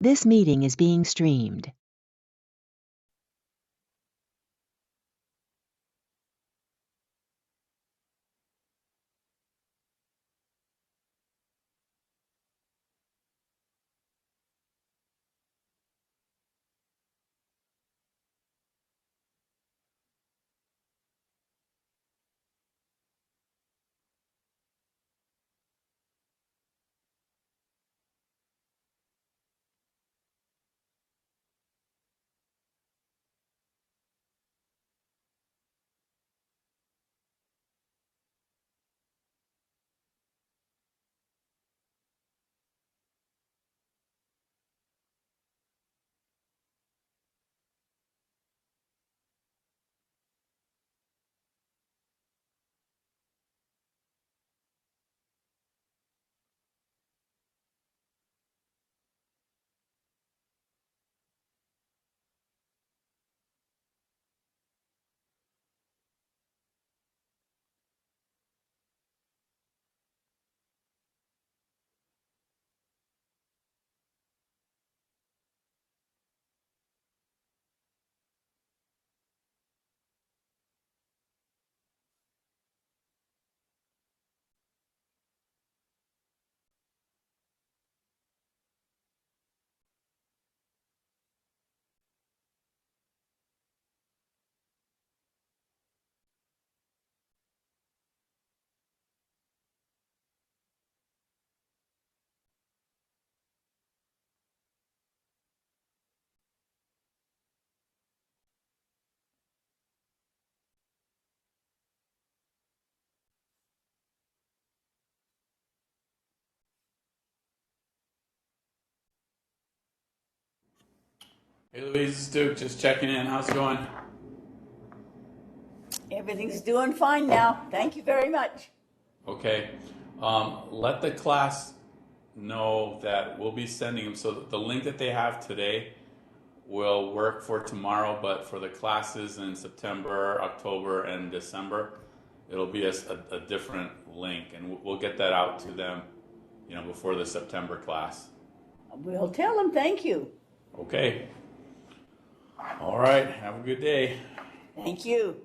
This meeting is being streamed. Hey Louise, it's Duke, just checking in. How's it going? Everything's doing fine now. Thank you very much. Okay. Let the class know that we'll be sending them. So the link that they have today will work for tomorrow, but for the classes in September, October, and December, it'll be a different link, and we'll get that out to them, before the September class. We'll tell them thank you. Okay. All right. Have a good day. Thank you.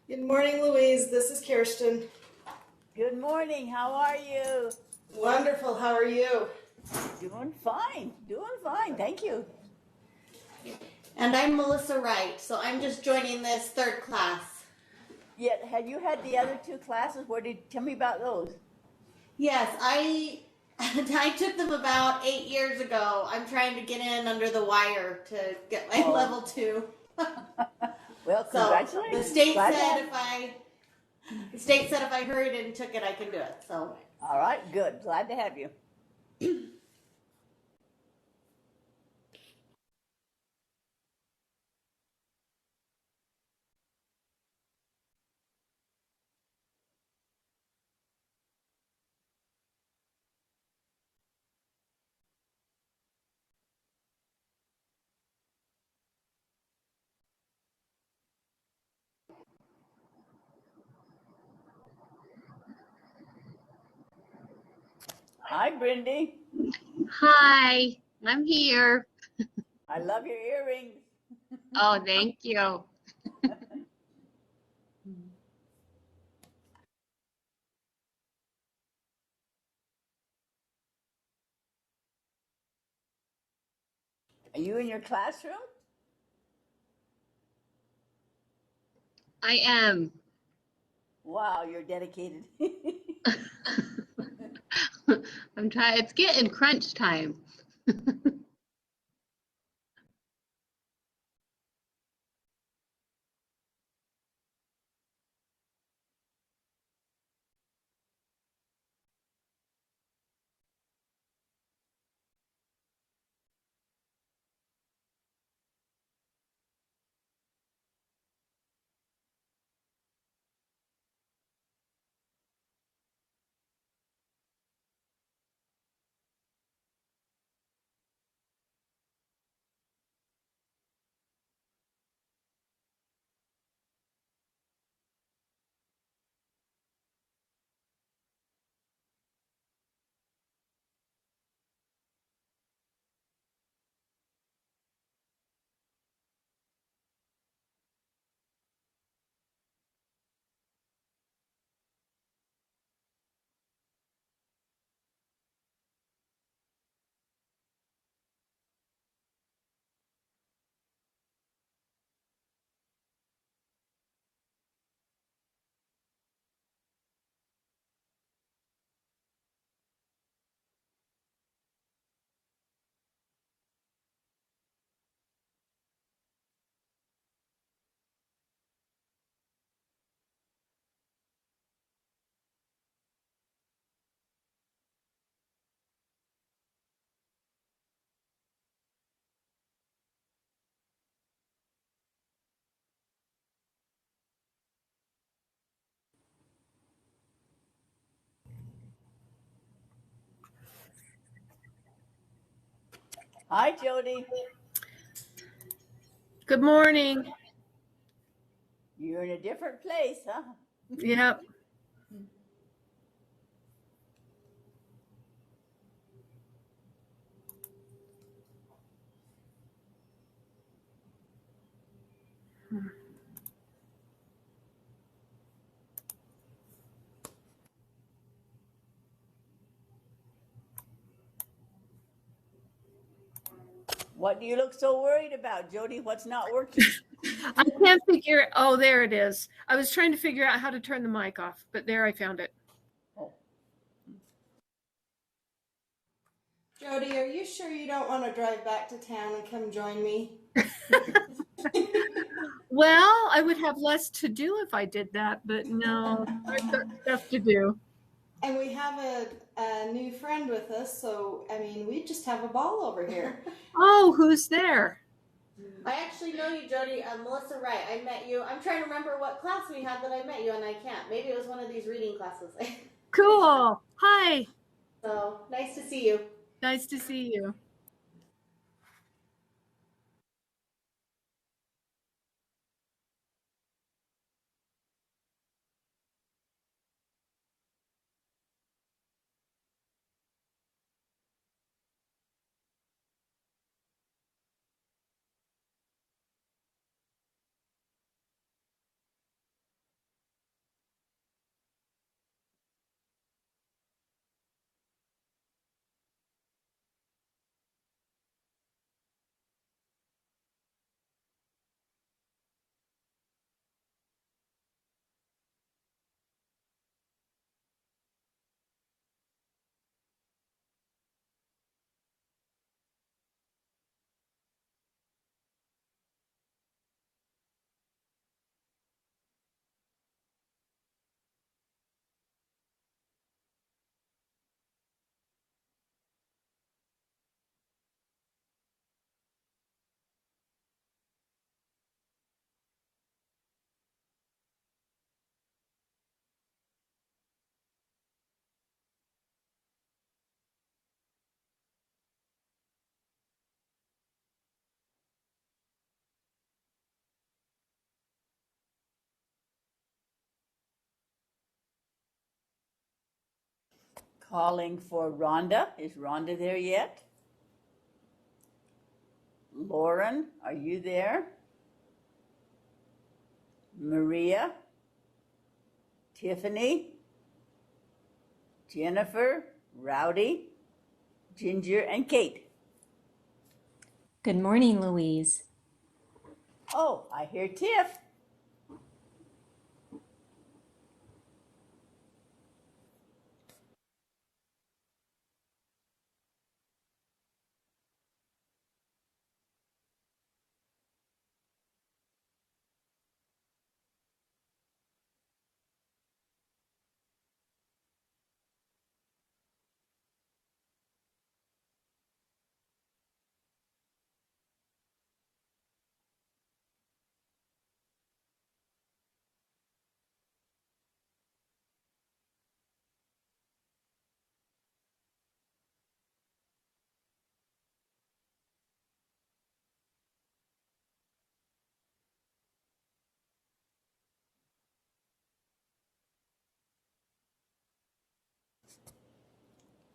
Good morning, Louise. This is Kirsten. Good morning. How are you? Wonderful. How are you? Doing fine. Doing fine. Thank you. And I'm Melissa Wright, so I'm just joining this third class. Yet, had you had the other two classes? Tell me about those? Yes, I I took them about 8 years ago. I'm trying to get in under the wire to get my level 2. Well, So congratulations. the state Glad to said have- if I hurried and took it, I can do it. So All right, good. Glad to have you. Hi, Brindy. Hi, I'm here. I love your earrings. Oh, thank you. Are you in your classroom? I am. Wow, you're dedicated. I'm trying. It's getting crunch time. Hi, Jody. Good morning. You're in a different place, huh? Yep. What do you look so worried about, Jody? What's not working? I can't figure. Oh, there it is. I was trying to figure out how to turn the mic off, but there I found it. Oh. Jody, are you sure you don't want to drive back to town and come join me? Well, I would have less to do if I did that, but no, I've got stuff to do. And we have a new friend with us, so I mean, we just have a ball over here. Oh, who's there? I actually know you, Jody. Melissa Wright. I met you. I'm trying to remember what class we had that I met you, and I can't. Maybe it was one of these reading classes. Cool. Hi. So nice to see you. Nice to see you. calling for Rhonda. Is Rhonda there yet? Lauren, are you there? Maria, Tiffany, Jennifer, Rowdy, Ginger, and Kate. Good morning, Louise. Oh, I hear Tiff.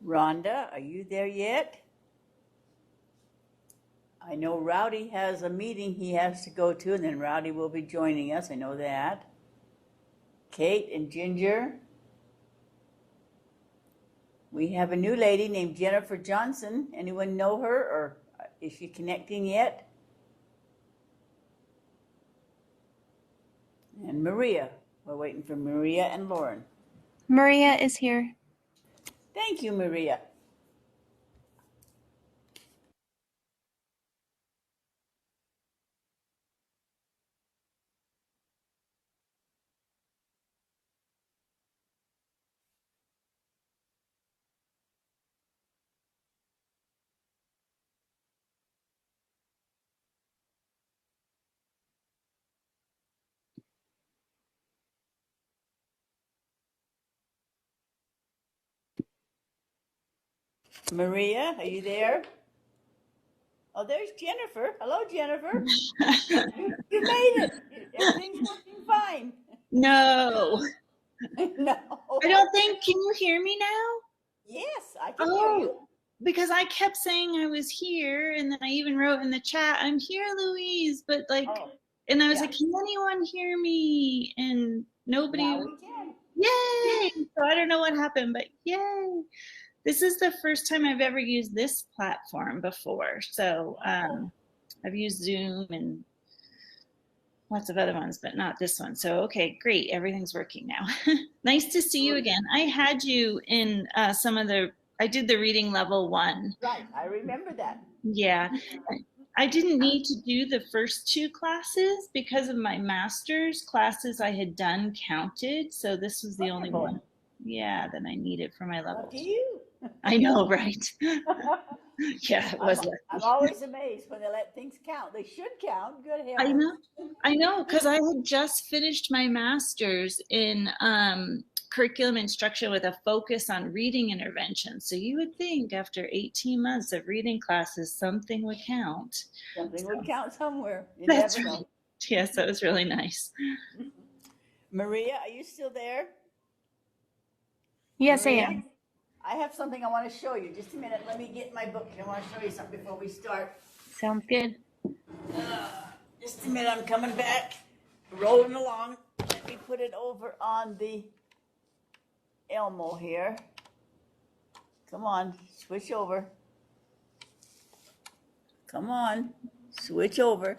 Rhonda, are you there yet? I know Rowdy has a meeting he has to go to, and then Rowdy will be joining us. I know that. Kate and Ginger. We have a new lady named Jennifer Johnson. Anyone know her, or is she connecting yet? And Maria. We're waiting for Maria and Lauren. Maria is here. Thank you, Maria. Maria, are you there? Oh, there's Jennifer. Hello, Jennifer. You made it. Everything's working fine. No, No. I don't think. Can you hear me now? Yes, I can hear you. Because I kept saying I was here, and then I even wrote in the chat, "I'm here, Louise." But like, and I was like, "Can anyone hear me?" And nobody. Now we can. Yay! So I don't know what happened, but yay! This is the first time I've ever used this platform before. So I've used Zoom and lots of other ones, but not this one. So, okay, great. Everything's working now. Nice to see you again. I had you in I did the reading level 1. Right, I remember that. Yeah. I didn't need to do the first 2 classes because of my master's classes I had done counted. So this was the only one. Yeah, that I needed for my level. Lucky you. I know, right? Yeah, it was. I'm always amazed when they let things count. They should count. Good heavens. I know, because I had just finished my master's in curriculum instruction with a focus on reading intervention. So you would think after 18 months of reading classes, something would count. Something would count somewhere. That's right. Yes, that was really nice. Maria, are you still there? Yes, Maria? I am. I have something I want to show you. Just a minute. Let me get my book. I want to show you something before we start. Sounds good. Just a minute. I'm coming back. Rolling along. Let me put it over on the Elmo here. Come on. Switch over. Come on. Switch over.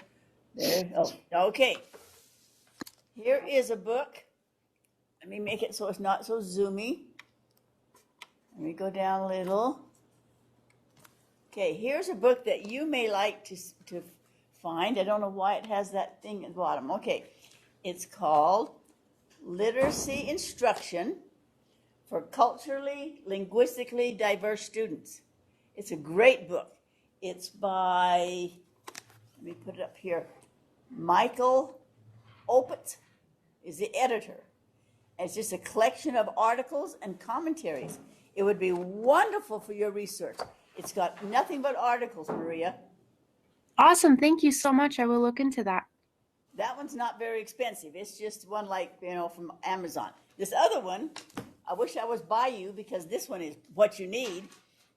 There. Oh, okay. Here is a book. Let me make it so it's not so zoomy. Let me go down a little. Okay, here's a book that you may like to find. I don't know why it has that thing at the bottom. Okay, it's called Literacy Instruction for Culturally, Linguistically Diverse Students. It's a great book. It's by, let me put it up here, Michael Opitz is the editor. It's just a collection of articles and commentaries. It would be wonderful for your research. It's got nothing but articles, Maria. Awesome. Thank you so much. I will look into that. That one's not very expensive. It's just one like, from Amazon. This other one, I wish I was by you because this one is what you need,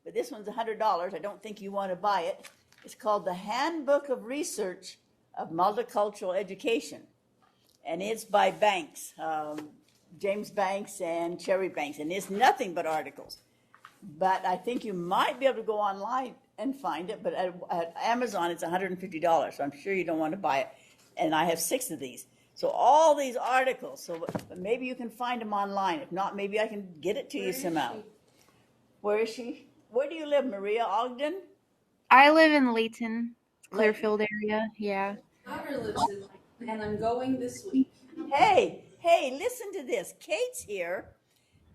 but this one's $100. I don't think you want to buy it. It's called The Handbook of Research of Multicultural Education, and it's by Banks, James Banks and Cherry Banks, and it's nothing but articles. But I think you might be able to go online and find it, but at Amazon it's $150, so I'm sure you don't want to buy it. And I have 6 of these. So all these articles, but maybe you can find them online. If not, maybe I can get it to you somehow. Where is she? Where do you live, Maria? Ogden? I live in Layton, Clearfield area. Yeah. My daughter lives in, and I'm going this week. Hey, listen to this. Kate's here.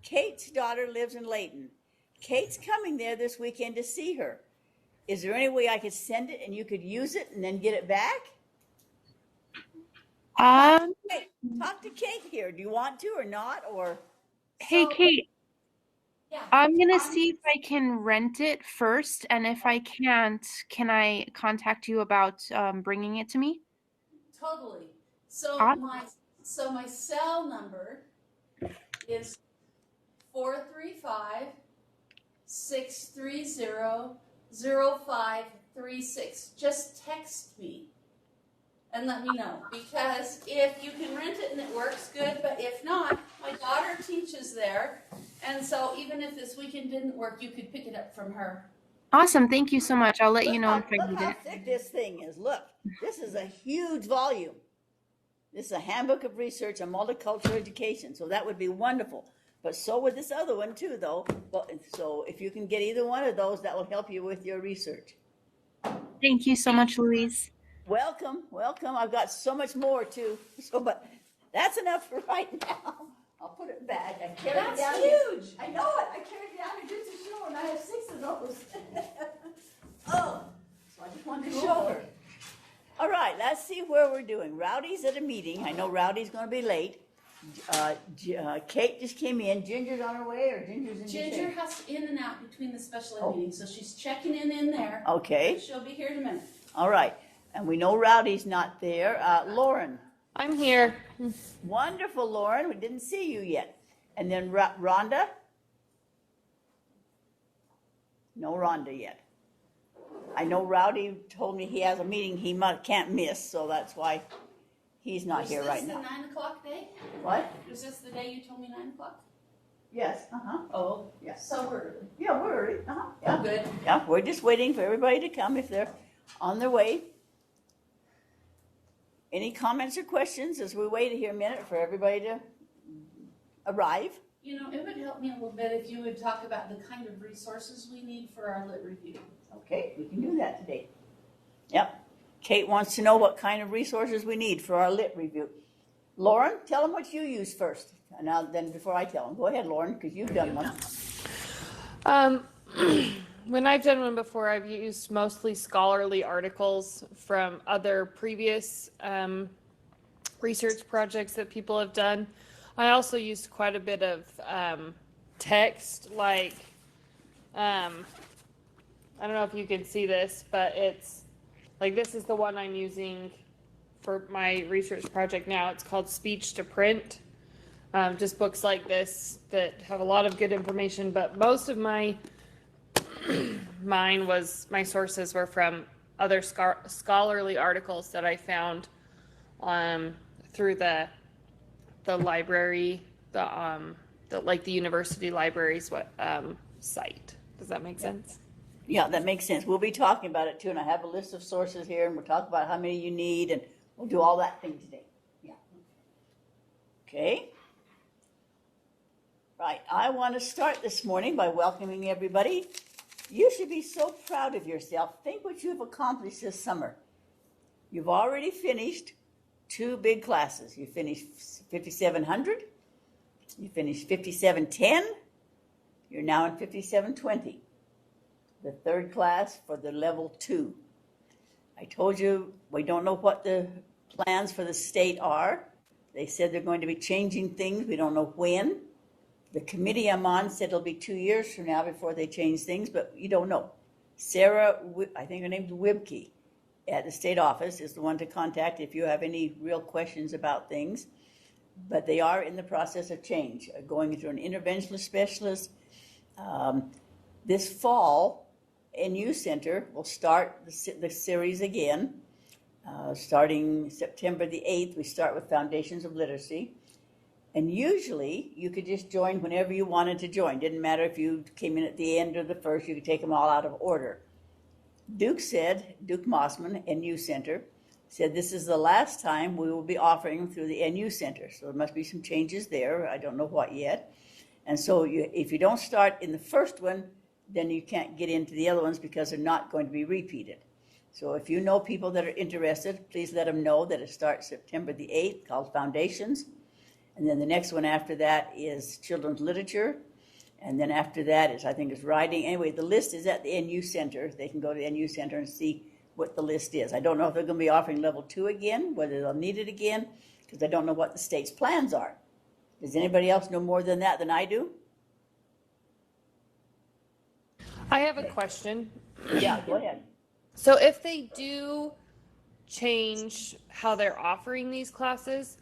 Kate's daughter lives in Layton. Kate's coming there this weekend to see her. Is there any way I could send it and you could use it and then get it back? Hey, talk to Kate here. Do you want to or not? Or Hey, Kate, Yeah. I'm gonna see if I can rent it first, and if I can't, can I contact you about bringing it to me? Totally. So Awesome. my cell number is 435-630-0536. Just text me and let me know, because if you can rent it and it works, good, but if not, my daughter teaches there, and so even if this weekend didn't work, you could pick it up from her. Awesome. Thank you so much. I'll let you know if I look need how it. thick this thing is. Look, this is a huge volume. This is a handbook of research on multicultural education, so that would be wonderful. But so would this other one too, though. So if you can get either one of those, that will help you with your research. Thank you so much, Louise. Welcome. I've got so much more too. But that's enough for right now. I'll put it back. I carried it down. That's huge. I know it. I carried it down here just to show, and I have 6 of those. Oh, so I just wanted to show her. All right, let's see where we're doing. Rowdy's at a meeting. I know Rowdy's going to be late. Kate just came in. Ginger's on her way, or Ginger's in Ginger has in and out between the special ed meetings, so she's checking in there. Okay. She'll be here in a minute. All right. And we know Rowdy's not there. Lauren. I'm here. Wonderful, Lauren. We didn't see you yet. And then Rhonda? No Rhonda yet. I know Rowdy told me he has a meeting he can't miss, so that's why he's not here right now. Is this the 9 o'clock day? What? Is this the day you told me 9 o'clock? Yes. Uh-huh. Oh, yes. So we're early. Yeah, we're early. Uh-huh. Yeah. Oh, good. Yeah, we're just waiting for everybody to come if they're on their way. Any comments or questions as we wait here a minute for everybody to arrive? You know, it would help me a little bit if you would talk about the kind of resources we need for our lit review. Okay, we can do that today. Yep. Kate wants to know what kind of resources we need for our lit review. Lauren, tell them what you use first. Now, then before I tell them, go ahead, Lauren, because you've done one. When I've done one before, I've used mostly scholarly articles from other previous research projects that people have done. I also used quite a bit of text, like, I don't know if you can see this, but it's, like, this is the one I'm using for my research project now. It's called Speech to Print. Just books like this that have a lot of good information, but most of my sources were from other scholarly articles that I found through the library, the university library's site. Does that make sense? Yeah, that makes sense. We'll be talking about it too, and I have a list of sources here, and we'll talk about how many you need, and we'll do all that thing today. Yeah. Okay. Right. I want to start this morning by welcoming everybody. You should be so proud of yourself. Think what you've accomplished this summer. You've already finished 2 big classes. You finished 5700. You finished 5710. You're now in 5720. The 3rd class for the level 2. I told you we don't know what the plans for the state are. They said they're going to be changing things. We don't know when. The committee I'm on said it'll be 2 years from now before they change things, but you don't know. Sarah, I think her name's Wibke, at the state office is the one to contact if you have any real questions about things. but they are in the process of change, going through an interventionist specialist. This fall, NU Center will start the series again. Starting September the 8th, we start with Foundations of Literacy. And usually you could just join whenever you wanted to join. Didn't matter if you came in at the end or the first, you could take them all out of order. Duke Mossman, NU Center, said this is the last time we will be offering them through the NU Center. So there must be some changes there. I don't know what yet. And so if you don't start in the first one, then you can't get into the other ones because they're not going to be repeated. So if you know people that are interested, please let them know that it starts September the 8th, called Foundations. And then the next one after that is Children's Literature. And then after that is, I think, is Writing. Anyway, the list is at the NU Center. They can go to the NU Center and see what the list is. I don't know if they're going to be offering level 2 again, whether they'll need it again, because I don't know what the state's plans are. Does anybody else know more than that than I do? I have a question. Yeah, go ahead. So if they do change how they're offering these classes,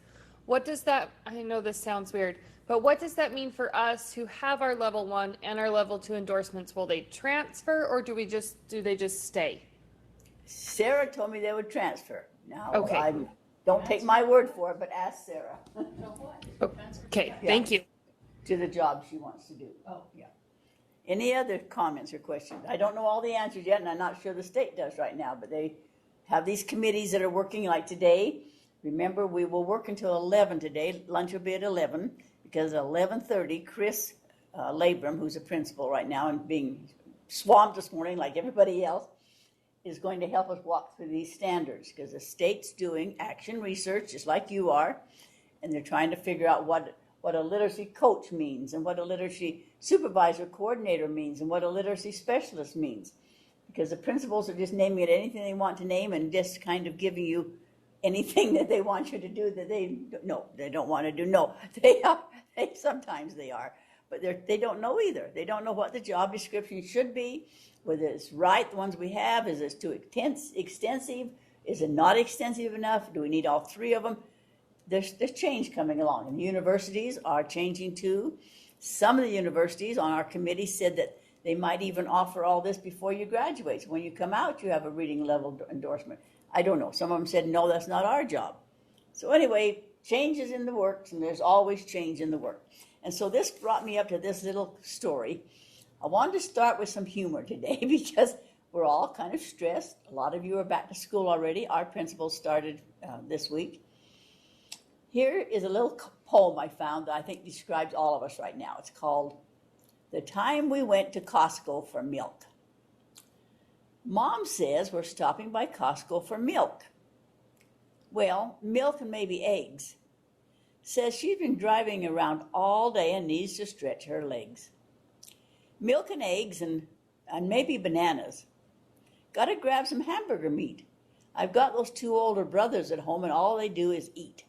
what does that, I know this sounds weird, but what does that mean for us who have our level 1 and our level 2 endorsements? Will they transfer, or do they just stay? Sarah told me they would transfer. Now, okay. Don't take my word for it, but ask Sarah. Okay, thank you. To the job she wants to do. Oh, yeah. Any other comments or questions? I don't know all the answers yet, and I'm not sure the state does right now, but they have these committees that are working like today. Remember, we will work until 11 today. Lunch will be at 11, because at 11:30, Chris Labram, who's a principal right now and being swamped this morning like everybody else, is going to help us walk through these standards, because the state's doing action research just like you are, and they're trying to figure out what a literacy coach means, and what a literacy supervisor coordinator means, and what a literacy specialist means, because the principals are just naming it anything they want to name and just kind of giving you anything that they want you to do that they don't want to do. No, sometimes they are, but they don't know either. They don't know what the job description should be, whether it's right, the ones we have, is it too extensive, is it not extensive enough, do we need all 3 of them? There's change coming along, and the universities are changing too. Some of the universities on our committee said that they might even offer all this before you graduate. So when you come out, you have a reading level endorsement. I don't know. Some of them said, no, that's not our job. So anyway, change is in the works, and there's always change in the work. And so this brought me up to this little story. I wanted to start with some humor today because we're all kind of stressed. A lot of you are back to school already. Our principal started this week. Here is a little poem I found that I think describes all of us right now. It's called The Time We Went to Costco for Milk. Mom says we're stopping by Costco for milk. Well, milk and maybe eggs. Says she's been driving around all day and needs to stretch her legs. Milk and eggs and maybe bananas. Gotta grab some hamburger meat. I've got those 2 older brothers at home and all they do is eat.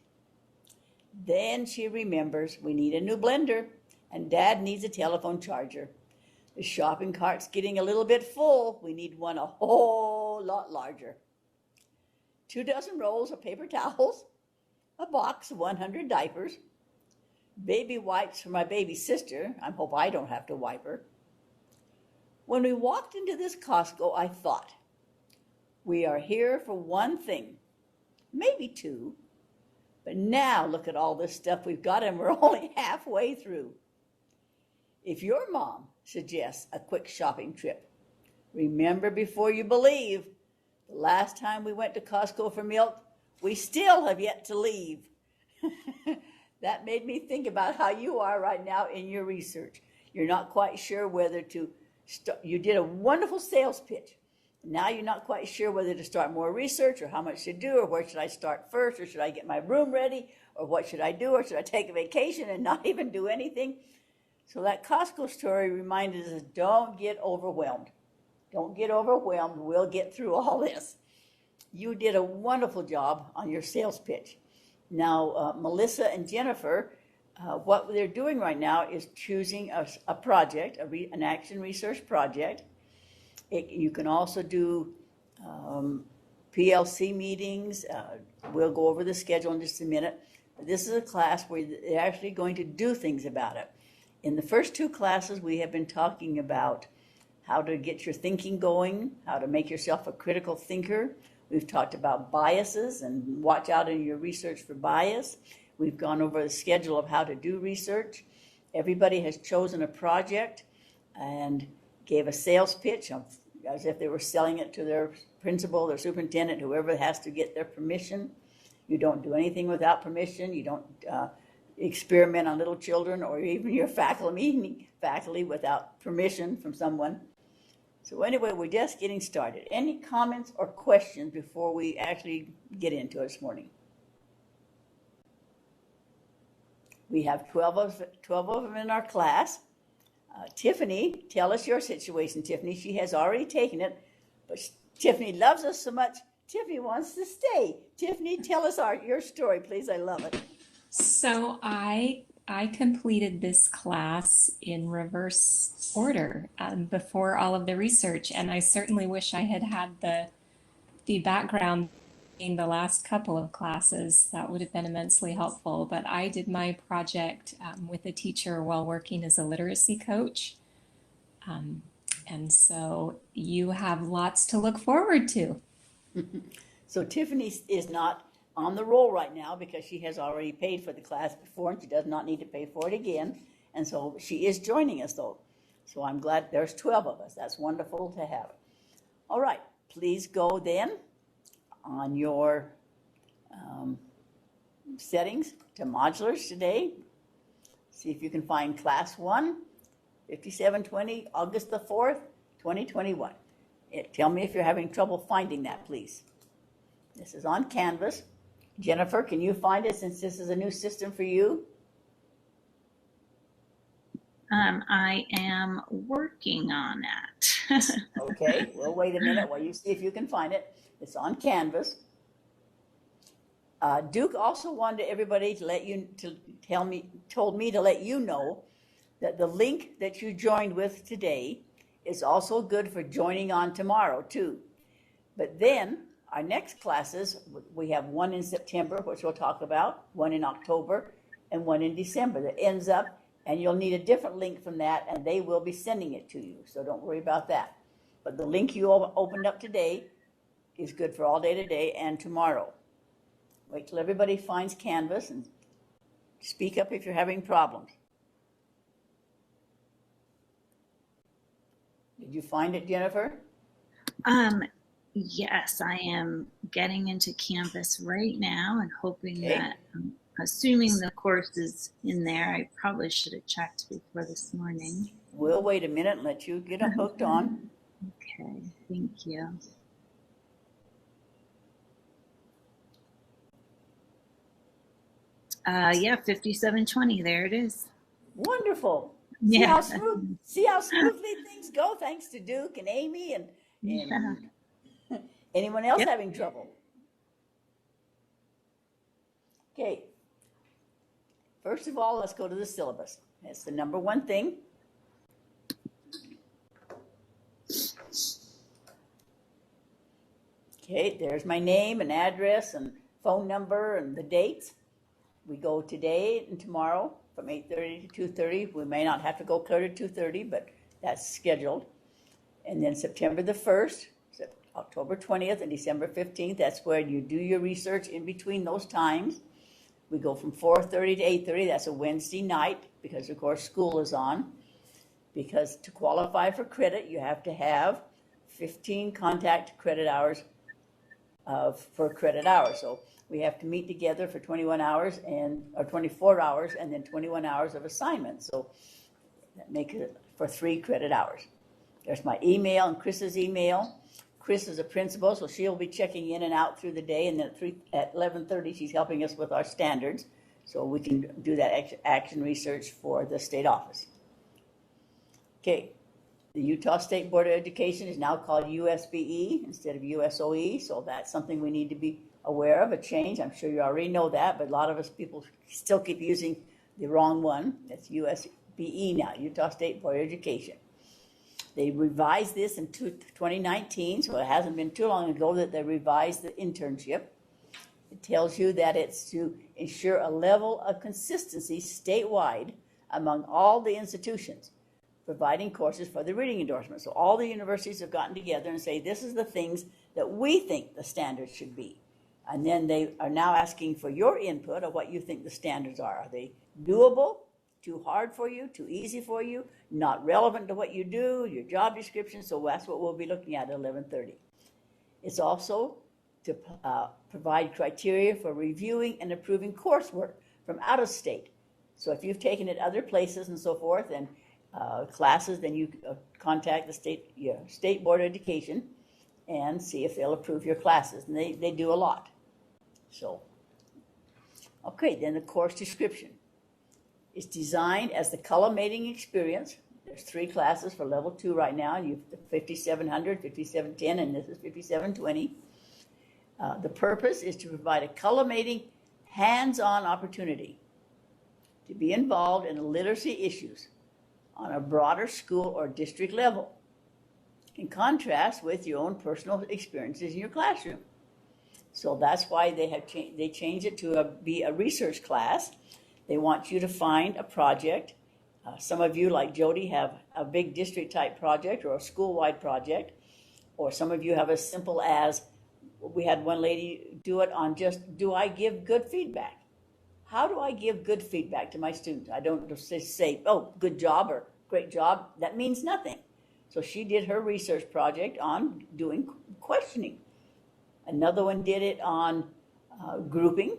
Then she remembers we need a new blender and Dad needs a telephone charger. The shopping cart's getting a little bit full. We need one a whole lot larger. 2 dozen rolls of paper towels, a box of 100 diapers, baby wipes for my baby sister. I hope I don't have to wipe her. When we walked into this Costco, I thought, we are here for one thing, maybe 2, but now look at all this stuff we've got and we're only halfway through. If your mom suggests a quick shopping trip, remember before you believe, the last time we went to Costco for milk, we still have yet to leave. That made me think about how you are right now in your research. You're not quite sure whether to start. You did a wonderful sales pitch. Now you're not quite sure whether to start more research or how much to do or where should I start first or should I get my room ready or what should I do or should I take a vacation and not even do anything? So that Costco story reminded us, don't get overwhelmed. Don't get overwhelmed. We'll get through all this. You did a wonderful job on your sales pitch. Now, Melissa and Jennifer, what they're doing right now is choosing a project, an action research project. You can also do PLC meetings. We'll go over the schedule in just a minute. This is a class where they're actually going to do things about it. In the first two classes, we have been talking about how to get your thinking going, how to make yourself a critical thinker. We've talked about biases and watch out in your research for bias. We've gone over the schedule of how to do research. Everybody has chosen a project and gave a sales pitch as if they were selling it to their principal, their superintendent, whoever has to get their permission. You don't do anything without permission. You don't experiment on little children or even your faculty without permission from someone. So anyway, we're just getting started. Any comments or questions before we actually get into it this morning? We have 12 of them in our class. Tiffany, tell us your situation, Tiffany. She has already taken it, but Tiffany loves us so much, Tiffany wants to stay. Tiffany, tell us your story, please. I love it. So I completed this class in reverse order before all of the research, and I certainly wish I had had the background in the last couple of classes. That would have been immensely helpful. But I did my project with a teacher while working as a literacy coach, and so you have lots to look forward to. So Tiffany is not on the roll right now because she has already paid for the class before and she does not need to pay for it again. And so she is joining us though. So I'm glad there's 12 of us. That's wonderful to have. All right, please go then on your settings to modulars today. See if you can find class 1, 5720, August the 4th, 2021. Tell me if you're having trouble finding that, please. This is on Canvas. Jennifer, can you find it since this is a new system for you? I am working on that. Okay, well, wait a minute while you see if you can find it. It's on Canvas. Duke also wanted everybody to told me to let you know that the link that you joined with today is also good for joining on tomorrow too. But then our next classes, we have one in September, which we'll talk about, one in October, and one in December that ends up, and you'll need a different link from that, and they will be sending it to you, so don't worry about that. But the link you opened up today is good for all day today and tomorrow. Wait till everybody finds Canvas and speak up if you're having problems. Did you find it, Jennifer? Yes, I am getting into Canvas right now and hoping that, assuming the course is in there, I probably should have checked before this morning. We'll wait a minute and let you get hooked on. Okay, thank you. Yeah, 5720, there it is. Wonderful. Yeah. See how smoothly things go thanks to Duke and Amy and anyone else having trouble? Okay. First of all, let's go to the syllabus. That's the number one thing. Okay, there's my name and address and phone number and the dates. We go today and tomorrow from 8:30 to 2:30. We may not have to go clear to 2:30, but that's scheduled. And then September the 1st, October 20th, and December 15th, that's where you do your research in between those times. We go from 4:30 to 8:30. That's a Wednesday night because, of course, school is on. Because to qualify for credit, you have to have 15 contact credit hours for credit hours. So we have to meet together for 21 hours or 24 hours and then 21 hours of assignment. So that makes it for 3 credit hours. There's my email and Chris's email. Chris is a principal, so she'll be checking in and out through the day. And then at 11:30, she's helping us with our standards so we can do that action research for the state office. Okay. The Utah State Board of Education is now called USBE instead of USOE, so that's something we need to be aware of, a change. I'm sure you already know that, but a lot of us people still keep using the wrong one. That's USBE now, Utah State Board of Education. They revised this in 2019, so it hasn't been too long ago that they revised the internship. It tells you that it's to ensure a level of consistency statewide among all the institutions providing courses for the reading endorsement. So all the universities have gotten together and say, this is the things that we think the standards should be. And then they are now asking for your input of what you think the standards are. Are they doable? Too hard for you? Too easy for you? Not relevant to what you do, your job description? So that's what we'll be looking at 11:30. It's also to provide criteria for reviewing and approving coursework from out of state. So if you've taken it other places and so forth and classes, then you contact the state board of education and see if they'll approve your classes. And they do a lot. So, okay, then the course description. It's designed as the culminating experience. There's 3 classes for level 2 right now. You've 5700, 5710, and this is 5720. The purpose is to provide a culminating hands-on opportunity to be involved in literacy issues on a broader school or district level, in contrast with your own personal experiences in your classroom. So that's why they changed it to be a research class. They want you to find a project. Some of you, like Jody, have a big district type project or a school-wide project, or some of you have as simple as, we had one lady do it on just, do I give good feedback? How do I give good feedback to my students? I don't just say, oh, good job or great job. That means nothing. So she did her research project on doing questioning. Another one did it on grouping.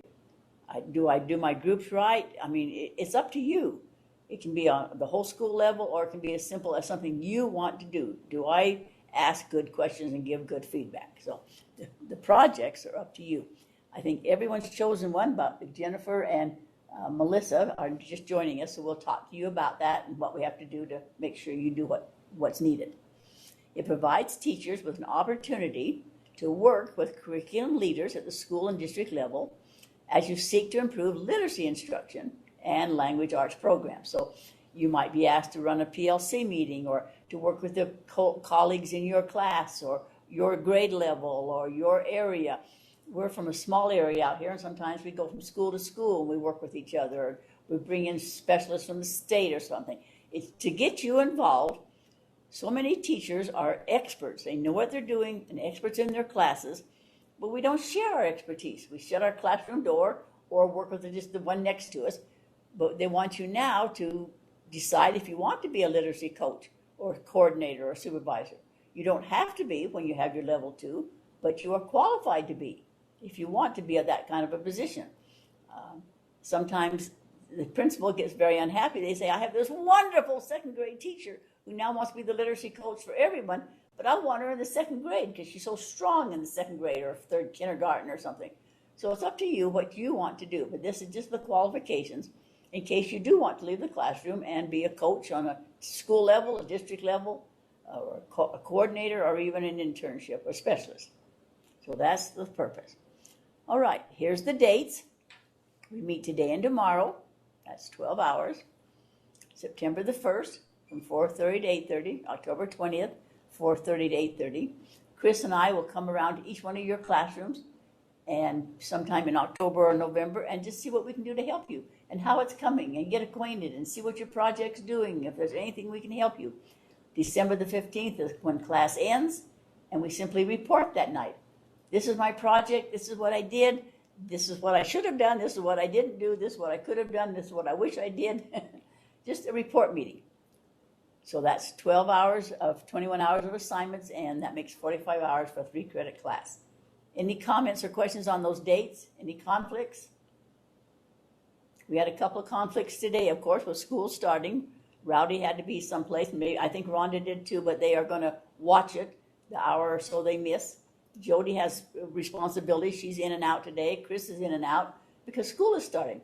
Do I do my groups right? I mean, it's up to you. It can be on the whole school level, or it can be as simple as something you want to do. Do I ask good questions and give good feedback? So the projects are up to you. I think everyone's chosen one, but Jennifer and Melissa are just joining us, so we'll talk to you about that and what we have to do to make sure you do what's needed. It provides teachers with an opportunity to work with curriculum leaders at the school and district level as you seek to improve literacy instruction and language arts programs. So you might be asked to run a PLC meeting, or to work with the colleagues in your class or your grade level or your area. We're from a small area out here, and sometimes we go from school to school and we work with each other. Or we bring in specialists from the state or something. It's to get you involved. So many teachers are experts. They know what they're doing and experts in their classes, but we don't share our expertise. We shut our classroom door or work with just the one next to us. But they want you now to decide if you want to be a literacy coach or coordinator or supervisor. You don't have to be when you have your level 2, but you are qualified to be if you want to be at that kind of a position. Sometimes the principal gets very unhappy. They say, I have this wonderful 2nd grade teacher who now wants to be the literacy coach for everyone, but I want her in the 2nd grade because she's so strong in the 2nd grade or 3rd kindergarten or something. So it's up to you what you want to do, but this is just the qualifications in case you do want to leave the classroom and be a coach on a school level, a district level, or a coordinator, or even an internship or specialist. So that's the purpose. All right, here's the dates. We meet today and tomorrow. That's 12 hours. September the 1st from 4:30 to 8:30. October 20th, 4:30 to 8:30. Chris and I will come around to each one of your classrooms and sometime in October or November and just see what we can do to help you and how it's coming, and get acquainted and see what your project's doing, if there's anything we can help you. December the 15th is when class ends, and we simply report that night. This is my project, this is what I did, this is what I should have done, this is what I didn't do, this is what I could have done, this is what I wish I did. Just a report meeting. So that's 12 hours of 21 hours of assignments, and that makes 45 hours for a 3-credit class. Any comments or questions on those dates? Any conflicts? We had a couple of conflicts today, of course, with school starting. Rowdy had to be someplace. Maybe, I think Rhonda did too, but they are going to watch it the hour or so they miss. Jody has responsibility. She's in and out today. Chris is in and out because school is starting.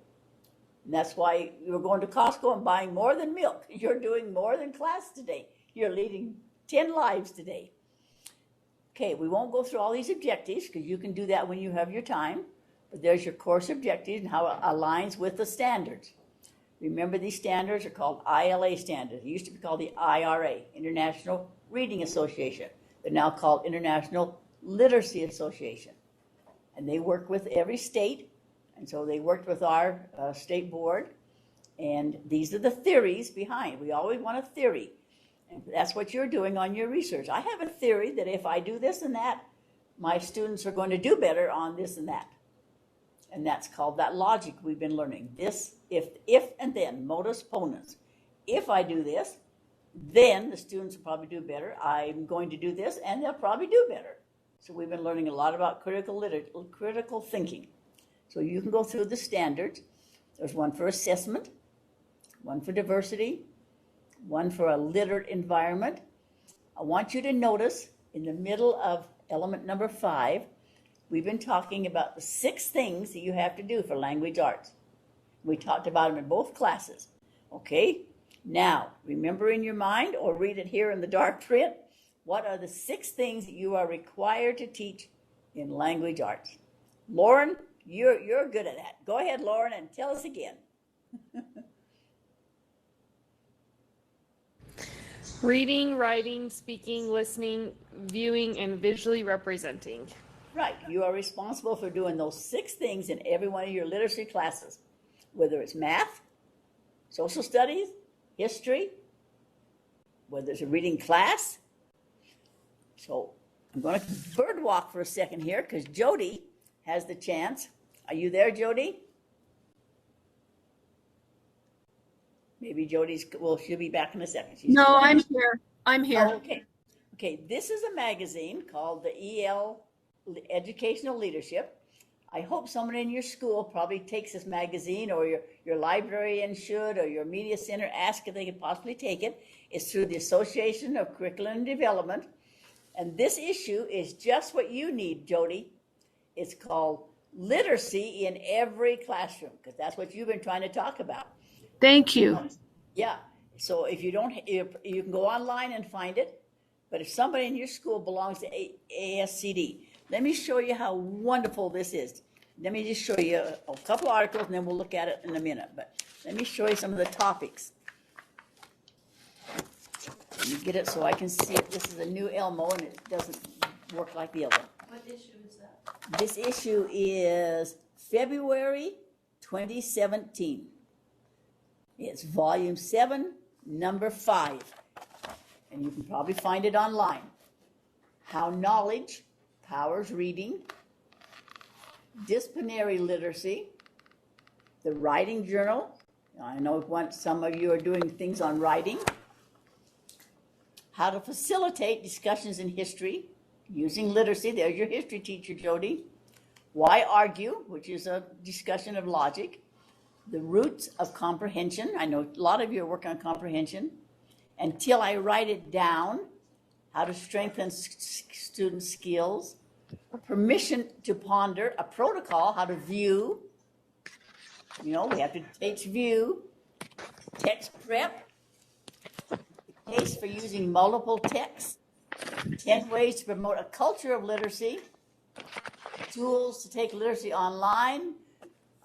And that's why you're going to Costco and buying more than milk. You're doing more than class today. You're leading 10 lives today. Okay, we won't go through all these objectives because you can do that when you have your time. But there's your course objectives and how it aligns with the standards. Remember, these standards are called IELE standards. It used to be called the IRA, International Reading Association. They're now called International Literacy Association. and they work with every state. And so they worked with our state board. And these are the theories behind. We always want a theory. And that's what you're doing on your research. I have a theory that if I do this and that, my students are going to do better on this and that. And that's called that logic we've been learning. This, if and then, modus ponens. If I do this, then the students will probably do better. I'm going to do this, and they'll probably do better. So we've been learning a lot about critical thinking. So you can go through the standards. There's one for assessment, one for diversity, one for a literate environment. I want you to notice in the middle of element number 5, we've been talking about the 6 things that you have to do for language arts. We talked about them in both classes. Okay, now remember in your mind or read it here in the dark print, what are the 6 things that you are required to teach in language arts? Lauren, you're good at that. Go ahead, Lauren, and tell us again. Reading, writing, speaking, listening, viewing, and visually representing. Right. You are responsible for doing those 6 things in every one of your literacy classes, whether it's math, social studies, history, whether it's a reading class. So I'm going to bird walk for a second here because Jody has the chance. Are you there, Jody? Maybe Jody's, well, she'll be back in a second. No, I'm here. I'm here. Oh, okay. Okay, this is a magazine called the IELE Educational Leadership. I hope someone in your school probably takes this magazine, or your librarian should, or your media center, ask if they could possibly take it. It's through the Association of Curriculum and Development. And this issue is just what you need, Jody. It's called Literacy in Every Classroom, because that's what you've been trying to talk about. Thank you. Yeah. So if you don't, you can go online and find it. But if somebody in your school belongs to ASCD, let me show you how wonderful this is. Let me just show you a couple articles, and then we'll look at it in a minute. But let me show you some of the topics. Let me get it so I can see it. This is a new Elmo, and it doesn't work like the other. What issue is that? This issue is February 2017. It's volume 7, number 5. And you can probably find it online. How Knowledge Powers Reading, Disciplinary Literacy, the Writing Journal. I know some of you are doing things on writing. How to Facilitate Discussions in History using literacy. There's your history teacher, Jody. Why Argue, which is a discussion of logic. The Roots of Comprehension. I know a lot of you are working on comprehension. Until I Write It Down. How to Strengthen Student Skills. Permission to Ponder. A Protocol. How to View. You know, we have to teach view. Text prep. The case for using multiple texts. 10 ways to promote a culture of literacy. Tools to take literacy online.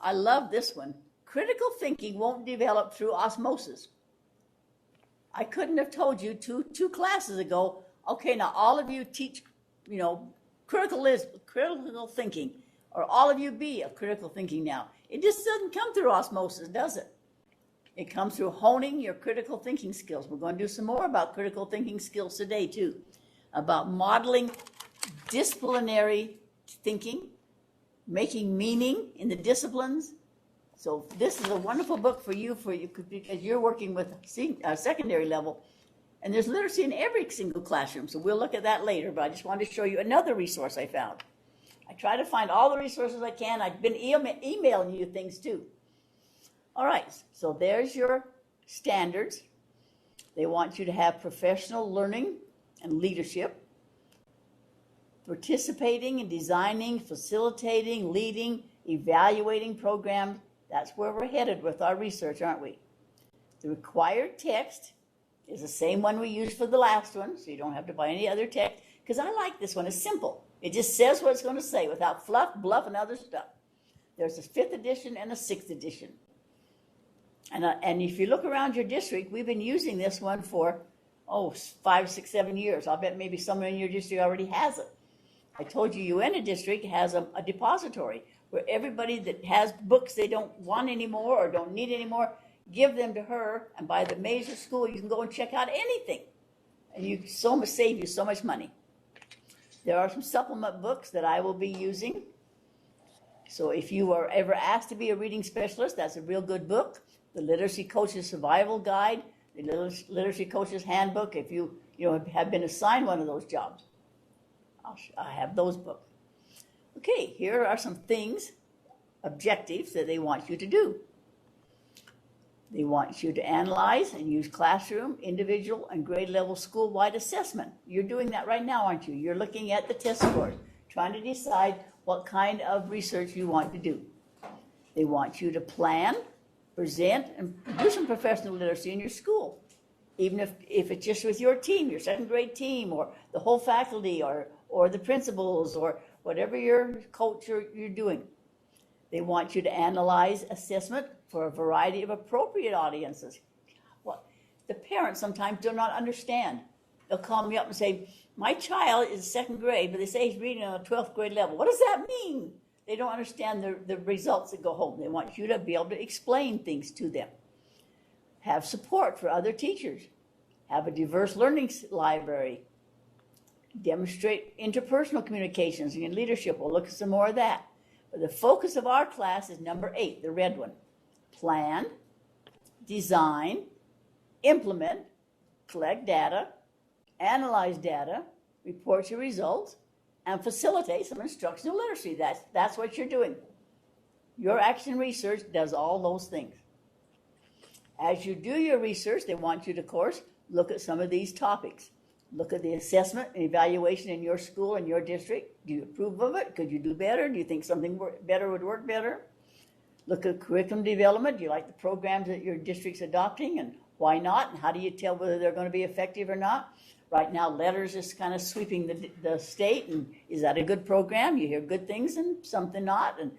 I love this one. Critical thinking won't develop through osmosis. I couldn't have told you two classes ago, okay, now all of you teach, critical thinking, or all of you be a critical thinking now. It just doesn't come through osmosis, does it? It comes through honing your critical thinking skills. We're going to do some more about critical thinking skills today, too, about modeling disciplinary thinking, making meaning in the disciplines. So this is a wonderful book for you because you're working with secondary level, and there's literacy in every single classroom. So we'll look at that later, but I just wanted to show you another resource I found. I try to find all the resources I can. I've been emailing you things too. All right, so there's your standards. They want you to have professional learning and leadership, participating in designing, facilitating, leading, evaluating programs. That's where we're headed with our research, aren't we? The required text is the same one we used for the last one, so you don't have to buy any other text, because I like this one. It's simple. It just says what it's going to say without fluff, bluff, and other stuff. There's a 5th edition and a 6th edition. And if you look around your district, we've been using this one for, 5, 6, 7 years. I'll bet maybe someone in your district already has it. I told you UNA district has a depository where everybody that has books they don't want anymore or don't need anymore, give them to her, and by the major school you can go and check out anything, and you save you so much money. There are some supplement books that I will be using. So if you are ever asked to be a reading specialist, that's a real good book. The Literacy Coach's Survival Guide, the Literacy Coach's Handbook, if you have been assigned one of those jobs. I have those books. Okay, here are some things, objectives that they want you to do. They want you to analyze and use classroom, individual, and grade level school-wide assessment. You're doing that right now, aren't you? You're looking at the test scores, trying to decide what kind of research you want to do. They want you to plan, present, and do some professional literacy in your school. Even if it's just with your team, your second grade team, or the whole faculty, or the principals, or whatever your coach you're doing. They want you to analyze assessment for a variety of appropriate audiences. Well, the parents sometimes do not understand. They'll call me up and say, my child is second grade, but they say he's reading on a 12th grade level. What does that mean? They don't understand the results that go home. They want you to be able to explain things to them. Have support for other teachers. Have a diverse learning library. Demonstrate interpersonal communications and leadership. We'll look at some more of that. But the focus of our class is number 8, the red one. Plan, design, implement, collect data, analyze data, report your results, and facilitate some instructional literacy. That's what you're doing. Your action research does all those things. As you do your research, they want you to, of course, look at some of these topics. Look at the assessment and evaluation in your school and your district. Do you approve of it? Could you do better? Do you think something better would work better? Look at curriculum development. Do you like the programs that your district's adopting, and why not? And how do you tell whether they're going to be effective or not? Right now, letters is kind of sweeping the state, and is that a good program? You hear good things and something not, and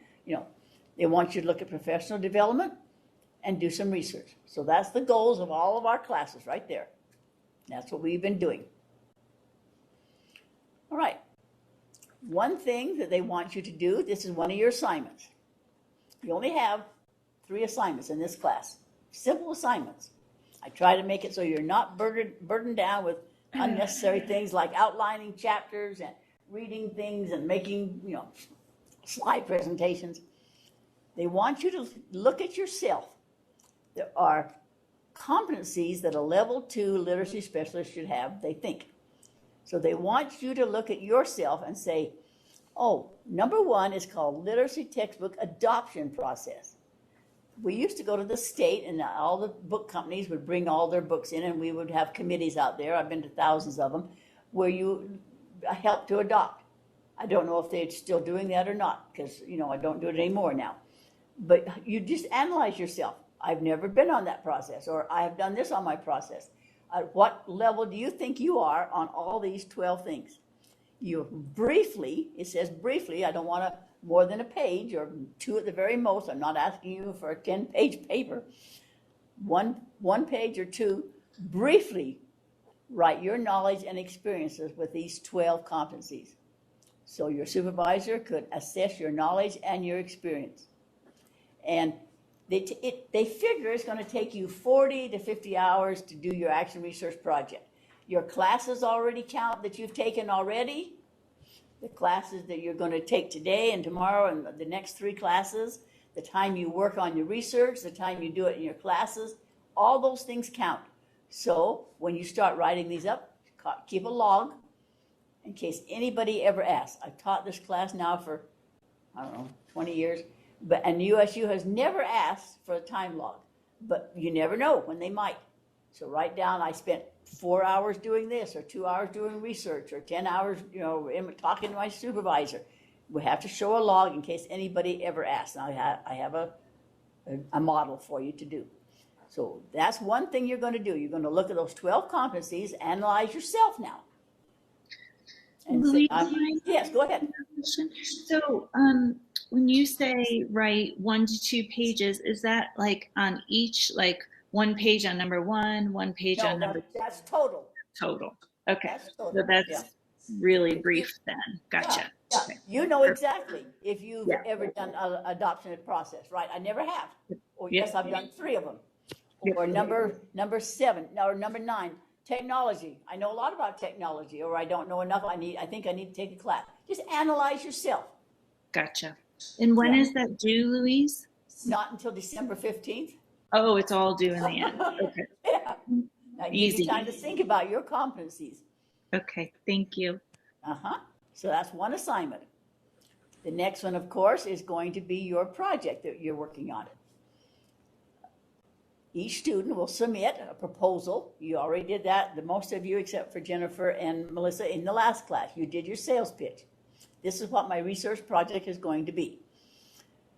they want you to look at professional development and do some research. So that's the goals of all of our classes right there. That's what we've been doing. All right. One thing that they want you to do, this is one of your assignments. You only have 3 assignments in this class. Simple assignments. I try to make it so you're not burdened down with unnecessary things like outlining chapters and reading things and making, slide presentations. They want you to look at yourself. There are competencies that a level 2 literacy specialist should have, they think. So they want you to look at yourself and say, oh, number 1 is called literacy textbook adoption process. We used to go to the state, and all the book companies would bring all their books in, and we would have committees out there. I've been to thousands of them, where you help to adopt. I don't know if they're still doing that or not, because, I don't do it anymore now. But you just analyze yourself. I've never been on that process, or I have done this on my process. At what level do you think you are on all these 12 things? You briefly, it says briefly, I don't want more than a page or 2 at the very most. I'm not asking you for a 10-page paper. One page or 2, briefly write your knowledge and experiences with these 12 competencies. So your supervisor could assess your knowledge and your experience. And they figure it's going to take you 40 to 50 hours to do your action research project. Your classes already count that you've taken already. The classes that you're going to take today and tomorrow and the next 3 classes, the time you work on your research, the time you do it in your classes, all those things count. So when you start writing these up, keep a log in case anybody ever asks. I've taught this class now for, 20 years. And USU has never asked for a time log, but you never know when they might. So write down, I spent 4 hours doing this, or 2 hours doing research, or 10 hours, talking to my supervisor. We have to show a log in case anybody ever asks. And I have a model for you to do. So that's one thing you're going to do. You're going to look at those 12 competencies, analyze yourself now. And say, yes, go ahead. So when you say write 1 to 2 pages, is that like on each, like 1 page on number 1, 1 page on number 2? That's total. Total. Okay. That's total. So that's Yeah. really brief then. Gotcha. Yeah, Okay. you know exactly if you've Yeah. ever done an adoption process, right? I never have. Or Yep. yes, I've done 3 of them. Yep. Or number 7, or number 9, technology. I know a lot about technology, or I don't know enough. I think I need to take a class. Just analyze yourself. Gotcha. And when Yeah. is that due, Louise? Not until December 15th. Oh, it's all due in the end. Okay. Yeah. Now give Easy. you time to think about your competencies. Okay. Thank you. So that's one assignment. The next one, of course, is going to be your project that you're working on. Each student will submit a proposal. You already did that, the most of you except for Jennifer and Melissa in the last class. You did your sales pitch. This is what my research project is going to be.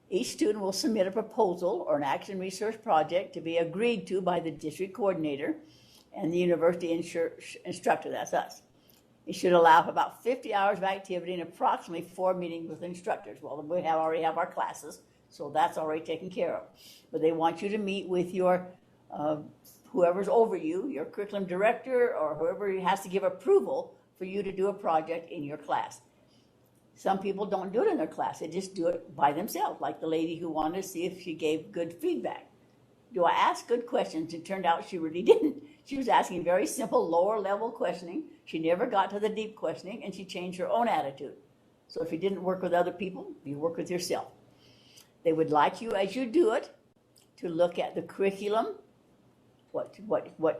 Each student will submit a proposal or an action research project to be agreed to by the district coordinator and the university instructor, that's us. It should allow for about 50 hours of activity and approximately 4 meetings with instructors. Well, we already have our classes, so that's already taken care of. But they want you to meet with your, whoever's over you, your curriculum director, or whoever has to give approval for you to do a project in your class. Some people don't do it in their class. They just do it by themselves, like the lady who wanted to see if she gave good feedback. Do I ask good questions? It turned out she really didn't. She was asking very simple, lower level questioning. She never got to the deep questioning, and she changed her own attitude. So if you didn't work with other people, you work with yourself. They would like you, as you do it, to look at the curriculum. What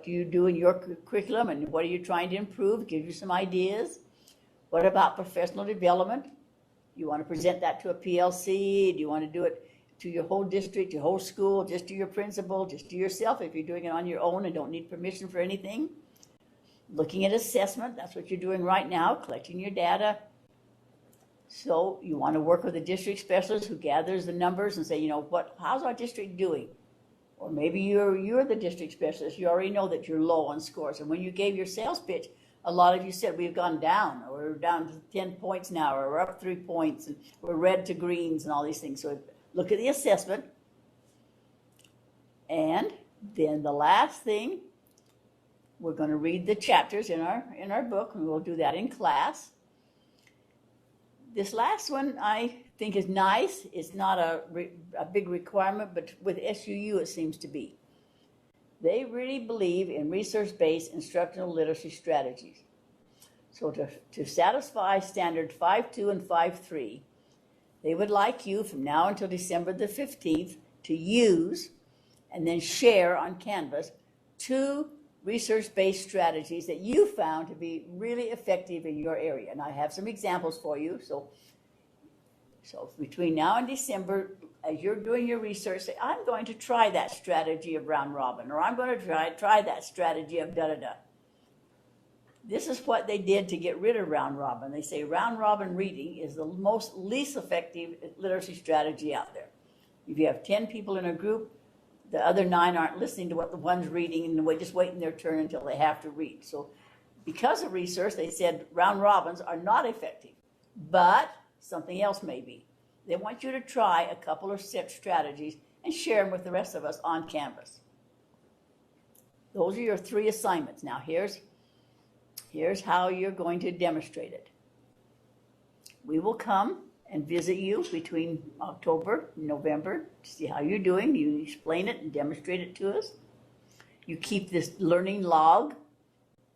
do you do in your curriculum, and what are you trying to improve? Give you some ideas. What about professional development? You want to present that to a PLC? Do you want to do it to your whole district, your whole school, just to your principal, just to yourself if you're doing it on your own and don't need permission for anything? Looking at assessment, that's what you're doing right now, collecting your data. So you want to work with a district specialist who gathers the numbers and say, you know, how's our district doing? Or maybe you're the district specialist. You already know that you're low on scores. And when you gave your sales pitch, a lot of you said we've gone down, or we're down to 10 points now, or we're up 3 points, and we're red to greens and all these things. So look at the assessment. And then the last thing, we're going to read the chapters in our book, and we'll do that in class. This last one I think is nice. It's not a big requirement, but with SUU it seems to be. They really believe in research-based instructional literacy strategies. So to satisfy standard 5.2 and 5.3, they would like you from now until December the 15th to use and then share on Canvas 2 research-based strategies that you found to be really effective in your area. And I have some examples for you. So between now and December, as you're doing your research, say, I'm going to try that strategy of round robin, or I'm going to try that strategy of da-da-da. This is what they did to get rid of round robin. They say round robin reading is the least effective literacy strategy out there. If you have 10 people in a group, the other 9 aren't listening to what the one's reading, and they're just waiting their turn until they have to read. So because of research, they said round robins are not effective, but something else may be. They want you to try a couple of set strategies and share them with the rest of us on Canvas. Those are your 3 assignments. Now here's how you're going to demonstrate it. We will come and visit you between October and November to see how you're doing. You explain it and demonstrate it to us. You keep this learning log.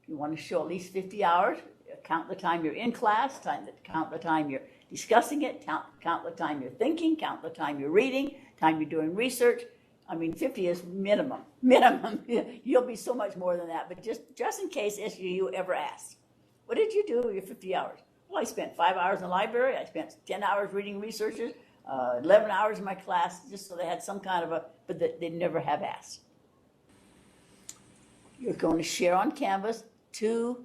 You want to show at least 50 hours. Count the time you're in class, count the time you're discussing it, count the time you're thinking, count the time you're reading, time you're doing research. I mean, 50 is minimum. You'll be so much more than that, but just in case SUU ever asks, what did you do with your 50 hours? Well, I spent 5 hours in the library. I spent 10 hours reading researches, 11 hours in my class, just so they had some kind of but they never have asked. You're going to share on Canvas 2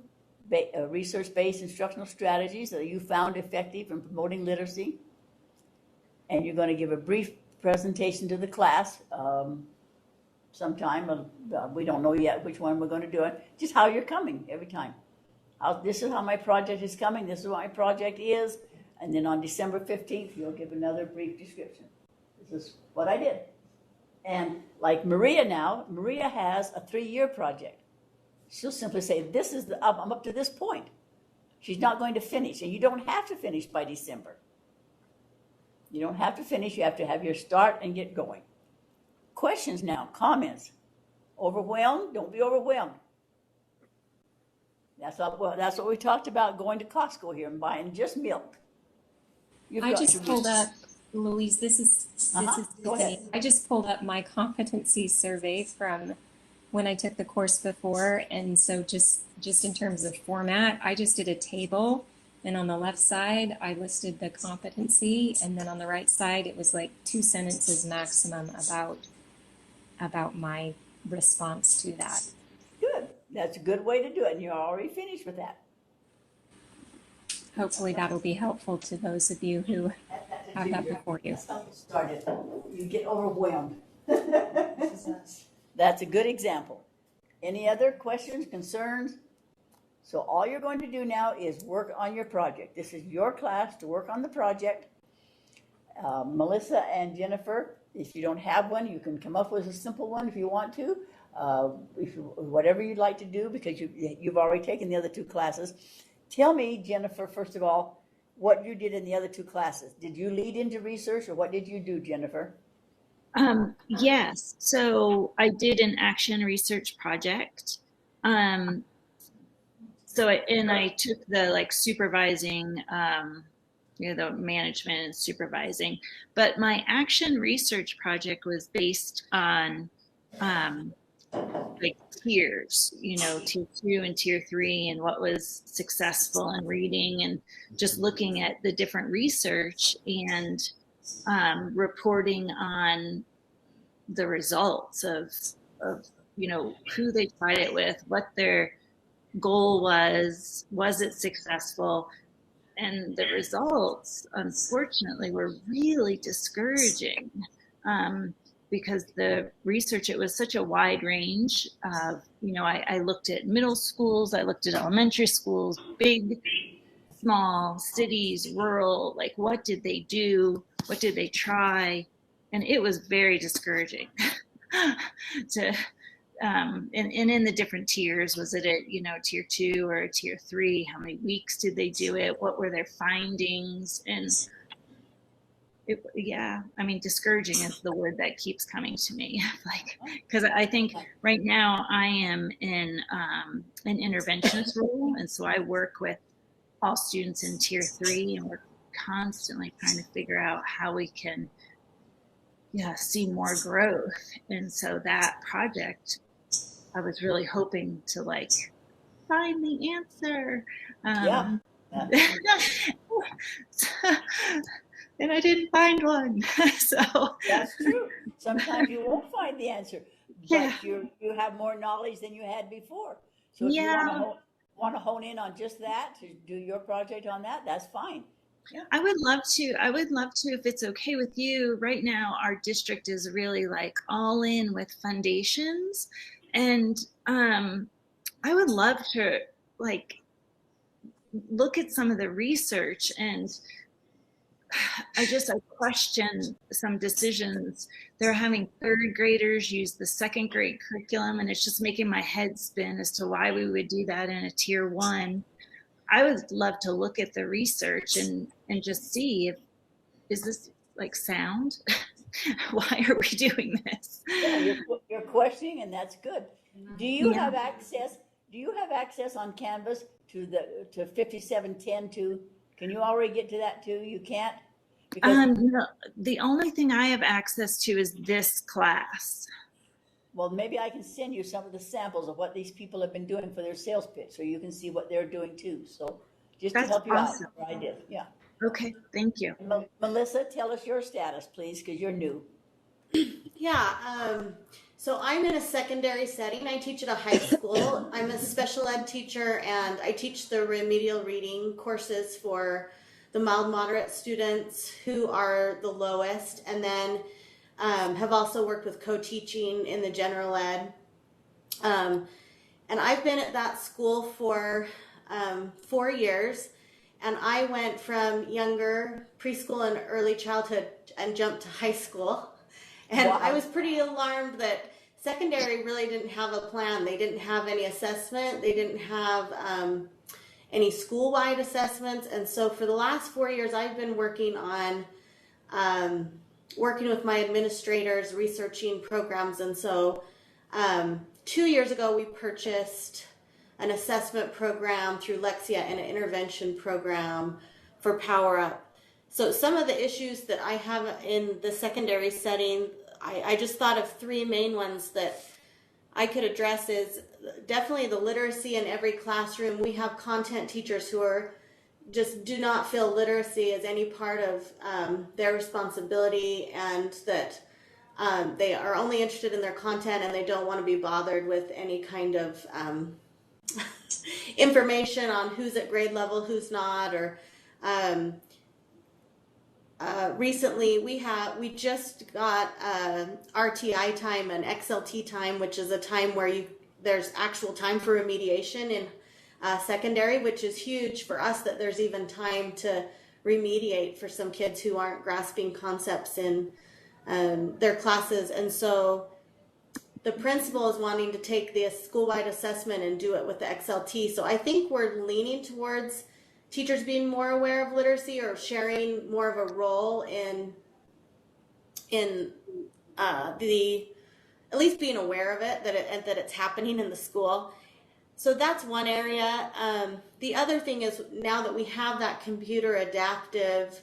research-based instructional strategies that you found effective in promoting literacy. And you're going to give a brief presentation to the class sometime. We don't know yet which one we're going to do it. Just how you're coming every time. This is how my project is coming. This is what my project is. And then on December 15th, you'll give another brief description. This is what I did. And like Maria now, Maria has a 3-year project. She'll simply say, I'm up to this point. She's not going to finish, and you don't have to finish by December. You don't have to finish. You have to have your start and get going. Questions now, comments. Overwhelmed? Don't be overwhelmed. That's what we talked about, going to Costco here and buying just milk. I just pulled up, Louise, this is Go ahead. I just pulled up my competency survey from when I took the course before. And so just in terms of format, I just did a table, and on the left side, I listed the competency. And then on the right side, it was like 2 sentences maximum about my response to that. Good. That's a good way to do it. And you're already finished with that. Hopefully that'll be helpful to those of you who have that before you. That's how you started. You get overwhelmed. That's a good example. Any other questions, concerns? So all you're going to do now is work on your project. This is your class to work on the project. Melissa and Jennifer, if you don't have one, you can come up with a simple one if you want to. Whatever you'd like to do, because you've already taken the other 2 classes. Tell me, Jennifer, first of all, what you did in the other 2 classes. Did you lead into research, or what did you do, Jennifer? Yes. So I did an action research project. I took the supervising, the management and supervising, but my action research project was based on tiers, tier 2 and tier 3, and what was successful in reading, and just looking at the different research and reporting on the results of who they tried it with, what their goal was it successful. And the results, unfortunately, were really discouraging. Because the research, it was such a wide range of, I looked at middle schools, I looked at elementary schools, big, small, cities, rural, what did they do? What did they try? And it was very discouraging and in the different tiers, was it at, tier 2 or tier 3? How many weeks did they do it? What were their findings? And discouraging is the word that keeps coming to me. Because I think right now I am in an interventionist role, and so I work with all students in tier 3, and we're constantly trying to figure out how we can see more growth. And so that project, I was really hoping to find the answer. And I didn't find one. So that's true. Sometimes you won't find the answer, but you have more knowledge than you had before. So if you want to hone in on just that, to do your project on that, that's fine. Yeah. I would love to, if it's okay with you. Right now, our district is really all in with foundations, and I would love to look at some of the research, and I question some decisions. They're having 3rd graders use the 2nd grade curriculum, and it's just making my head spin as to why we would do that in a tier 1. I would love to look at the research and just see is this sound? Why are we doing this? Yeah, you're questioning, and that's good. Do you have access? Do you have access on Canvas to 5710 too? Can you already get to that too? You can't? No, the only thing I have access to is this class. Well, maybe I can send you some of the samples of what these people have been doing for their sales pitch, so you can see what they're doing too. So just to help you out, I did. Yeah. Okay, thank you. Melissa, tell us your status, please, because you're new. So I'm in a secondary setting. I teach at a high school. I'm a special ed teacher, and I teach the remedial reading courses for the mild moderate students who are the lowest, and then have also worked with co-teaching in the general ed. And I've been at that school for 4 years, and I went from younger preschool and early childhood and jumped to high school. And wow. I was pretty alarmed that secondary really didn't have a plan. They didn't have any assessment. They didn't have any school-wide assessments. And so for the last 4 years, I've been working on working with my administrators, researching programs. And so 2 years ago, we purchased an assessment program through Lexia and an intervention program for Power Up. So some of the issues that I have in the secondary setting, I just thought of three main ones that I could address is definitely the literacy in every classroom. We have content teachers who are just do not feel literacy as any part of their responsibility, and that they are only interested in their content and they don't want to be bothered with any kind of information on who's at grade level, who's not, or recently we just got RTI time and XLT time, which is a time where there's actual time for remediation in secondary, which is huge for us that there's even time to remediate for some kids who aren't grasping concepts in their classes. And so the principal is wanting to take the school-wide assessment and do it with the XLT. So I think we're leaning towards teachers being more aware of literacy or sharing more of a role in at least being aware of it, that it's happening in the school. So that's one area. The other thing is, now that we have that computer adaptive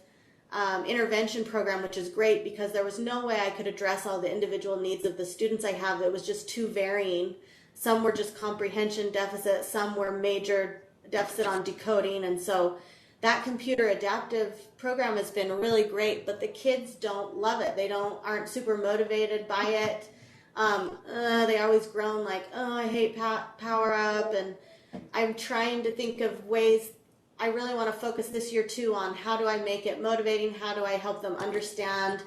intervention program, which is great because there was no way I could address all the individual needs of the students I have. It was just too varying. Some were just comprehension deficit, some were major deficit on decoding. And so that computer adaptive program has been really great, but the kids don't love it. They aren't super motivated by it. They always groan like, oh, I hate Power Up. And I'm trying to think of ways. I really want to focus this year too on how do I make it motivating? How do I help them understand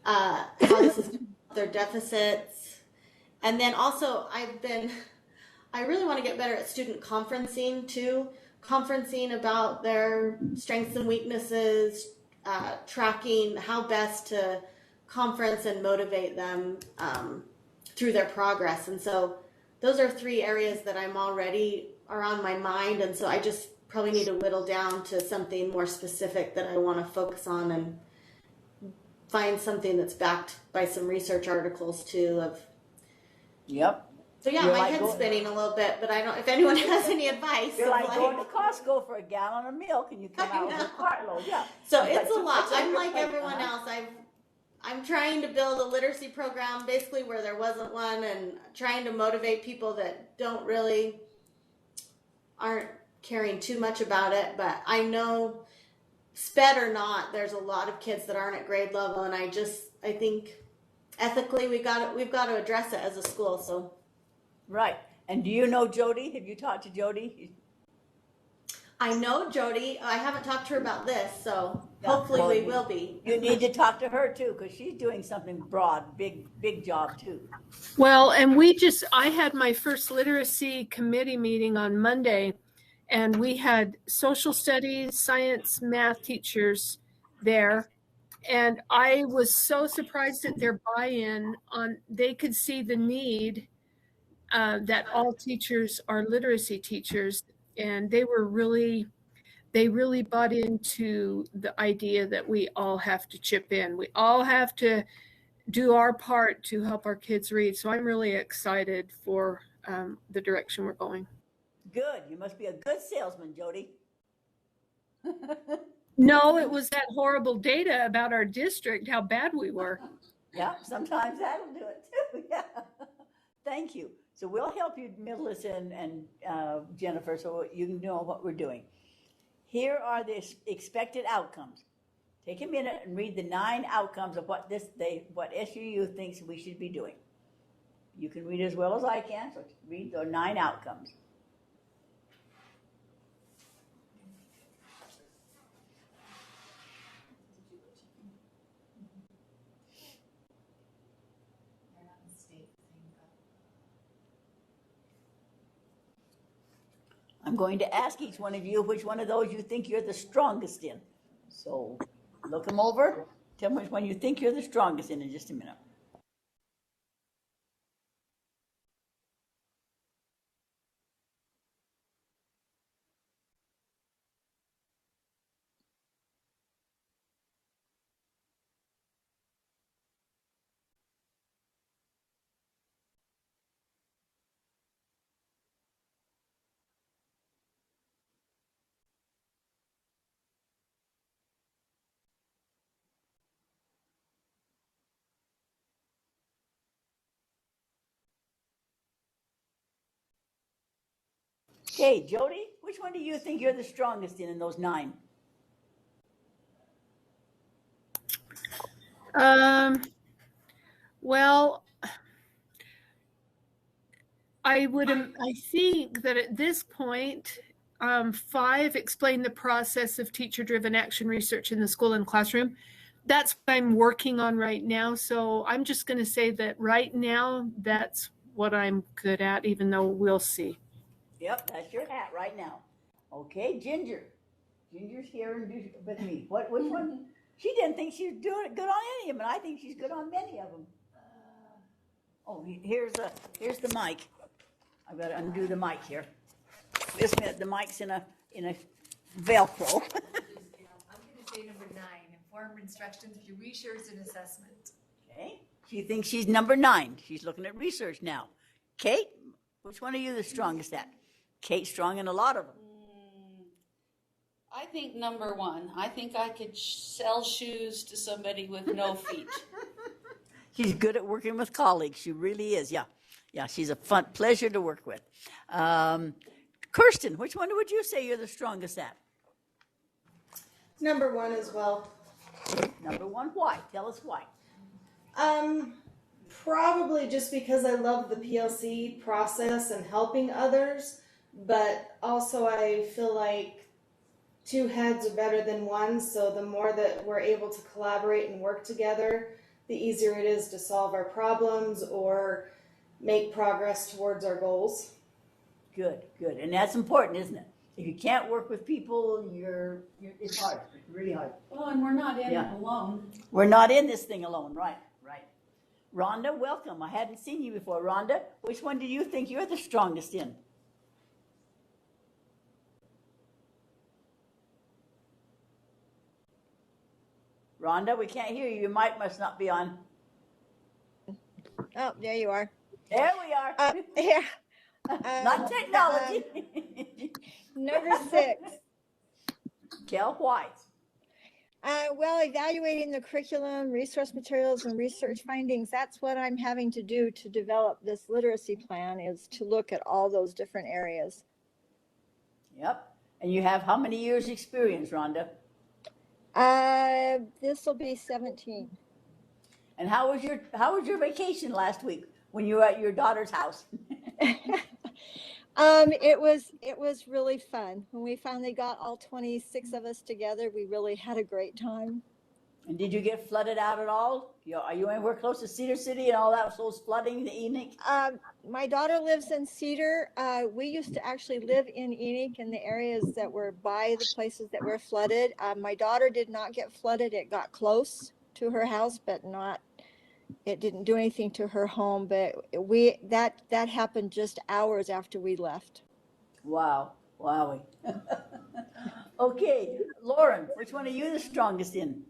how this is their deficits? And then also I really want to get better at student conferencing too. Conferencing about their strengths and weaknesses, tracking how best to conference and motivate them through their progress. And so those are three areas that are on my mind. And so I just probably need to whittle down to something more specific that I want to focus on and find something that's backed by some research articles too. Yep. So yeah, You're my like head's going- spinning a little bit, but I don't. If anyone has any advice, You're like of going to Costco for a gallon of milk and you come out with a cartload. Yeah. So It's it's a like lot. too much on I'm your like plate, everyone else. I'm trying to build a literacy program basically where there wasn't one, and trying to motivate people that aren't caring too much about it. But I know, SPED or not, there's a lot of kids that aren't at grade level, and I think ethically we've got to address it as a school. So right. And do you know Jody? Have you talked to Jody? I know Jody. I haven't talked to her about this, so Yeah, hopefully well, we will be. You need to talk to her too, because she's doing something broad, big job too. Well, and I had my first literacy committee meeting on Monday, and we had social studies, science, math teachers there. And I was so surprised at their buy-in they could see the need that all teachers are literacy teachers. And they really bought into the idea that we all have to chip in. We all have to do our part to help our kids read. So I'm really excited for the direction we're going. Good. You must be a good salesman, Jody. No, it was that horrible data about our district, how bad we were. Yeah, sometimes that'll do it too. Yeah. Thank you. So we'll help you, Melissa and Jennifer, so you know what we're doing. Here are the expected outcomes. Take a minute and read the 9 outcomes of what SUU thinks we should be doing. You can read as well as I can, so read the 9 outcomes. I'm going to ask each one of you which one of those you think you're the strongest in. So look them over. Tell me which one you think you're the strongest in just a minute. Okay, Jody, which one do you think you're the strongest in those 9? Well, I think that at this point, 5, explain the process of teacher-driven action research in the school and classroom. That's what I'm working on right now. So I'm just going to say that right now, that's what I'm good at, even though we'll see. Yep, that's your hat right now. Okay, Ginger. Ginger's here and with me. Which one? She didn't think she was doing good on any of them, and I think she's good on many of them. Oh, here's the mic. I've got to undo the mic here. This minute, the mic's in a Velcro. I'm going to say number 9, informed instructions through research and assessment. Okay, she thinks she's number 9. She's looking at research now. Kate, which one are you the strongest at? Kate's strong in a lot of them. I think number 1. I think I could sell shoes to somebody with no feet. She's good at working with colleagues. She really is. Yeah. Yeah, she's a fun pleasure to work with. Kirsten, which one would you say you're the strongest at? Number 1 as well. Number 1, why? Tell us why. Probably just because I love the PLC process and helping others, but also I feel like 2 heads are better than 1, so the more that we're able to collaborate and work together, the easier it is to solve our problems or make progress towards our goals. Good. And that's important, isn't it? If you can't work with people, it's hard. It's really hard. Well, and we're not in it alone. We're not in this thing alone, right. Rhonda, welcome. I hadn't seen you before. Rhonda, which one do you think you're the strongest in? Rhonda, we can't hear you. Your mic must not be on. Oh, there you are. There we are. Yeah. Not technology. Number 6. Kel, why? Well, evaluating the curriculum, resource materials, and research findings, that's what I'm having to do to develop this literacy plan, is to look at all those different areas. Yep. And you have how many years experience, Rhonda? This will be 17. And how was your vacation last week when you were at your daughter's house? It was really fun. When we finally got all 26 of us together, we really had a great time. And did you get flooded out at all? Are you anywhere close to Cedar City and all that was flooding in the evening? My daughter lives in Cedar. We used to actually live in Enoch in the areas that were by the places that were flooded. My daughter did not get flooded. It got close to her house, but it didn't do anything to her home. But that happened just hours after we left. Wow. Wowie. Okay, Lauren, which one are you the strongest in?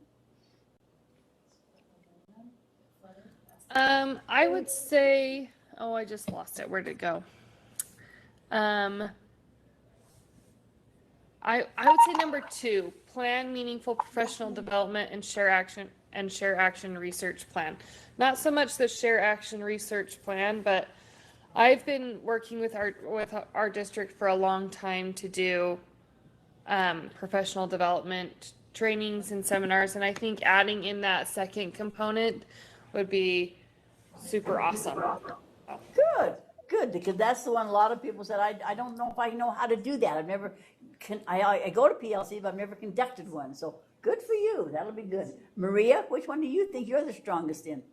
I would say, I just lost it. Where'd it go? I would say number 2, plan meaningful professional development and share action research plan. Not so much the share action research plan, but I've been working with our district for a long time to do professional development trainings and seminars, and I think adding in that second component would be super awesome. Good, because that's the one a lot of people said, I don't know if I know how to do that. I go to PLC, but I've never conducted one. So good for you. That'll be good. Maria, which one do you think you're the strongest in?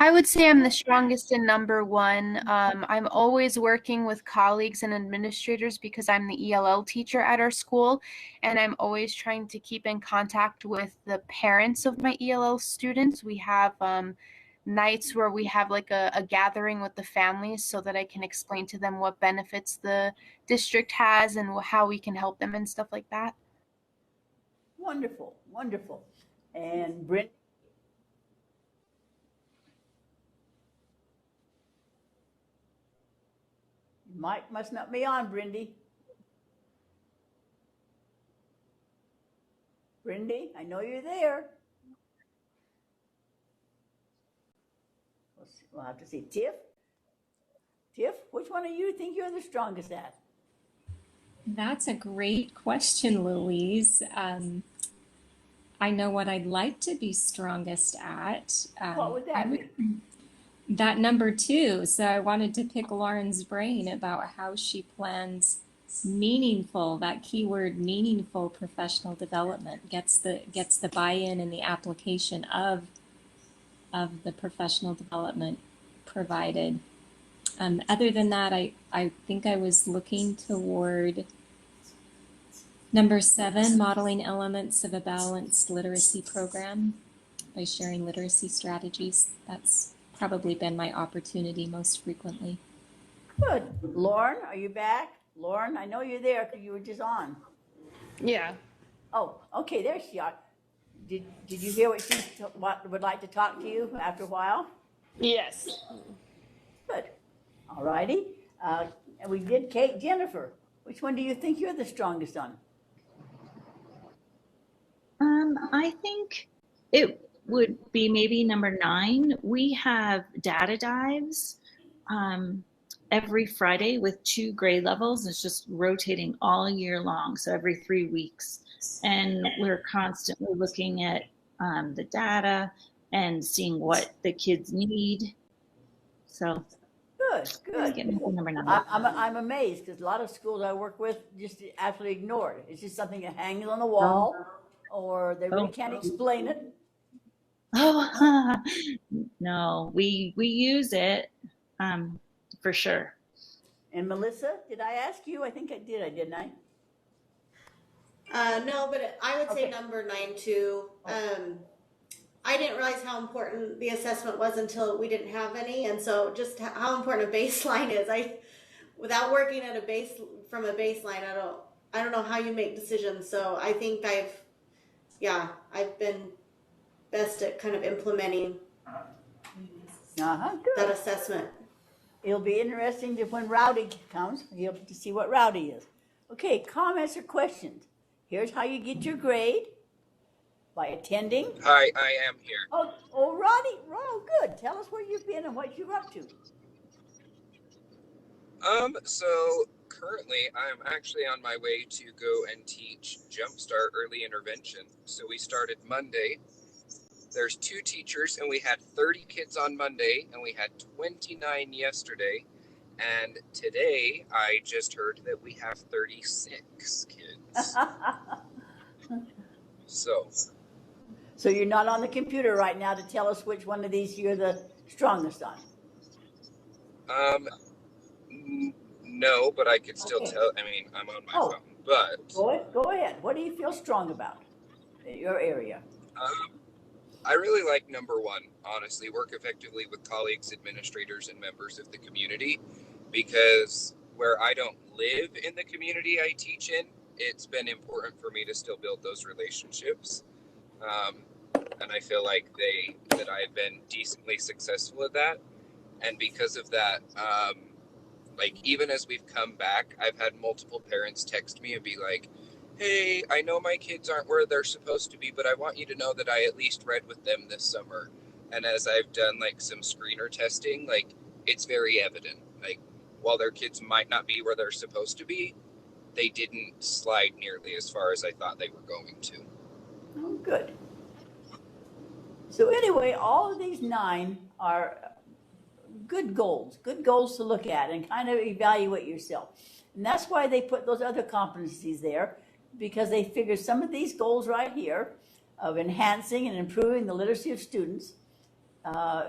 I would say I'm the strongest in number 1. I'm always working with colleagues and administrators because I'm the ELL teacher at our school, and I'm always trying to keep in contact with the parents of my ELL students. We have nights where we have like a gathering with the families so that I can explain to them what benefits the district has and how we can help them and stuff like that. Wonderful. And Brent? Mic must not be on, Brindy. Brindy, I know you're there. We'll have to see. Tiff, which one of you think you're the strongest at? That's a great question, Louise. I know what I'd like to be strongest at. What would that be? That number 2. So I wanted to pick Lauren's brain about how she plans meaningful, that keyword meaningful professional development, gets the buy-in and the application of the professional development provided. Other than that, I think I was looking toward number 7, modeling elements of a balanced literacy program by sharing literacy strategies. That's probably been my opportunity most frequently. Good. Lauren, are you back? Lauren, I know you're there because you were just on. Yeah. Oh, okay, there she are. Did you hear what she would like to talk to you after a while? Yes. Good. All righty. And we did Kate. Jennifer, which one do you think you're the strongest on? I think it would be maybe number 9. We have data dives every Friday with 2 grade levels. It's just rotating all year long, so every 3 weeks. And we're constantly looking at the data and seeing what the kids need. So good. Number 9. I'm amazed because a lot of schools I work with just absolutely ignore it. It's just something that hangs on the wall, or they really can't explain it. Oh, no, we use it for sure. And Melissa, did I ask you? I think I did. Didn't I? No, but I would say number 9 too. I didn't realize how important the assessment was until we didn't have any, and so just how important a baseline is. Without working at from a baseline, I don't know how you make decisions. So I think I've been best at kind of implementing that assessment. It'll be interesting when Rowdy comes. You'll to see what Rowdy is. Okay, comments or questions? Here's how you get your grade. By attending. Hi, I am here. Oh, Roddy, good. Tell us where you've been and what you're up to. So currently I'm actually on my way to go and teach Jumpstart Early Intervention. So we started Monday. There's 2 teachers and we had 30 kids on Monday and we had 29 yesterday. And today I just heard that we have 36 kids. So you're not on the computer right now to tell us which one of these you're the strongest on? No, but I could still tell. I mean, I'm on my phone, but... Go ahead. What do you feel strong about in your area? I really like number 1, honestly, work effectively with colleagues, administrators, and members of the community, because where I don't live in the community I teach in, it's been important for me to still build those relationships. And I feel like that I've been decently successful at that. And because of that, like even as we've come back, I've had multiple parents text me and be like, hey, I know my kids aren't where they're supposed to be, but I want you to know that I at least read with them this summer. And as I've done like some screener testing, like it's very evident, like while their kids might not be where they're supposed to be, they didn't slide nearly as far as I thought they were going to. Oh, good. So anyway, all of these 9 are good goals to look at and kind of evaluate yourself. And that's why they put those other competencies there, because they figure some of these goals right here of enhancing and improving the literacy of students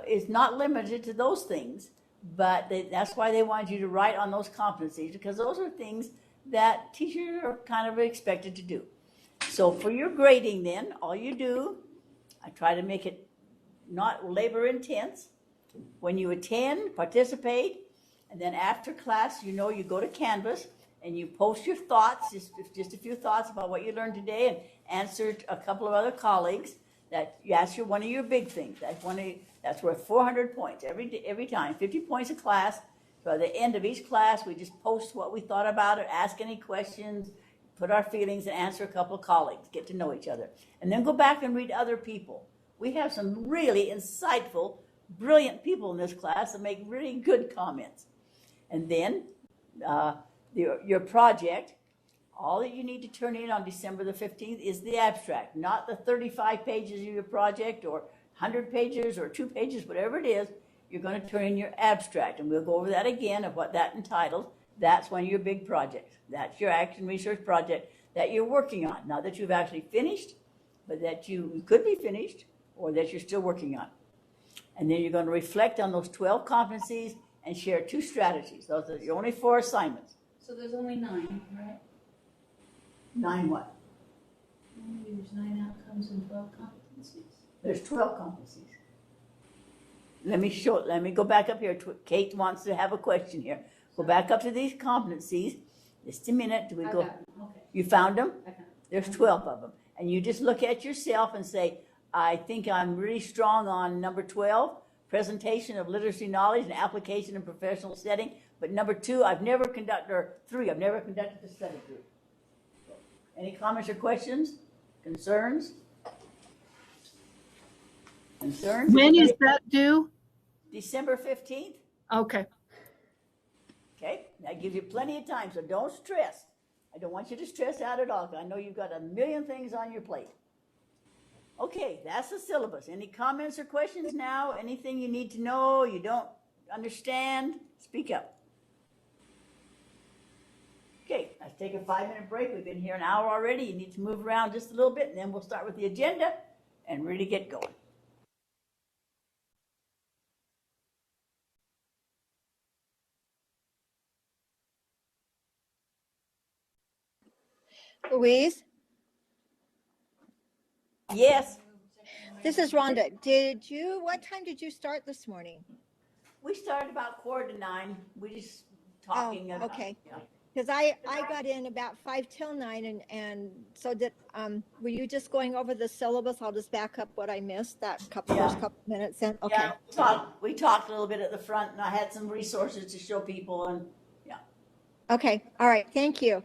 is not limited to those things, but that's why they want you to write on those competencies, because those are things that teachers are kind of expected to do. So for your grading then, all you do, I try to make it not labor intense. When you attend, participate, and then after class, you go to Canvas and you post your thoughts, just a few thoughts about what you learned today, and answer a couple of other colleagues that you ask one of your big things. That's worth 400 points every time, 50 points a class. So at the end of each class, we just post what we thought about it, ask any questions, put our feelings, and answer a couple of colleagues, get to know each other. And then go back and read other people. We have some really insightful, brilliant people in this class that make really good comments. And then your project All that you need to turn in on December the 15th is the abstract, not the 35 pages of your project or 100 pages or 2 pages, whatever it is. You're going to turn in your abstract, and we'll go over that again of what that entitled. That's one of your big projects. That's your action research project that you're working on. Not that you've actually finished, but that you could be finished or that you're still working on. And then you're going to reflect on those 12 competencies and share 2 strategies. Those are your only 4 assignments. So there's only 9, right? 9 what? There's 9 outcomes and 12 competencies. There's 12 competencies. Let me go back up here. Kate wants to have a question here. Go back up to these competencies. Just a minute. Do we go? Okay. You found them? I found them. There's 12 of them. And you just look at yourself and say, I think I'm really strong on number 12, presentation of literacy knowledge and application in professional setting. But number 2, I've never conducted, or 3, I've never conducted a study group. Any comments or questions? Concerns? Concerns? When is that due? December 15th. Okay. Okay, that gives you plenty of time, so don't stress. I don't want you to stress out at all, 'cause I know you've got a million things on your plate. Okay, that's the syllabus. Any comments or questions now? Anything you need to know, you don't understand? Speak up. Okay, let's take a 5-minute break. We've been here an hour already. You need to move around just a little bit, and then we'll start with the agenda and really get going. Louise, Yes, this is Rhonda. What time did you start this morning? we started about 8:45. We just talking. Oh, okay. Yeah. Because I got in about 5 till 9, and so were you just going over the syllabus? I'll just back up what I missed that first couple minutes in. Okay. Yeah, we talked a little bit at the front, and I had some resources to show people, and yeah. Okay. All right. Thank you.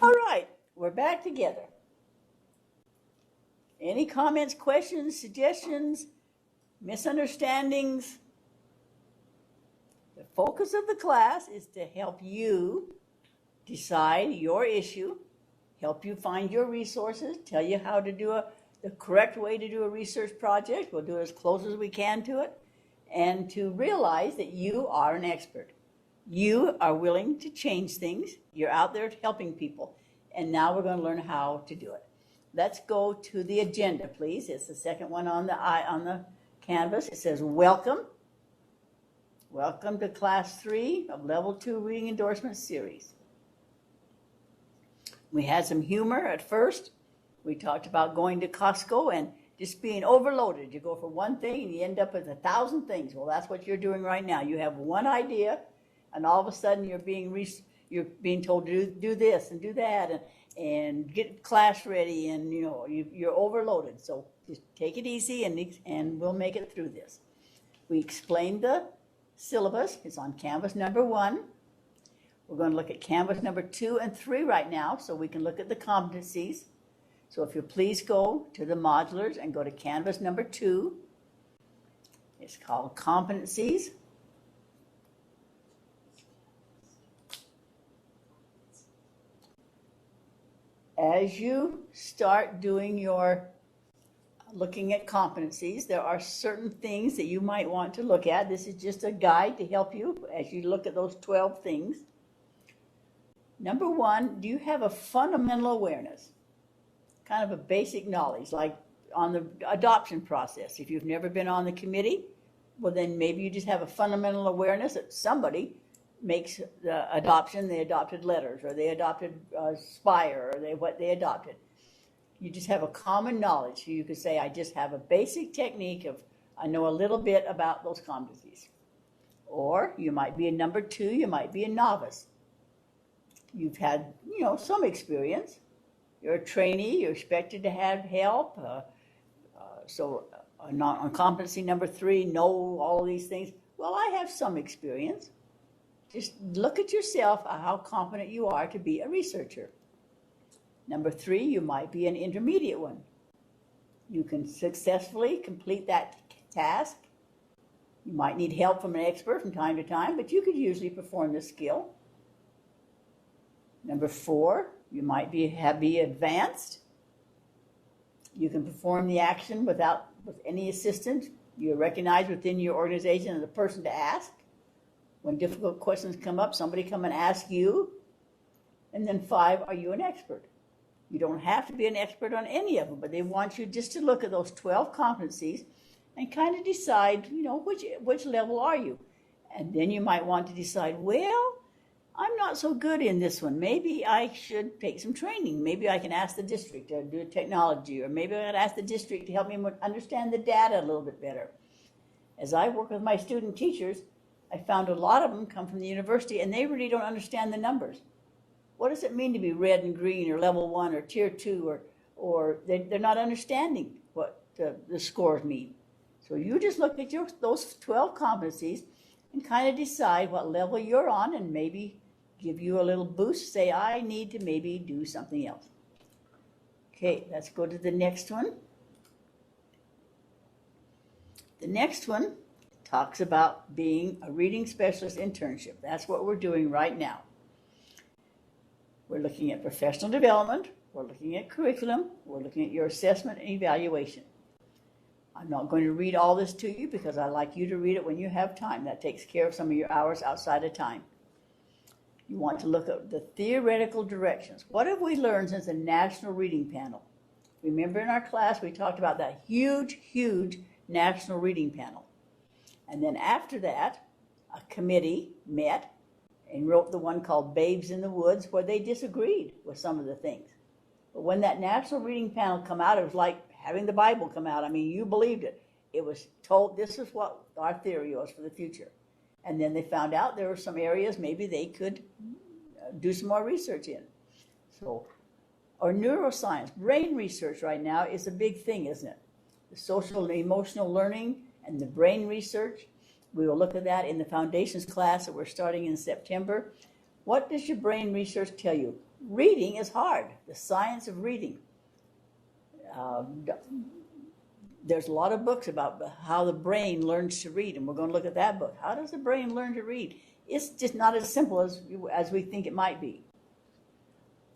All right, we're back together. Any comments, questions, suggestions, misunderstandings? The focus of the class is to help you decide your issue, help you find your resources, tell you how to do the correct way to do a research project. We'll do it as close as we can to it, and to realize that you are an expert. You are willing to change things. You're out there helping people, and now we're going to learn how to do it. Let's go to the agenda, please. It's the second one on the canvas. It says, welcome. Welcome to Class 3 of Level 2 Reading Endorsement Series. We had some humor at first. We talked about going to Costco and just being overloaded. You go for one thing and you end up with 1,000 things. Well, that's what you're doing right now. You have one idea, and all of a sudden you're being told to do this and do that and get class ready, and you're overloaded. So just take it easy, and we'll make it through this. We explained the syllabus. It's on Canvas number 1. We're going to look at Canvas number 2 and 3 right now, so we can look at the competencies. So if you'll please go to the modulars and go to Canvas number 2. It's called Competencies. As you start doing your looking at competencies, there are certain things that you might want to look at. This is just a guide to help you as you look at those 12 things. Number 1, do you have a fundamental awareness? Kind of a basic knowledge, like on the adoption process. If you've never been on the committee, well, then maybe you just have a fundamental awareness that somebody makes the adoption, they adopted letters, or they adopted Spire, or what they adopted. You just have a common knowledge. So you could say, I just have a basic technique of, I know a little bit about those competencies. Or you might be a number 2, you might be a novice. You've had, some experience. You're a trainee, you're expected to have help. On competency number 3, know all of these things. Well, I have some experience. Just look at yourself, how competent you are to be a researcher. Number 3, you might be an intermediate one. You can successfully complete that task. You might need help from an expert from time to time, but you could usually perform this skill. Number 4, you might be advanced. You can perform the action with any assistance. You're recognized within your organization as a person to ask. When difficult questions come up, somebody come and ask you. And then 5, are you an expert? You don't have to be an expert on any of them, but they want you just to look at those 12 competencies and kind of decide, which level are you? And then you might want to decide, well, I'm not so good in this one. Maybe I should take some training. Maybe I can ask the district to do technology, or maybe I can ask the district to help me understand the data a little bit better. As I work with my student teachers, I found a lot of them come from the university, and they really don't understand the numbers. What does it mean to be red and green, or level 1, or tier 2, or they're not understanding what the scores mean. So you just look at those 12 competencies and kind of decide what level you're on, and maybe give you a little boost, say, I need to maybe do something else. Okay, let's go to the next one. The next one talks about being a reading specialist internship. That's what we're doing right now. We're looking at professional development, we're looking at curriculum, we're looking at your assessment and evaluation. I'm not going to read all this to you because I like you to read it when you have time. That takes care of some of your hours outside of time. You want to look at the theoretical directions. What have we learned since the National Reading Panel? Remember in our class we talked about that huge, huge National Reading Panel. And then after that, a committee met and wrote the one called Babes in the Woods, where they disagreed with some of the things. But when that National Reading Panel come out, it was like having the Bible come out. I mean, you believed it. It was told this is what our theory was for the future. And then they found out there were some areas maybe they could do some more research in. So, or neuroscience, brain research right now is a big thing, isn't it? The social and emotional learning and the brain research. We will look at that in the foundations class that we're starting in September. What does your brain research tell you? reading is hard, the science of reading. There's a lot of books about how the brain learns to read, and we're going to look at that book. How does the brain learn to read? It's just not as simple as we think it might be.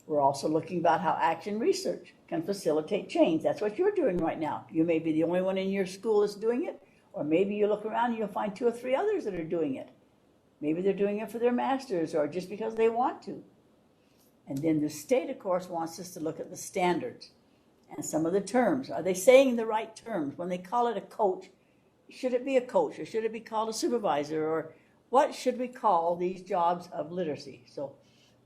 We're also looking about how action research can facilitate change. That's what you're doing right now. You may be the only one in your school that's doing it, or maybe you look around and you'll find 2 or 3 others that are doing it. Maybe they're doing it for their masters or just because they want to. And then the state, of course, wants us to look at the standards and some of the terms. Are they saying the right terms? When they call it a coach, should it be a coach or should it be called a supervisor? Or what should we call these jobs of literacy? So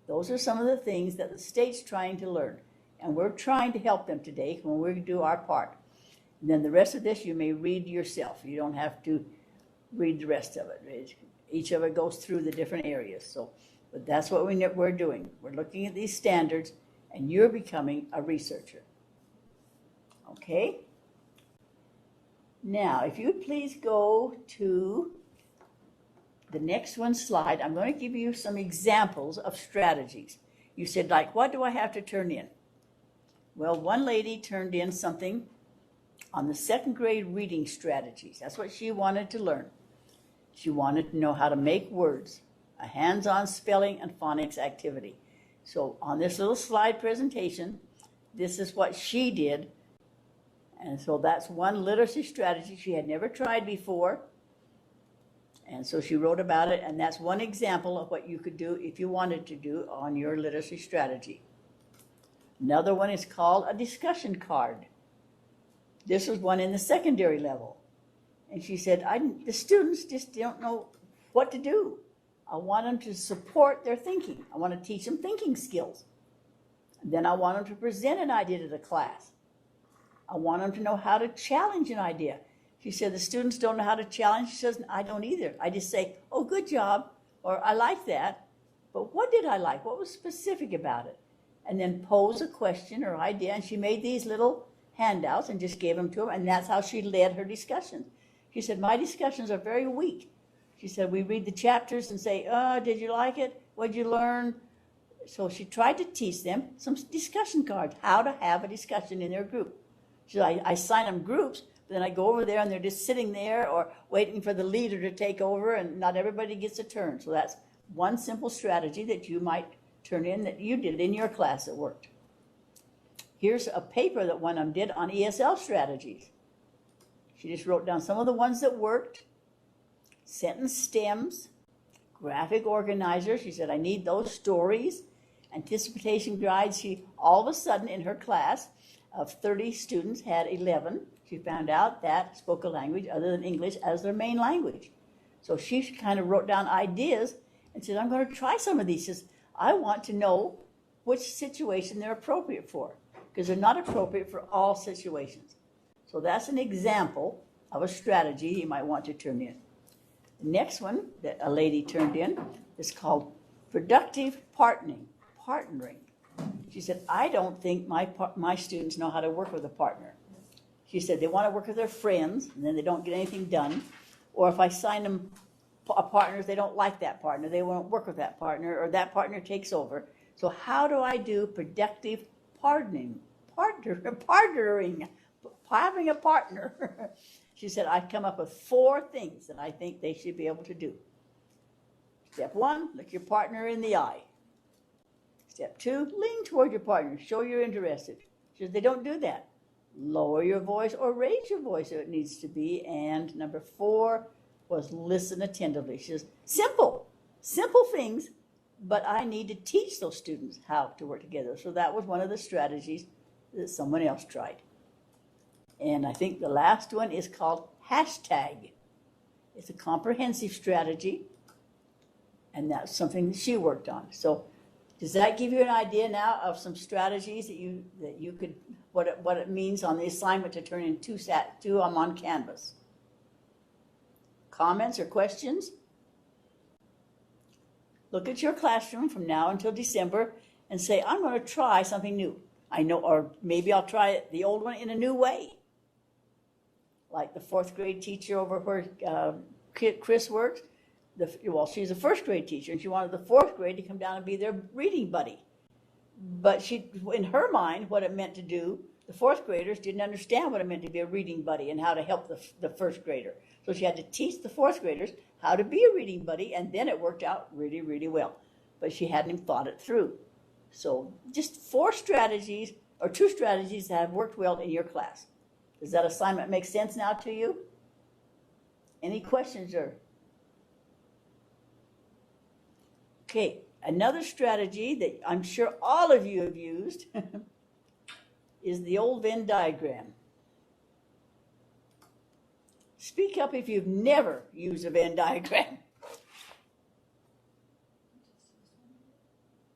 those are some of the things that the state's trying to learn. And we're trying to help them today when we do our part. And then the rest of this you may read yourself. You don't have to read the rest of it. Each of it goes through the different areas. So, but that's what we're doing. We're looking at these standards and you're becoming a researcher. Okay? Now, if you would please go to the next one slide, I'm going to give you some examples of strategies. You said, like, what do I have to turn in? Well, one lady turned in something on the 2nd grade reading strategies. That's what she wanted to learn. She wanted to know how to make words, a hands-on spelling and phonics activity. So on this little slide presentation, this is what she did. And so that's one literacy strategy she had never tried before. And so she wrote about it, and that's one example of what you could do if you wanted to do on your literacy strategy. Another one is called a discussion card. This was one in the secondary level. And she said, the students just don't know what to do. I want them to support their thinking. I want to teach them thinking skills. And then I want them to present an idea to the class. I want them to know how to challenge an idea. She said, the students don't know how to challenge. She says, I don't either. I just say, oh, good job, or I like that. But what did I like? What was specific about it? And then pose a question or idea. And she made these little handouts and just gave them to them. And that's how she led her discussions. She said, my discussions are very weak. She said, we read the chapters and say, did you like it? What did you learn? So she tried to teach them some discussion cards, how to have a discussion in their group. She said, I assign them groups, but then I go over there and they're just sitting there or waiting for the leader to take over, and not everybody gets a turn. So that's one simple strategy that you might turn in that you did in your class that worked. Here's a paper that one of them did on ESL strategies. She just wrote down some of the ones that worked. Sentence stems, graphic organizer. She said, I need those stories. Anticipation guides. She, all of a sudden in her class of 30 students, had 11. She found out that spoke a language other than English as their main language. So she kind of wrote down ideas and said, I'm going to try some of these. She says, I want to know which situation they're appropriate for, because they're not appropriate for all situations. So that's an example of a strategy you might want to turn in. The next one that a lady turned in is called productive partnering. She said, I don't think my students know how to work with a partner. She said they want to work with their friends, and then they don't get anything done. Or if I sign them partners, they don't like that partner. They won't work with that partner, or that partner takes over. So how do I do productive partnering, having a partner? She said, I've come up with 4 things that I think they should be able to do. Step 1, look your partner in the eye. Step 2, lean toward your partner. Show you're interested. She said, they don't do that. Lower your voice or raise your voice if it needs to be. And number 4 was listen attentively. She says, simple things, but I need to teach those students how to work together. So that was one of the strategies that someone else tried. And I think the last one is called hashtag. It's a comprehensive strategy, and that's something that she worked on. So does that give you an idea now of some strategies that you could, what it means on the assignment to turn in two on Canvas? Comments or questions? Look at your classroom from now until December and say, I'm going to try something new. I know, or maybe I'll try the old one in a new way. Like the 4th grade teacher over where Chris works. She's a 1st grade teacher, and she wanted the 4th grade to come down and be their reading buddy. But she, in her mind, what it meant to do, the fourth graders didn't understand what it meant to be a reading buddy and how to help the first grader. So she had to teach the fourth graders how to be a reading buddy, and then it worked out really, really well. But she hadn't even thought it through. So just 4 strategies, or 2 strategies that have worked well in your class. Does that assignment make sense now to you? Any questions or? Okay, another strategy that I'm sure all of you have used is the old Venn diagram. Speak up if you've never used a Venn diagram.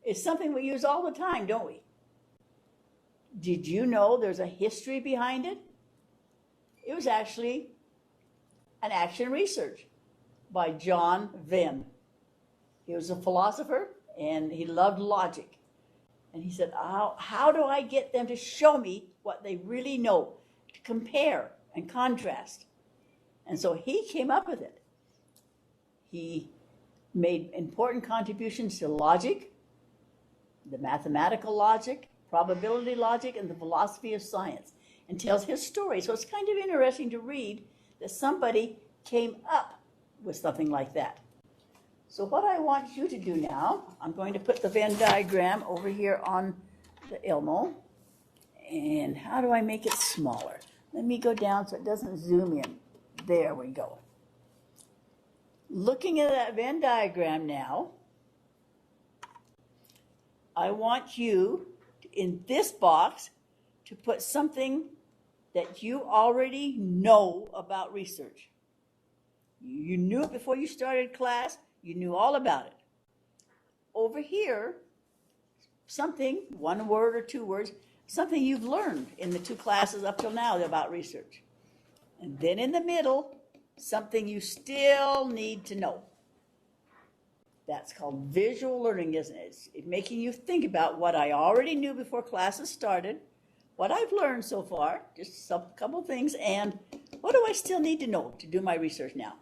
It's something we use all the time, don't we? Did you know there's a history behind it? It was actually an action research by John Venn. He was a philosopher and he loved logic. And he said, how do I get them to show me what they really know, to compare and contrast? And so he came up with it. He made important contributions to logic, the mathematical logic, probability logic, and the philosophy of science, and tells his story. So it's kind of interesting to read that somebody came up with something like that. So what I want you to do now, I'm going to put the Venn diagram over here on the Elmo. And how do I make it smaller? Let me go down so it doesn't zoom in. There we go. Looking at that Venn diagram now, I want you, in this box, to put something that you already know about research. You knew it before you started class. You knew all about it. Over here, something, 1 word or 2 words, something you've learned in the 2 classes up till now about research. And then in the middle, something you still need to know. That's called visual learning, isn't it? It's making you think about what I already knew before classes started, what I've learned so far, just a couple things, and what do I still need to know to do my research now?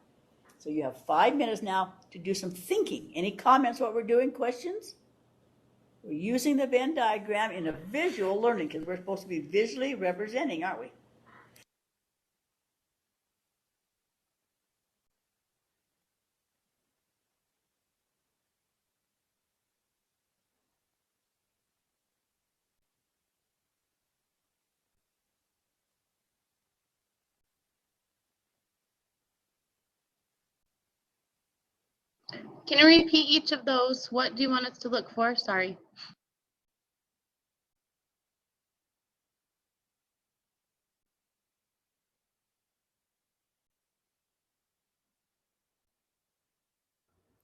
So you have 5 minutes now to do some thinking. Any comments what we're doing? Questions? We're using the Venn diagram in a visual learning because we're supposed to be visually representing, aren't we? Can you repeat each of those? What do you want us to look for? Sorry.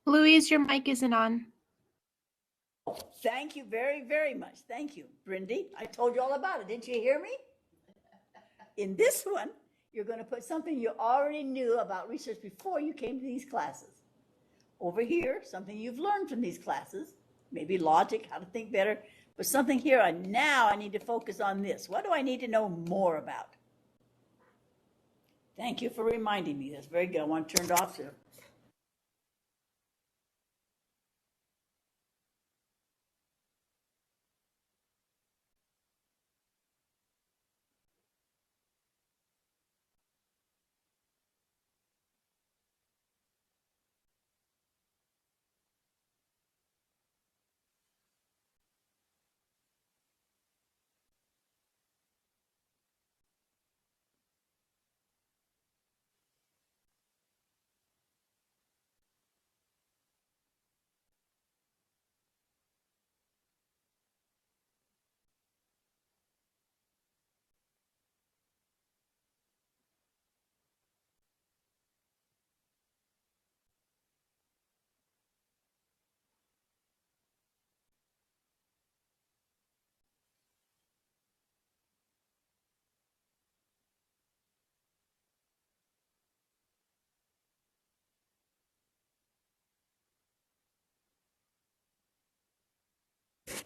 Louise, your mic isn't on. Thank you very, very much. Thank you, Brindy. I told you all about it. Didn't you hear me? In this one, you're going to put something you already knew about research before you came to these classes. Over here, something you've learned from these classes, maybe logic, how to think better, but something here, now I need to focus on this. What do I need to know more about? Thank you for reminding me. That's very good. I want to turn it off too.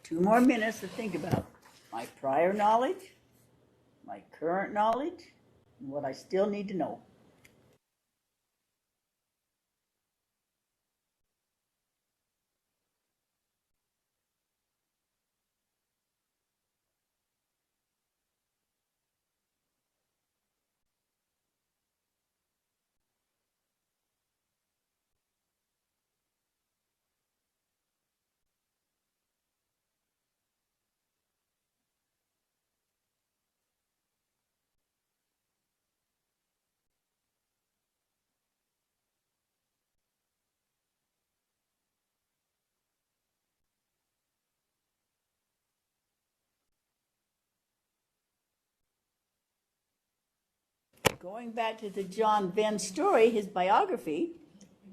Two more minutes to think about my prior knowledge, my current knowledge, and what I still need to know. going back to the John Venn story, his biography,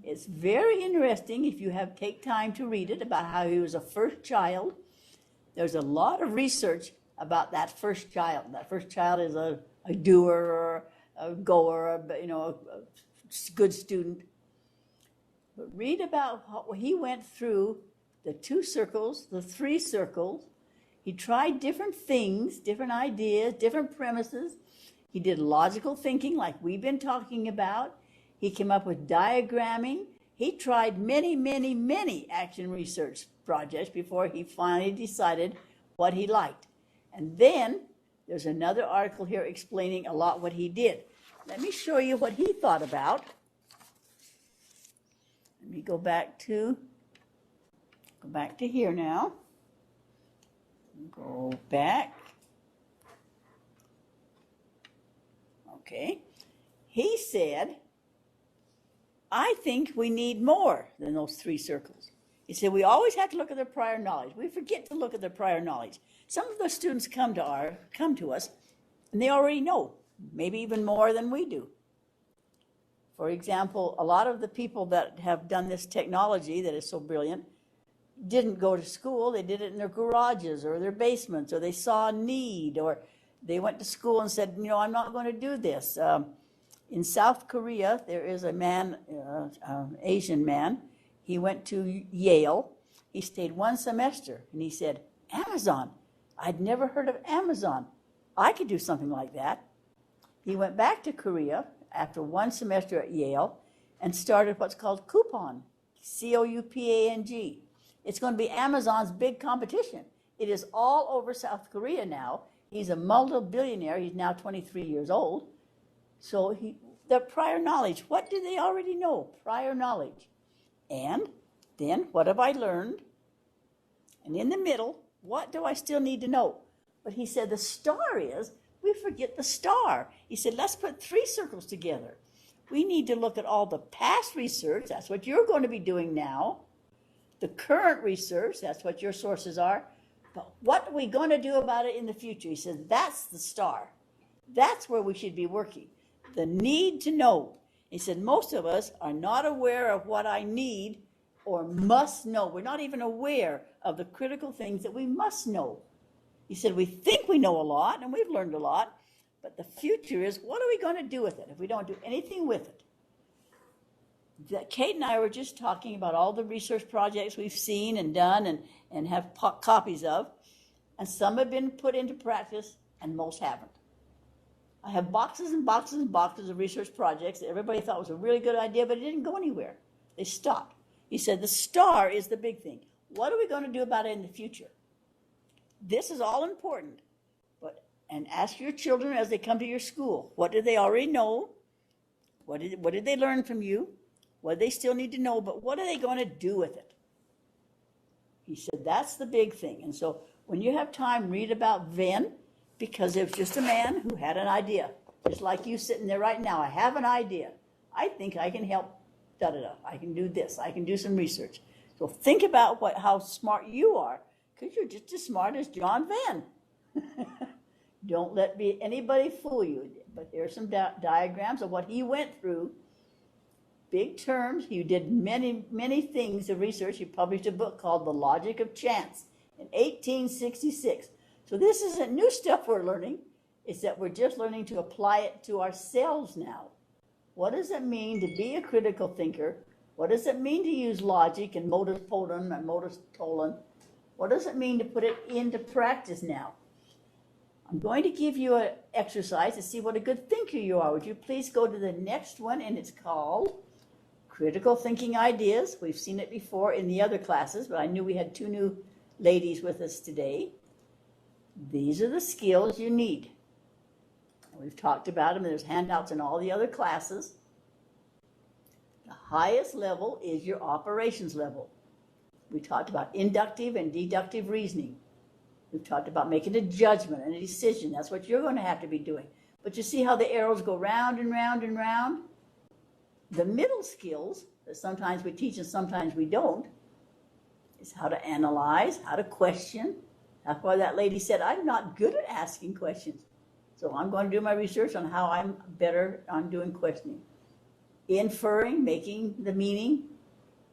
it's very interesting if you take time to read it about how he was a first child. There's a lot of research about that first child. That first child is a doer or a goer, a good student. But read about how he went through the 2 circles, the 3 circles. He tried different things, different ideas, different premises. He did logical thinking like we've been talking about. He came up with diagramming. He tried many, many, many action research projects before he finally decided what he liked. And then there's another article here explaining a lot what he did. Let me show you what he thought about. Let me go back to here now. Go back. Okay. He said, I think we need more than those 3 circles. He said, we always have to look at their prior knowledge. We forget to look at their prior knowledge. Some of the students come to us, and they already know, maybe even more than we do. For example, a lot of the people that have done this technology that is so brilliant didn't go to school. They did it in their garages or their basements, or they saw a need, or they went to school and said, I'm not going to do this. In South Korea, there is a man, Asian man. He went to Yale. He stayed 1 semester, and he said, Amazon. I'd never heard of Amazon. I could do something like that. He went back to Korea after 1 semester at Yale and started what's called Coupang, Coupang. It's going to be Amazon's big competition. It is all over South Korea now. He's a multi-billionaire. He's now 23 years old. So the prior knowledge, what do they already know? Prior knowledge. And then what have I learned? And in the middle, what do I still need to know? But he said the star is, we forget the star. He said, let's put 3 circles together. We need to look at all the past research. That's what you're going to be doing now. The current research, that's what your sources are. But what are we going to do about it in the future? He says, that's the star. That's where we should be working. The need to know. He said, most of us are not aware of what I need or must know. We're not even aware of the critical things that we must know. He said, we think we know a lot, and we've learned a lot, but the future is, what are we going to do with it if we don't do anything with it? Kate and I were just talking about all the research projects we've seen and done and have copies of, and some have been put into practice, and most haven't. I have boxes and boxes and boxes of research projects that everybody thought was a really good idea, but it didn't go anywhere. They stopped. He said, the star is the big thing. What are we going to do about it in the future? This is all important. And ask your children as they come to your school, what do they already know? What did they learn from you? What do they still need to know? But what are they going to do with it? He said, that's the big thing. And so when you have time, read about Venn, because it was just a man who had an idea. Just like you sitting there right now. I have an idea. I think I can help, da-da-da. I can do this. I can do some research. So think about how smart you are, because you're just as smart as John Venn. Don't let anybody fool you. But here's some diagrams of what he went through. Big terms. He did many, many things of research. He published a book called The Logic of Chance in 1866. So this isn't new stuff we're learning. It's that we're just learning to apply it to ourselves now. What does it mean to be a critical thinker? What does it mean to use logic and modus ponens and modus tollens? What does it mean to put it into practice now? I'm going to give you an exercise to see what a good thinker you are. Would you please go to the next one, and it's called Critical Thinking Ideas. We've seen it before in the other classes, but I knew we had 2 new ladies with us today. These are the skills you need. We've talked about them. There's handouts in all the other classes. The highest level is your operations level. We talked about inductive and deductive reasoning. We've talked about making a judgment and a decision. That's what you're going to have to be doing. But you see how the arrows go round and round and round? The middle skills that sometimes we teach and sometimes we don't is how to analyze, how to question. That's why that lady said, I'm not good at asking questions. So I'm going to do my research on how I'm better on doing questioning. Inferring, making the meaning.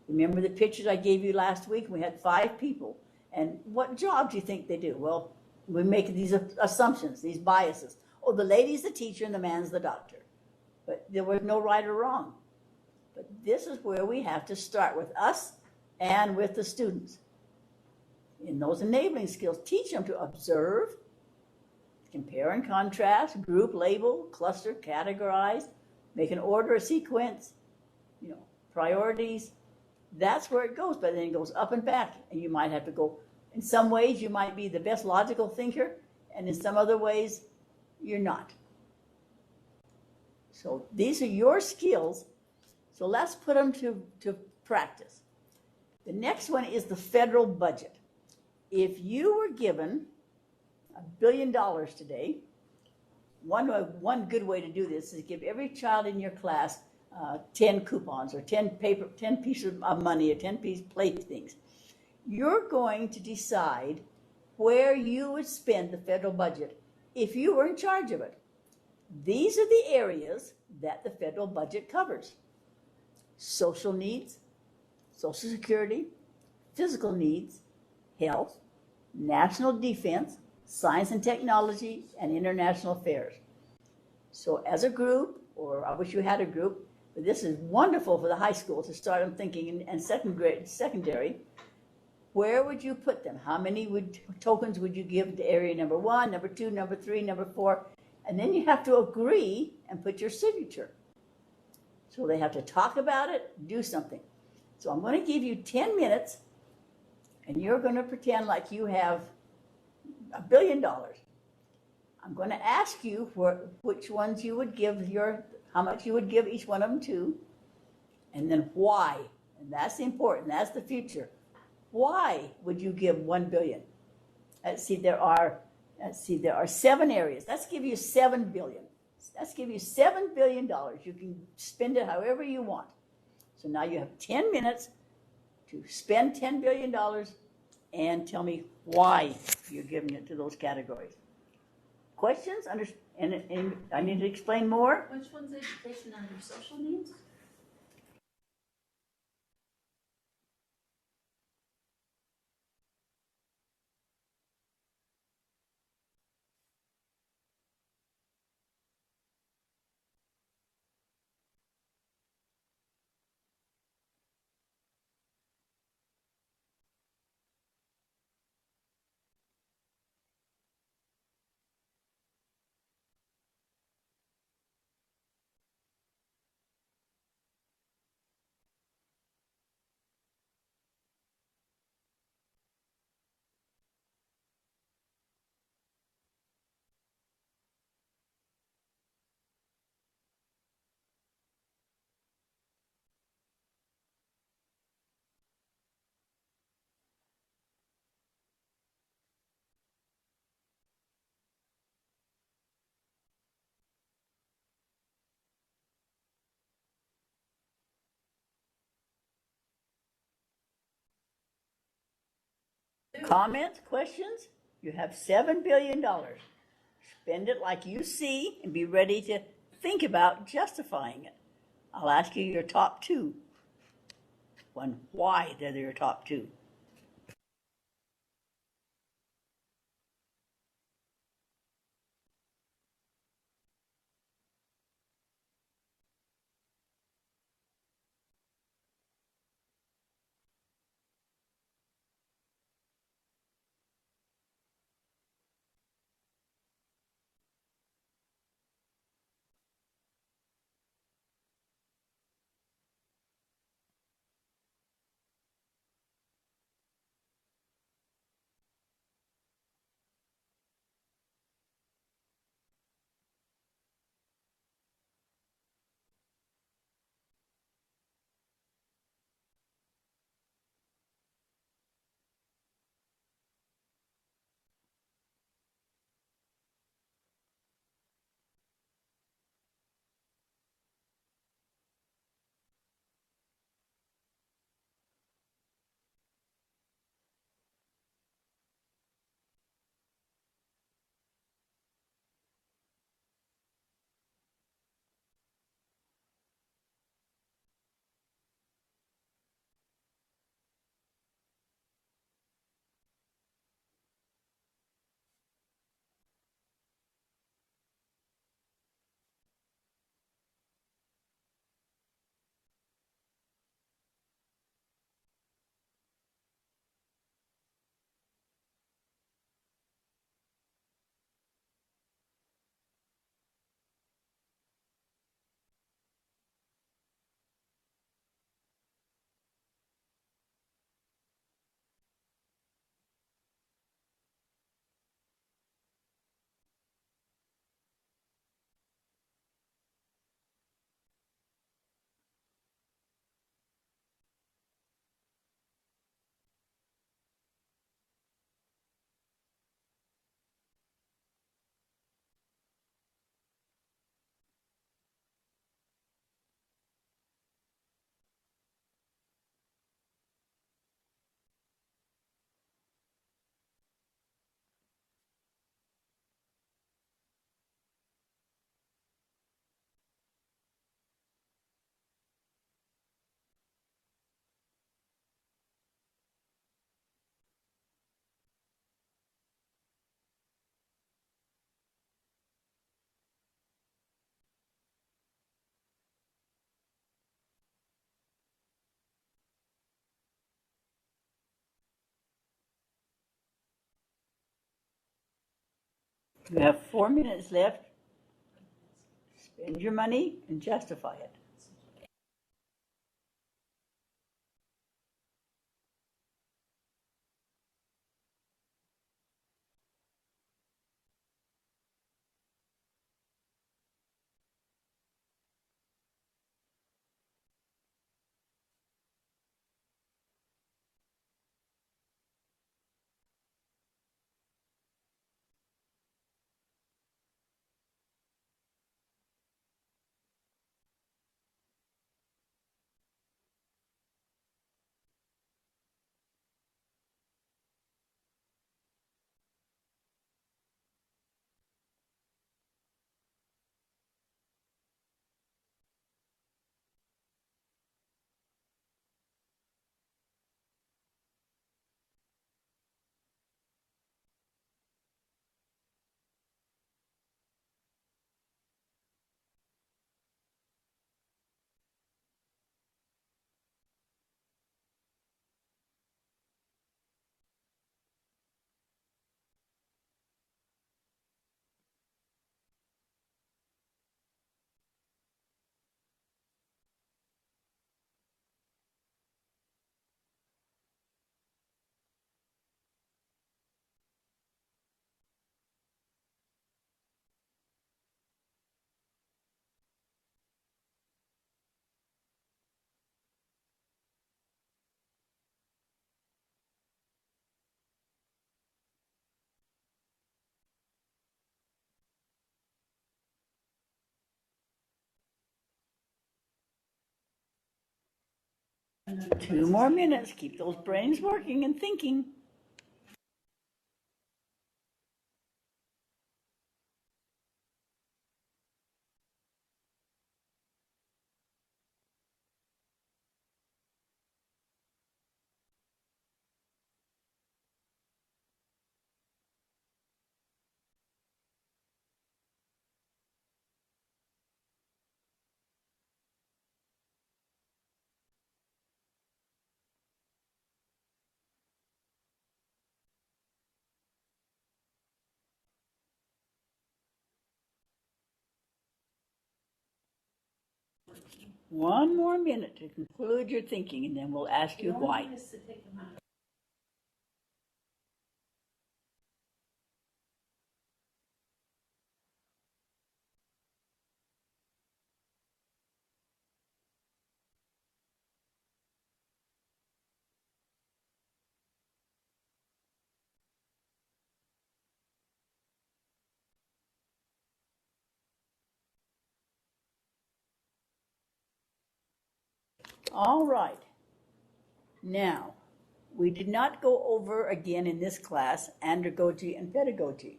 Remember the pictures I gave you last week? We had 5 people. And what job do you think they do? Well, we make these assumptions, these biases. Oh, the lady's the teacher and the man's the doctor. But there was no right or wrong. But this is where we have to start with us and with the students. In those enabling skills, teach them to observe, compare and contrast, group, label, cluster, categorize, make an order, a sequence, priorities. That's where it goes, but then it goes up and back. And you might have to go, in some ways, you might be the best logical thinker, and in some other ways, you're not. So these are your skills. So let's put them to practice. The next one is the federal budget. If you were given $1 billion today, one good way to do this is give every child in your class 10 coupons or 10 pieces of money or 10 piece plate things. You're going to decide where you would spend the federal budget if you were in charge of it. These are the areas that the federal budget covers: social needs, Social Security, physical needs, health, national defense, science and technology, and international affairs. So as a group, or I wish you had a group, but this is wonderful for the high school to start them thinking, and secondary, where would you put them? How many tokens would you give to area number 1, number 2, number 3, number 4? And then you have to agree and put your signature. So they have to talk about it, do something. So I'm going to give you 10 minutes, and you're going to pretend like you have $1 billion. I'm going to ask you which ones you would give how much you would give each one of them to, and then why. And that's important. That's the future. Why would you give $1 billion? Let's see, there are 7 areas. Let's give you $7 billion. Let's give you $7 billion. You can spend it however you want. So now you have 10 minutes to spend $10 billion and tell me why you're giving it to those categories. Questions? And I need to explain more? Which one's education under social needs? Comments? Questions? You have $7 billion. Spend it like you see and be ready to think about justifying it. I'll ask you your top 2. Why they're your top 2. You have 4 minutes left. Spend your money and justify it. Two more minutes. Keep those brains working and thinking. One more minute to conclude your thinking, and then we'll ask you why. All right. Now, we did not go over again in this class andragogy and pedagogy.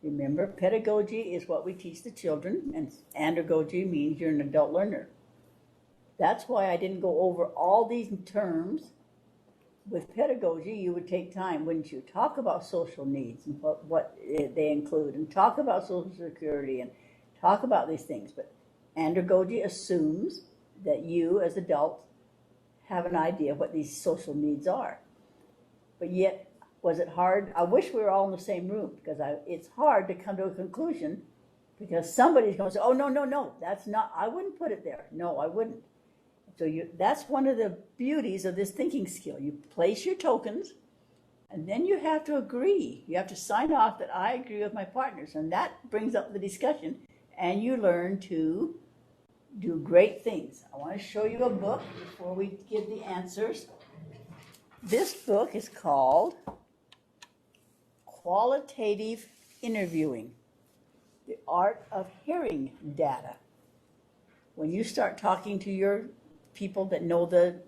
Remember, pedagogy is what we teach the children, and andragogy means you're an adult learner. That's why I didn't go over all these terms. With pedagogy, you would take time, wouldn't you? Talk about social needs and what they include, and talk about Social Security, and talk about these things. But andragogy assumes that you, as adults, have an idea of what these social needs are. But yet, was it hard? I wish we were all in the same room, because it's hard to come to a conclusion, because somebody's going to say, oh, no, that's not, I wouldn't put it there. No, I wouldn't. So that's one of the beauties of this thinking skill. You place your tokens, and then you have to agree. You have to sign off that I agree with my partners, and that brings up the discussion, and you learn to do great things. I want to show you a book before we give the answers. This book is called Qualitative Interviewing, the Art of Hearing Data. When you start talking to your people that know the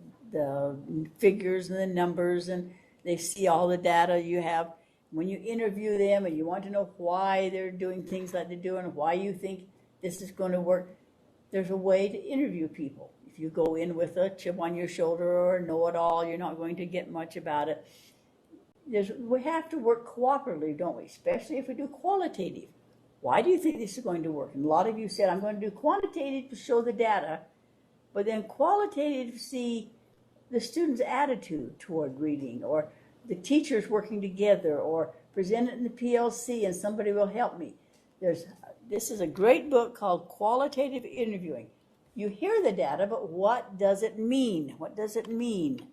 figures and the numbers, and they see all the data you have, when you interview them and you want to know why they're doing things like they're doing, why you think this is going to work, there's a way to interview people. If you go in with a chip on your shoulder or a know-it-all, you're not going to get much about it. We have to work cooperatively, don't we? Especially if we do qualitative. Why do you think this is going to work? And a lot of you said, I'm going to do quantitative to show the data, but then qualitative to see the student's attitude toward reading, or the teachers working together, or present it in the PLC, and somebody will help me. This is a great book called Qualitative Interviewing. You hear the data, but what does it mean? What does it mean?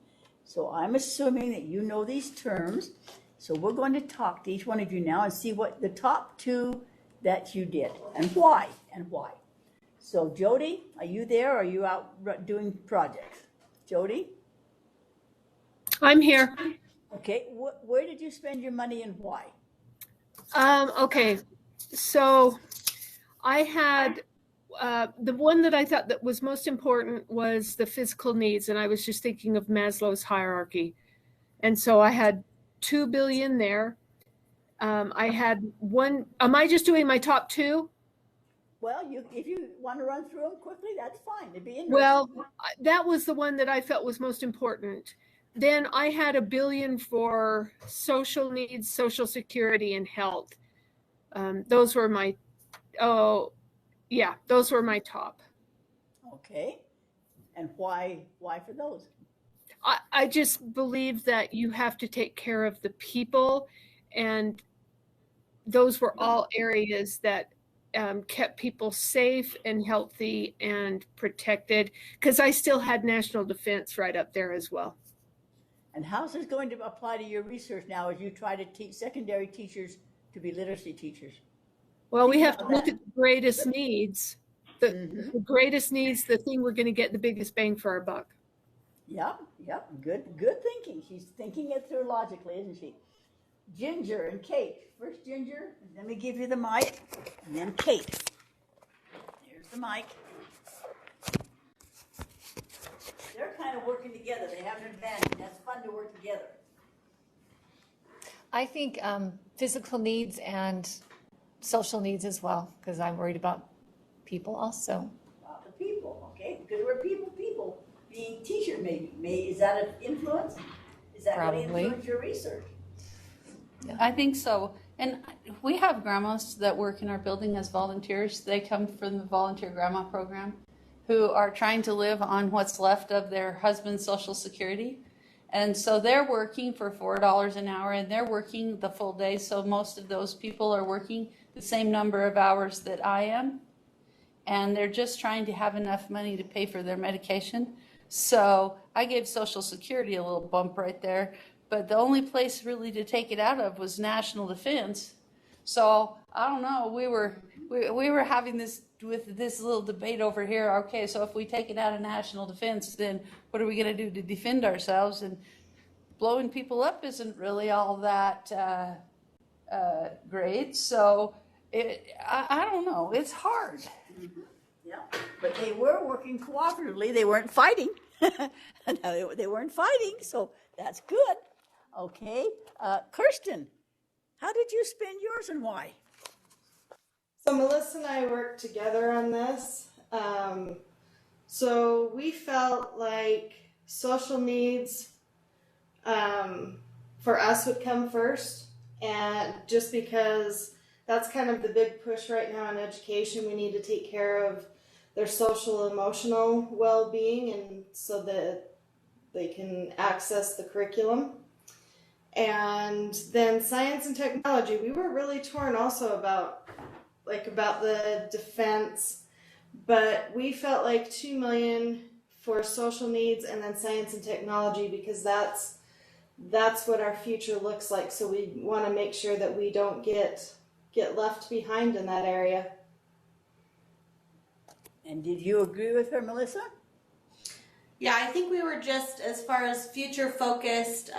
So I'm assuming that you know these terms. So we're going to talk to each one of you now and see what the top two that you did and why. So Jody, are you there or are you out doing projects? Jody? I'm here. Okay, where did you spend your money and why? Okay, so I had the one that I thought that was most important was the physical needs, and I was just thinking of Maslow's hierarchy, and so I had $2 billion there. I had one. Am I just doing my top two? Well, if you want to run through them quickly, that's fine. It'd be interesting. Well, that was the one that I felt was most important. Then I had $1 billion for social needs, Social Security, and health. Those were my, those were my top. Okay, and why for those? I just believe that you have to take care of the people, and those were all areas that kept people safe and healthy and protected, because I still had national defense right up there as well. And how's this going to apply to your research now as you try to teach secondary teachers to be literacy teachers? Well, we have to look at the greatest needs. The greatest needs, the thing we're going to get the biggest bang for our buck. Yep. Good thinking. She's thinking it through logically, isn't she? Ginger and Kate. First Ginger, let me give you the mic, and then Kate. There's the mic. They're kind of working together. They have an advantage. That's fun to work together. I think physical needs and social needs as well, because I'm worried about people also. About the people, okay? Because we're people. Being teacher, maybe. Is that an influence? Is that going to influence your research? Yeah. I think so. And we have grandmas that work in our building as volunteers. They come from the volunteer grandma program who are trying to live on what's left of their husband's Social Security. And so they're working for $4 an hour, and they're working the full day. So most of those people are working the same number of hours that I am. And they're just trying to have enough money to pay for their medication. So I gave Social Security a little bump right there. But the only place really to take it out of was national defense. So I don't know. We were having this little debate over here. Okay, so if we take it out of national defense, then what are we going to do to defend ourselves? And blowing people up isn't really all that great. So I don't know. It's hard. Mm-hmm. Yeah, but they were working cooperatively. They weren't fighting. They weren't fighting, so that's good. Okay, Kirsten, how did you spend yours and why? So Melissa and I worked together on this. So we felt like social needs for us would come first, and just because that's kind of the big push right now in education, we need to take care of their social emotional well-being, and so that they can access the curriculum. And then science and technology, we were really torn also about the defense, but we felt like $2 million for social needs and then science and technology, because that's what our future looks like. So we want to make sure that we don't get left behind in that area. And did you agree with her, Melissa? Yeah, I think we were just, as far as future focused,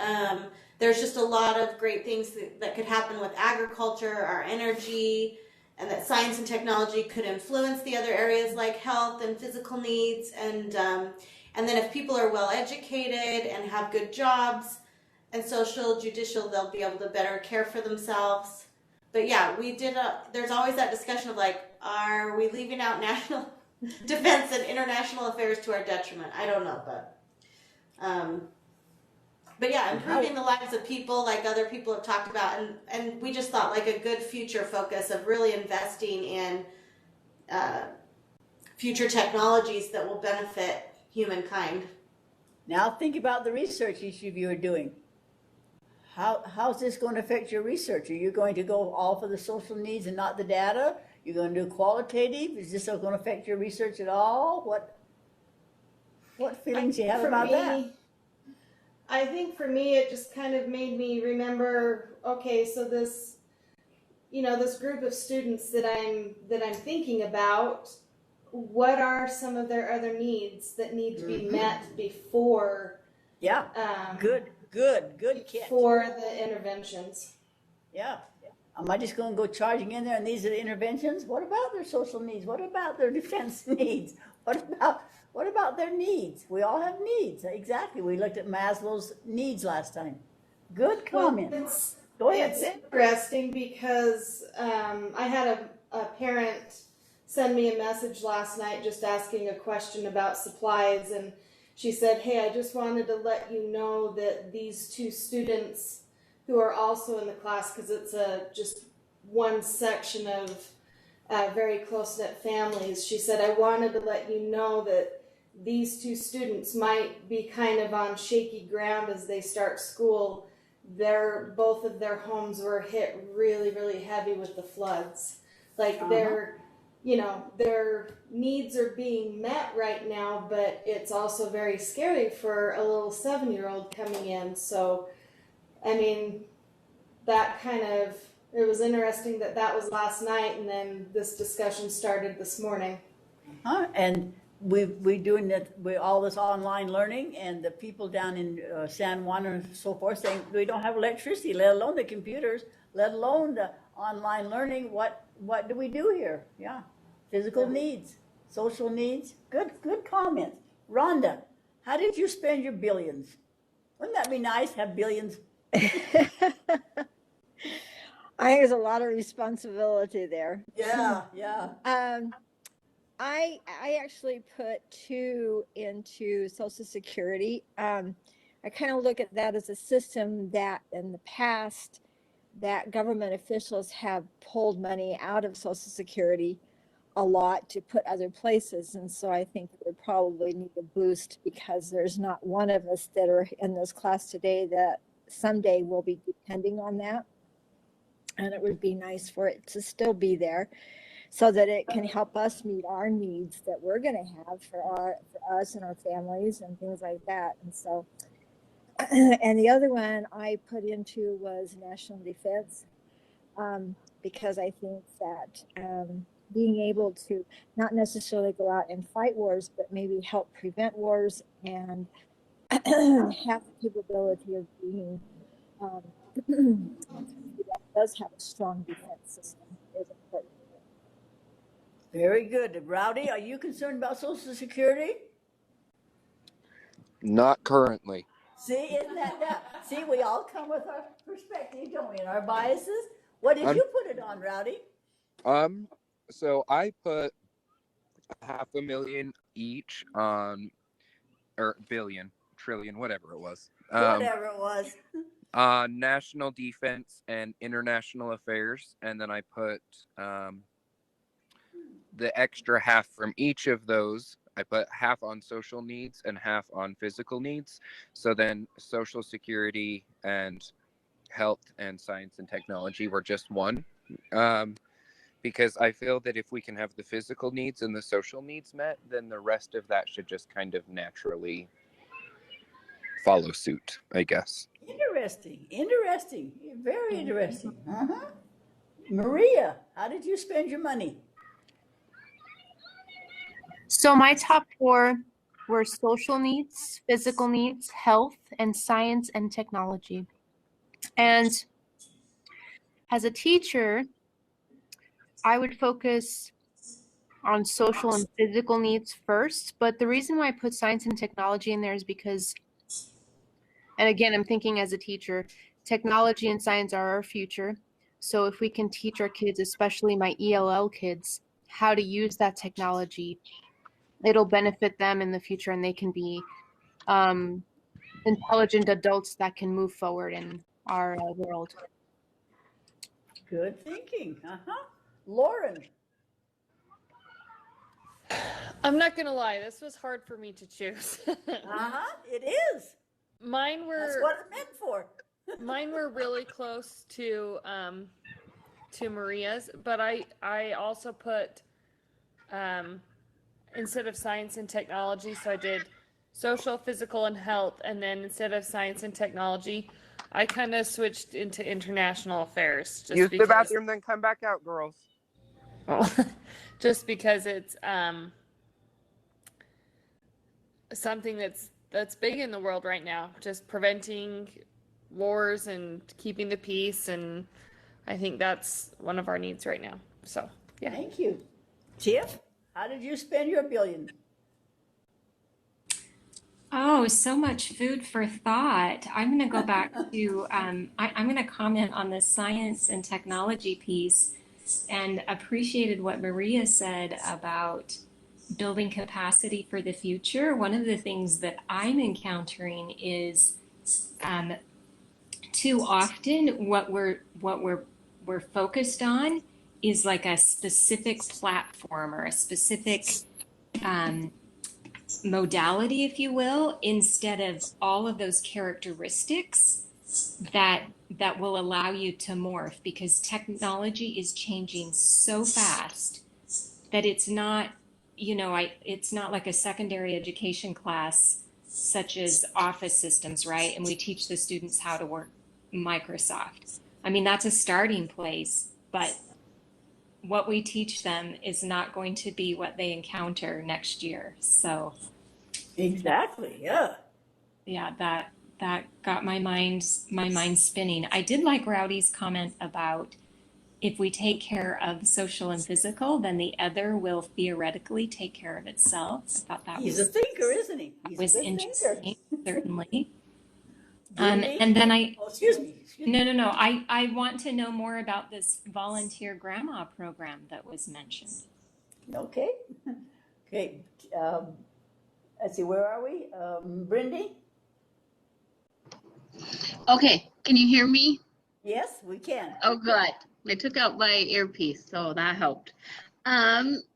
there's just a lot of great things that could happen with agriculture, our energy, and that science and technology could influence the other areas like health and physical needs. And then if people are well educated and have good jobs and social, judicial, they'll be able to better care for themselves. But yeah, there's always that discussion of like, are we leaving out national defense and international affairs to our detriment? I don't know, but yeah, improving the lives of people like other people have talked about, and we just thought like a good future focus of really investing in future technologies that will benefit humankind. Now think about the research each of you are doing. how's this going to affect your research? Are you going to go all for the social needs and not the data? You're going to do qualitative? Is this going to affect your research at all? What feelings do you have about that? I think for me, it just kind of made me remember, okay, so this, this group of students that I'm thinking about, what are some of their other needs that need to be met before? Yeah, good catch. For the interventions. Yeah. Am I just going to go charging in there and these are the interventions? What about their social needs? What about their defense needs? What about their needs? We all have needs. Exactly. We looked at Maslow's needs last time. Good comment. Well, go ahead. It's interesting because I had a parent send me a message last night just asking a question about supplies, and she said, hey, I just wanted to let you know that these two students who are also in the class, because it's just one section of very close-knit families, she said, I wanted to let you know that these two students might be kind of on shaky ground as they start school. Both of their homes were hit really, really heavy with the floods. Like their needs are being met right now, but it's also very scary for a little 7-year-old coming in. So, I mean, it was interesting that was last night, and then this discussion started this morning. And we're doing that with all this online learning, and the people down in San Juan and so forth saying we don't have electricity, let alone the computers, let alone the online learning. What do we do here? Yeah. Physical needs, social needs. Good comments. Rhonda, how did you spend your billions? Wouldn't that be nice to have billions? I think there's a lot of responsibility there. Yeah. I actually put 2 into Social Security. I kind of look at that as a system that in the past that government officials have pulled money out of Social Security a lot to put other places. And so I think it would probably need a boost because there's not one of us that are in this class today that someday will be depending on that. And it would be nice for it to still be there so that it can help us meet our needs that we're going to have for us and our families and things like that. And so, and the other one I put into was national defense, because I think that being able to not necessarily go out and fight wars, but maybe help prevent wars and have the capability of being that does have a strong defense system is important. Very good. Rowdy, are you concerned about Social Security? Not currently. See, isn't that? See, we all come with our perspective, don't we, and our biases. What did you put it on, Rowdy? So I put $500,000 each on, or billion, trillion, whatever it was. Whatever it was. National defense and international affairs, and then I put the extra half from each of those. I put half on social needs and half on physical needs. So then Social Security and health and science and technology were just one. Because I feel that if we can have the physical needs and the social needs met, then the rest of that should just kind of naturally follow suit, I guess. Interesting. Very interesting. Maria, how did you spend your money? So my top 4 were social needs, physical needs, health, and science and technology. And as a teacher, I would focus on social and physical needs first. But the reason why I put science and technology in there is because, and again, I'm thinking as a teacher, technology and science are our future. So if we can teach our kids, especially my ELL kids, how to use that technology, it'll benefit them in the future, and they can be intelligent adults that can move forward in our world. Good thinking. Lauren. I'm not gonna lie, this was hard for me to choose. It is. Mine were. That's what it's meant for. Mine were really close to Maria's, but I also put instead of science and technology, so I did social, physical, and health, and then instead of science and technology, I kind of switched into international affairs. Just Use because, the bathroom, then come back out, girls. just because it's something that's big in the world right now, just preventing wars and keeping the peace, and I think that's one of our needs right now. So, yeah. Thank you. Tiff, how did you spend your billion? Oh, so much food for thought. I'm going to go back to, I'm going to comment on the science and technology piece and appreciated what Maria said about building capacity for the future. One of the things that I'm encountering is too often what we're focused on is like a specific platform or a specific modality, if you will, instead of all of those characteristics that will allow you to morph, because technology is changing so fast that it's not, it's not like a secondary education class such as Office systems, right? And we teach the students how to work Microsoft. I mean, that's a starting place, but what we teach them is not going to be what they encounter next year. So exactly, yeah. Yeah, that got my mind spinning. I did like Rowdy's comment about if we take care of social and physical, then the other will theoretically take care of itself. I thought that He's a thinker, isn't he? He's a good interesting, thinker. certainly. Really? And then excuse me. No. I want to know more about this volunteer grandma program that was mentioned. Okay. Okay. Let's see, where are we? Brindy? Okay, can you hear me? Yes, we can. Oh, good. I took out my earpiece, so that helped.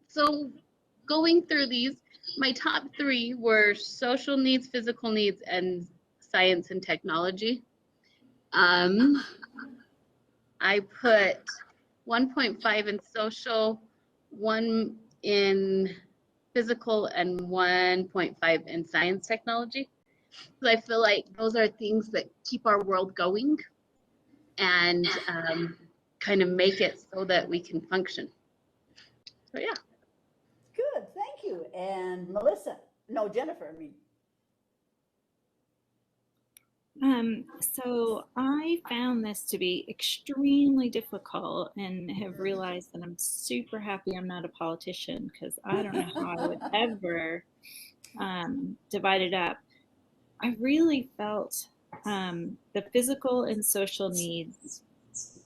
So going through these, my top 3 were social needs, physical needs, and science and technology. I put 1.5 in social, 1 in physical, and 1.5 in science technology. Because I feel like those are things that keep our world going and kind of make it so that we can function. So yeah. Good, thank you. And Melissa, no, Jennifer, I mean. So I found this to be extremely difficult and have realized that I'm super happy I'm not a politician, because I don't know how I would ever divide it up. I really felt the physical and social needs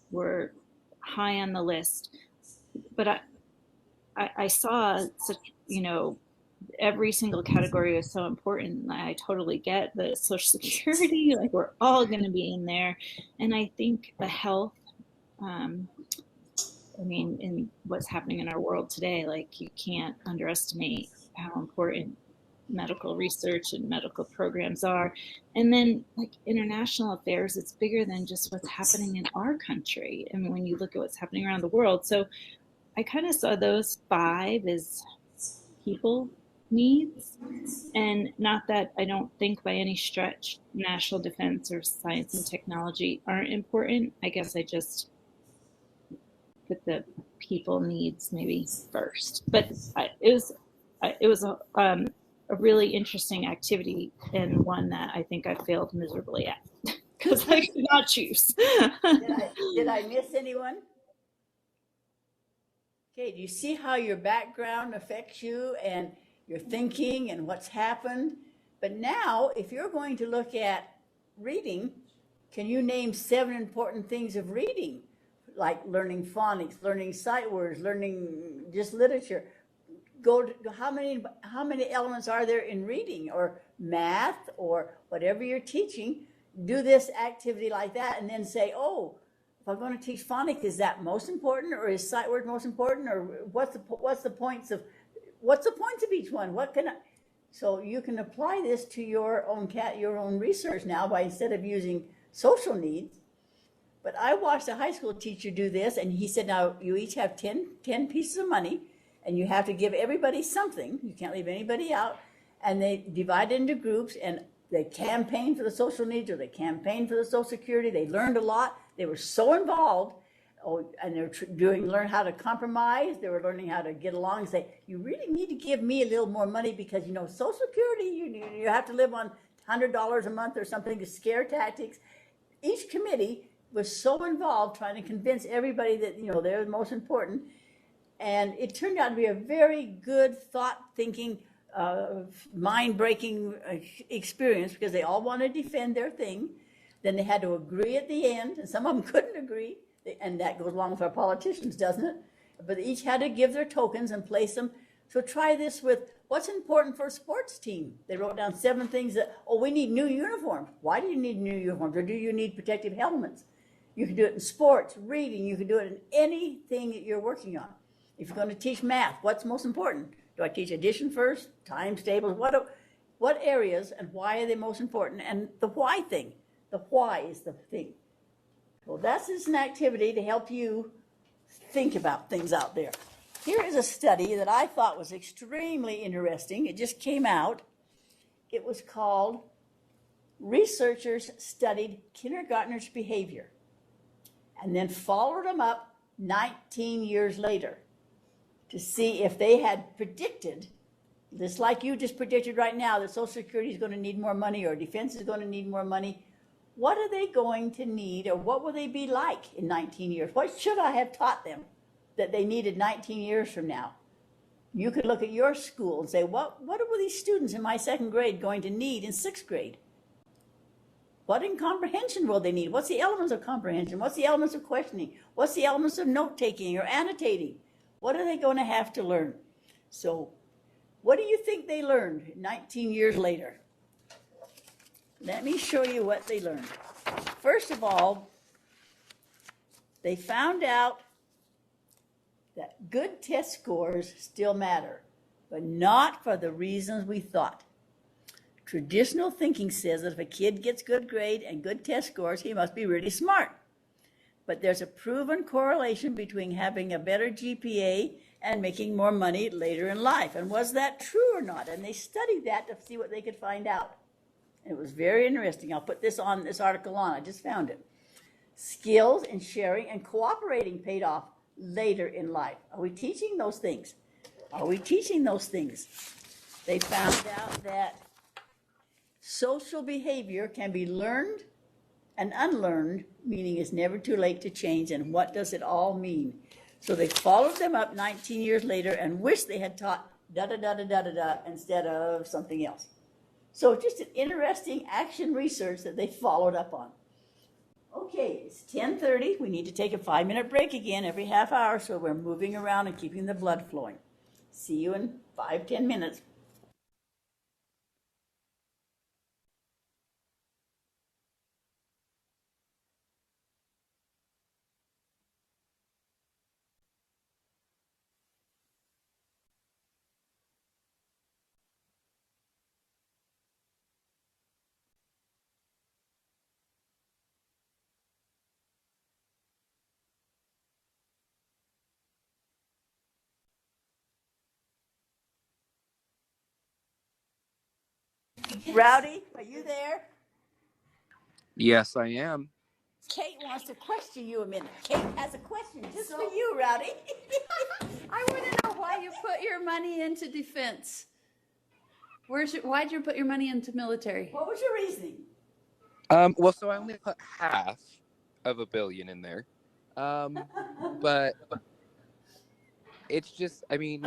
were high on the list, but I saw such, every single category was so important. I totally get the Social Security, like we're all going to be in there. And I think the health, in what's happening in our world today, like you can't underestimate how important medical research and medical programs are. And then like international affairs, it's bigger than just what's happening in our country. I mean, when you look at what's happening around the world. So I kind of saw those 5 as people needs, and not that I don't think by any stretch national defense or science and technology aren't important. I guess I just put the people needs maybe first. But it was a really interesting activity, and one that I think I failed miserably at because I could not choose. Did I miss anyone? Okay, do you see how your background affects you and your thinking and what's happened? But now, if you're going to look at reading, can you name 7 important things of reading? Like learning phonics, learning sight words, learning just literature. How many elements are there in reading, or math, or whatever you're teaching? Do this activity like that, and then say, oh, if I'm going to teach phonics, is that most important, or is sight word most important, or what's the points of each one? So you can apply this to your own research now by, instead of using social needs. But I watched a high school teacher do this, and he said, now you each have 10 pieces of money, and you have to give everybody something. You can't leave anybody out. And they divide into groups, and they campaign for the social needs, or they campaign for the Social Security. They learned a lot. They were so involved. Oh, and they're learn how to compromise. They were learning how to get along and say, you really need to give me a little more money because, you know, Social Security, you have to live on $100 a month or something, to scare tactics. Each committee was so involved trying to convince everybody that, you know, they're the most important. And it turned out to be a very good thought-thinking, mind-breaking experience, because they all wanted to defend their thing. Then they had to agree at the end, and some of them couldn't agree. And that goes along with our politicians, doesn't it? But they each had to give their tokens and place them. So try this with what's important for a sports team. They wrote down 7 things that, oh, we need new uniforms. Why do you need new uniforms? Or do you need protective helmets? You can do it in sports, reading. You can do it in anything that you're working on. If you're going to teach math, what's most important? Do I teach addition first, times tables? What areas and why are they most important? And the why thing. The why is the thing. Well, that's just an activity to help you think about things out there. Here is a study that I thought was extremely interesting. It just came out. It was called Researchers Studied Kindergartners' Behavior and then followed them up 19 years later to see if they had predicted, just like you just predicted right now, that Social Security is going to need more money or defense is going to need more money. What are they going to need, or what will they be like in 19 years? What should I have taught them that they needed 19 years from now? You could look at your school and say, what were these students in my 2nd grade going to need in 6th grade? What in comprehension will they need? What's the elements of comprehension? What's the elements of questioning? What's the elements of note-taking or annotating? What are they going to have to learn? So what do you think they learned 19 years later? Let me show you what they learned. First of all, they found out that good test scores still matter, but not for the reasons we thought. Traditional thinking says that if a kid gets good grade and good test scores, he must be really smart. But there's a proven correlation between having a better GPA and making more money later in life. And was that true or not? And they studied that to see what they could find out. It was very interesting. I'll put this article on. I just found it. Skills in sharing and cooperating paid off later in life. Are we teaching those things? Are we teaching those things? They found out that social behavior can be learned and unlearned, meaning it's never too late to change. And what does it all mean? So they followed them up 19 years later and wished they had taught da-da-da-da-da-da instead of something else. So just an interesting action research that they followed up on. Okay, it's 10:30. We need to take a 5-minute break again every half hour, so we're moving around and keeping the blood flowing. See you in 5-10 minutes. Rowdy, are you there? Yes, I am. Kate wants to question you a minute. Kate has a question just for you, Rowdy. I want to know why you put your money into defense. Why'd you put your money into military? What was your reasoning? Well, so I only put half of $1 billion in there. But it's just, I mean,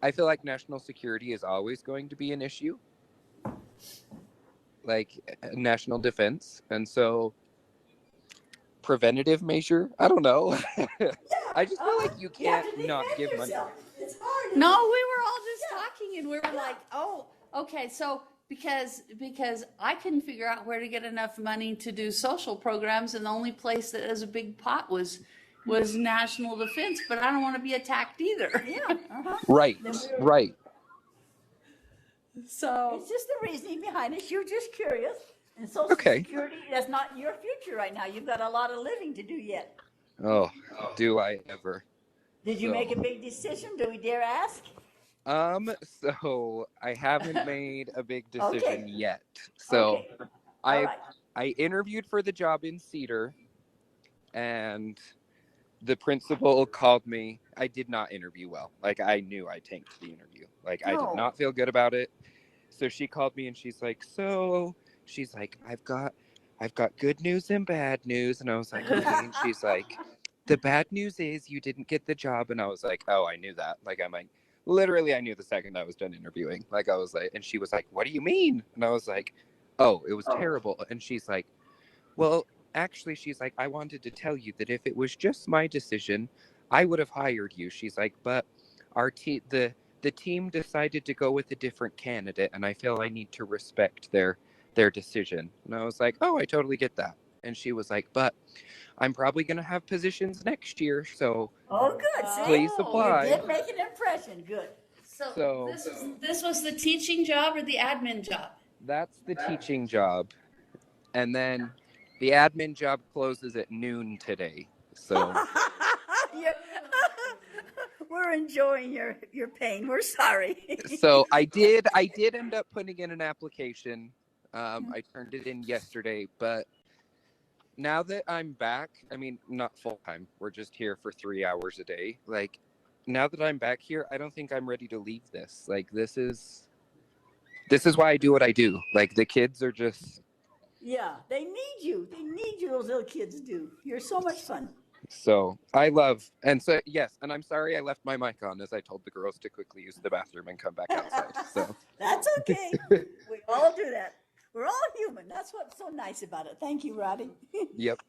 I feel like national security is always going to be an issue. Like national defense. And so preventative measure, I don't know. I just feel like you can't not give money. It's hard. No, we were all just talking and we were like, oh, okay, so because I couldn't figure out where to get enough money to do social programs, and the only place that has a big pot was national defense, but I don't want to be attacked either. Yeah. Right. So it's just the reasoning behind it. You're just curious. And Social Security, that's not your future right now. You've got a lot of living to do yet. Oh, do I ever? Did you make a big decision? Do we dare ask? So I haven't made a big decision yet. So All right. I interviewed for the job in Cedar, and the principal called me. I did not interview well. Like, I knew I tanked the interview. Like, I did not feel good about it. So she called me and she's like, I've got good news and bad news. And I was like, okay. And she's like, the bad news is you didn't get the job. And I was like, oh, I knew that. Like, I'm like, literally, I knew the second I was done interviewing. Like, I was like, and she was like, what do you mean? And I was like, oh, it was terrible. And she's like, well, actually, she's like, I wanted to tell you that if it was just my decision, I would have hired you. She's like, but the team decided to go with a different candidate, and I feel I need to respect their decision. And I was like, oh, I totally get that. And she was like, but I'm probably gonna have positions next year, so good. See, please apply. You did make an impression. Good. So this was the teaching job or the admin job? That's the teaching job, and then the admin job closes at noon today. So we're enjoying your pain. We're sorry. So I did end up putting in an application. I turned it in yesterday, but now that I'm back, I mean, not full time. We're just here for 3 hours a day. Like, now that I'm back here, I don't think I'm ready to leave this. Like, this is why I do what I do. Like, the kids are just. Yeah, they need you. They need you. Those little kids do. You're so much fun. So I love, and so yes, and I'm sorry I left my mic on as I told the girls to quickly use the bathroom and come back outside. So that's okay. We all do that. We're all human. That's what's so nice about it. Thank you, Roddy. Yep.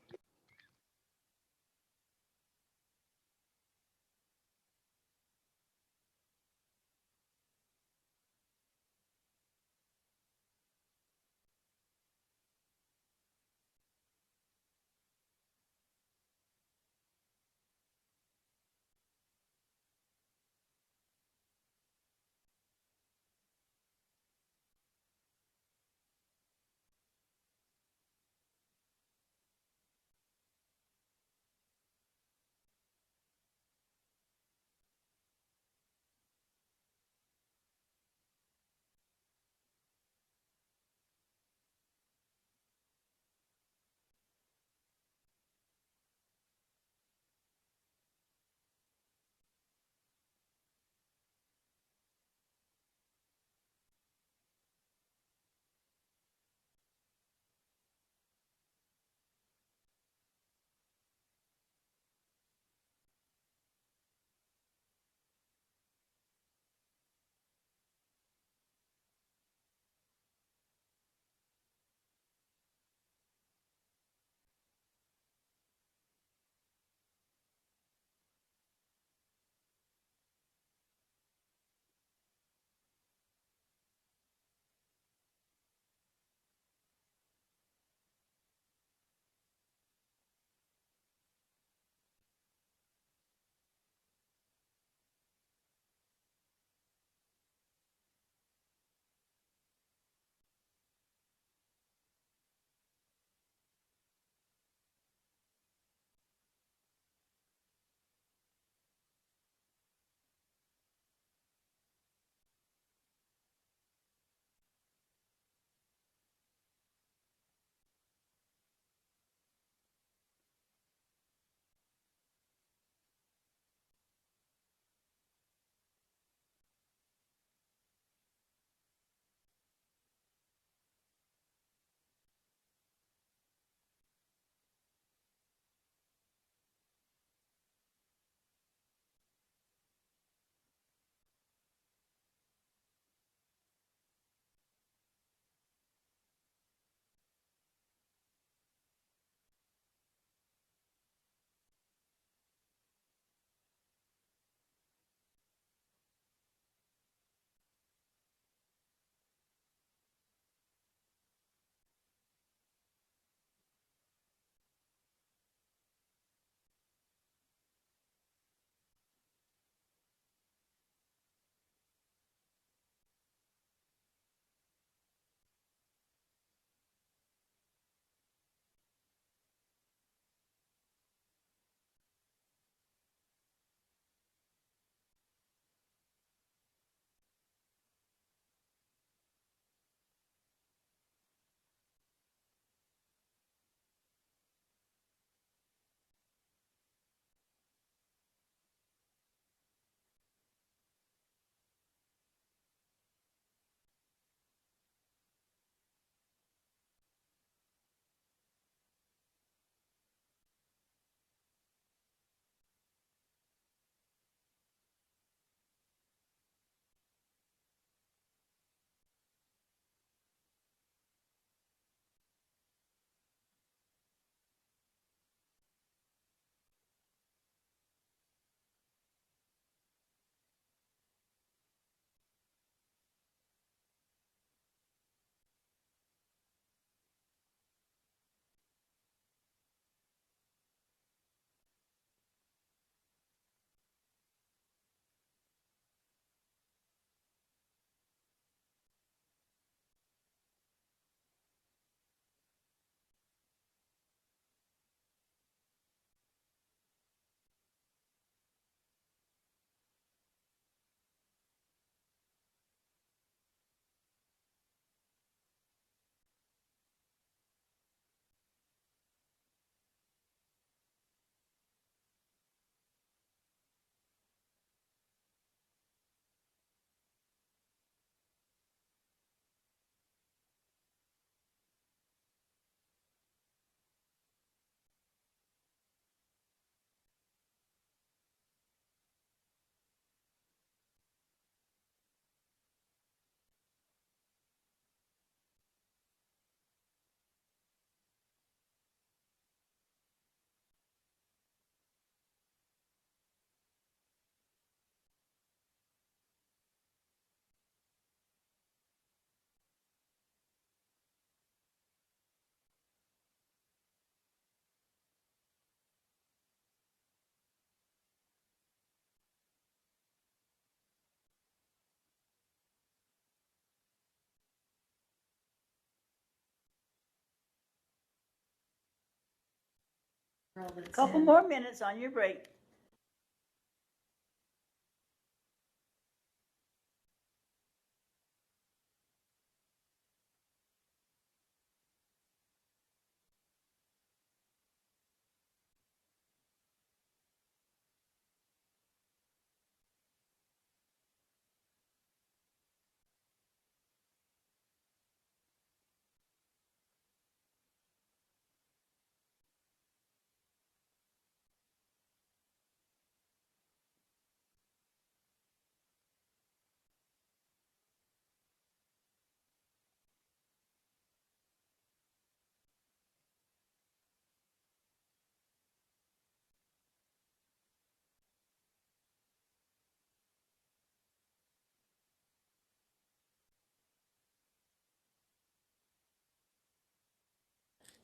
Couple more minutes on your break.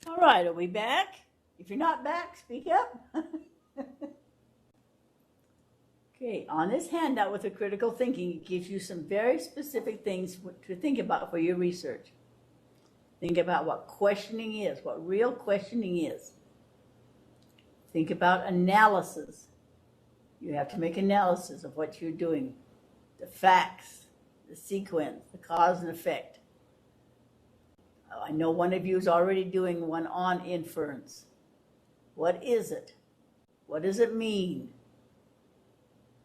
All right, are we back? If you're not back, speak up. Okay, on this handout with the critical thinking, it gives you some very specific things to think about for your research. Think about what questioning is, what real questioning is. Think about analysis. You have to make analysis of what you're doing, the facts, the sequence, the cause and effect. I know one of you is already doing one on inference. What is it? What does it mean?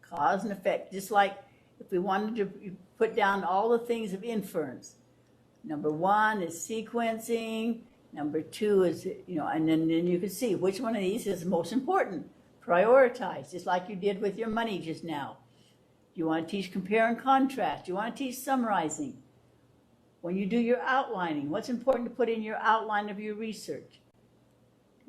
Cause and effect. Just like if we wanted to put down all the things of inference. Number one is sequencing. Number two is, and then you can see which one of these is most important. Prioritize, just like you did with your money just now. You want to teach compare and contrast. You want to teach summarizing. When you do your outlining, what's important to put in your outline of your research?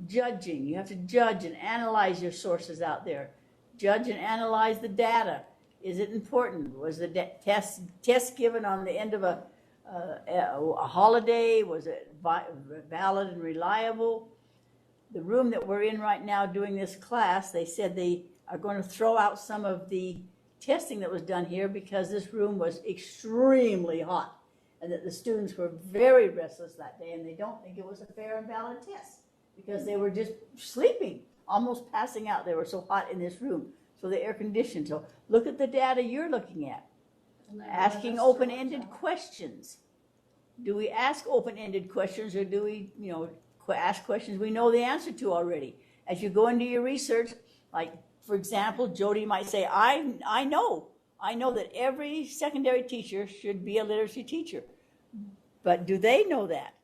Judging. You have to judge and analyze your sources out there. Judge and analyze the data. Is it important? Was the test given on the end of a holiday? Was it valid and reliable? The room that we're in right now doing this class, they said they are going to throw out some of the testing that was done here because this room was extremely hot and that the students were very restless that day and they don't think it was a fair and valid test because they were just sleeping, almost passing out. They were so hot in this room. So the air conditioned. So look at the data you're looking at. Asking open-ended questions. Do we ask open-ended questions or do we, ask questions we know the answer to already? As you go into your research, like, for example, Jody might say, I know that every secondary teacher should be a literacy teacher. But do they know that?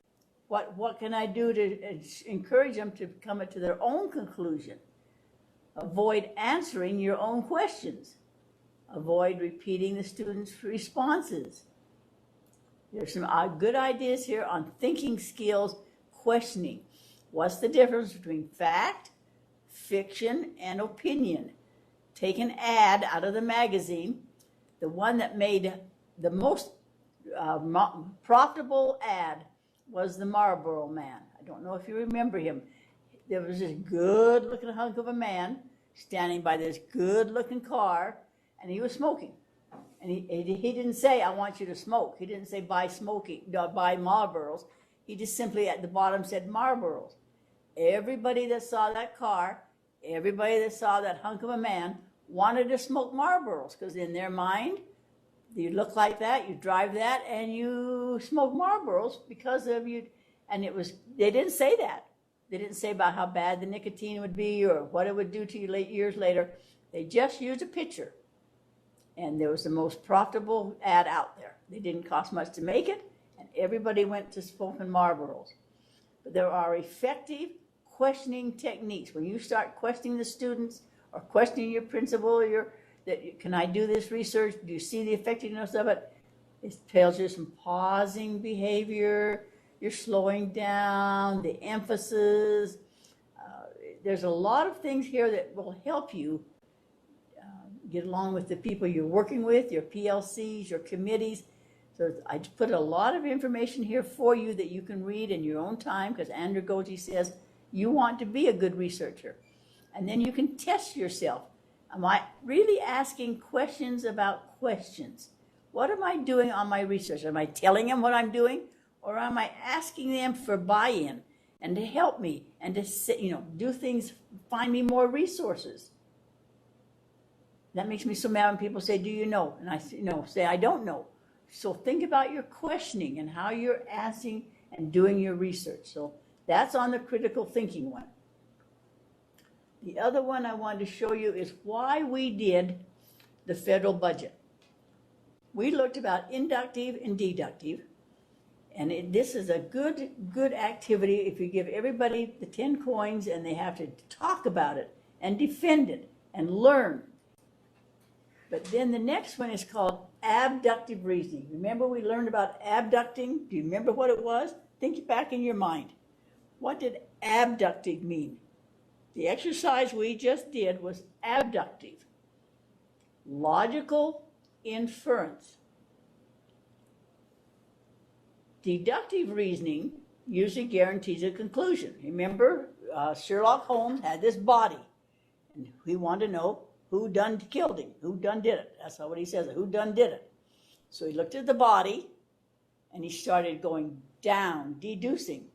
What can I do to encourage them to come to their own conclusion? Avoid answering your own questions. Avoid repeating the students' responses. There's some good ideas here on thinking skills, questioning. What's the difference between fact, fiction, and opinion? Take an ad out of the magazine. The one that made the most profitable ad was the Marlboro Man. I don't know if you remember him. There was this good-looking hunk of a man standing by this good-looking car, and he was smoking. And he didn't say, I want you to smoke. He didn't say, buy Marlboros. He just simply at the bottom said Marlboros. Everybody that saw that car, everybody that saw that hunk of a man wanted to smoke Marlboros because in their mind, you look like that, you drive that, and you smoke Marlboros because of you. And they didn't say that. They didn't say about how bad the nicotine would be or what it would do to you years later. They just used a picture. And there was the most profitable ad out there. They didn't cost much to make it, and everybody went to smoking Marlboros. But there are effective questioning techniques. When you start questioning the students or questioning your principal, can I do this research? Do you see the effectiveness of it? It tells you some pausing behavior. You're slowing down, the emphasis. There's a lot of things here that will help you get along with the people you're working with, your PLCs, your committees. So I put a lot of information here for you that you can read in your own time because Andrew Goji says you want to be a good researcher. And then you can test yourself. Am I really asking questions about questions? What am I doing on my research? Am I telling them what I'm doing? Or am I asking them for buy-in? and to help me and to sit, do things, find me more resources. That makes me so mad when people say, do you know? And I say, I don't know. So think about your questioning and how you're asking and doing your research. So that's on the critical thinking one. The other one I wanted to show you is why we did the federal budget. We looked about inductive and deductive. And this is a good activity if you give everybody the 10 coins and they have to talk about it and defend it and learn. But then the next one is called abductive reasoning. Remember we learned about abducting? Do you remember what it was? Think back in your mind. What did abductive mean? The exercise we just did was abductive. Logical inference. Deductive reasoning usually guarantees a conclusion. Remember, Sherlock Holmes had this body, and he wanted to know who done killed him, who done did it. That's not what he says, who done did it. So he looked at the body, and he started going down, deducing.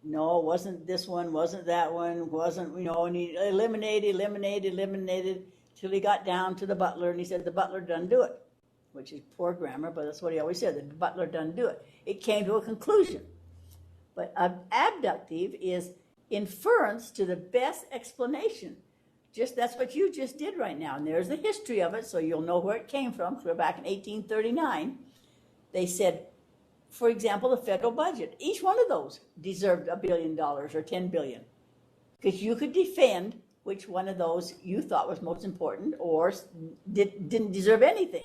No, it wasn't this one, wasn't that one, wasn't, and he eliminated, till he got down to the butler, and he said, the butler done do it. Which is poor grammar, but that's what he always said, the butler done do it. It came to a conclusion. But abductive is inference to the best explanation. That's what you just did right now. And there's the history of it, so you'll know where it came from. So we're back in 1839. They said, for example, the federal budget. Each one of those deserved $1 billion or $10 billion. Because you could defend which one of those you thought was most important or didn't deserve anything.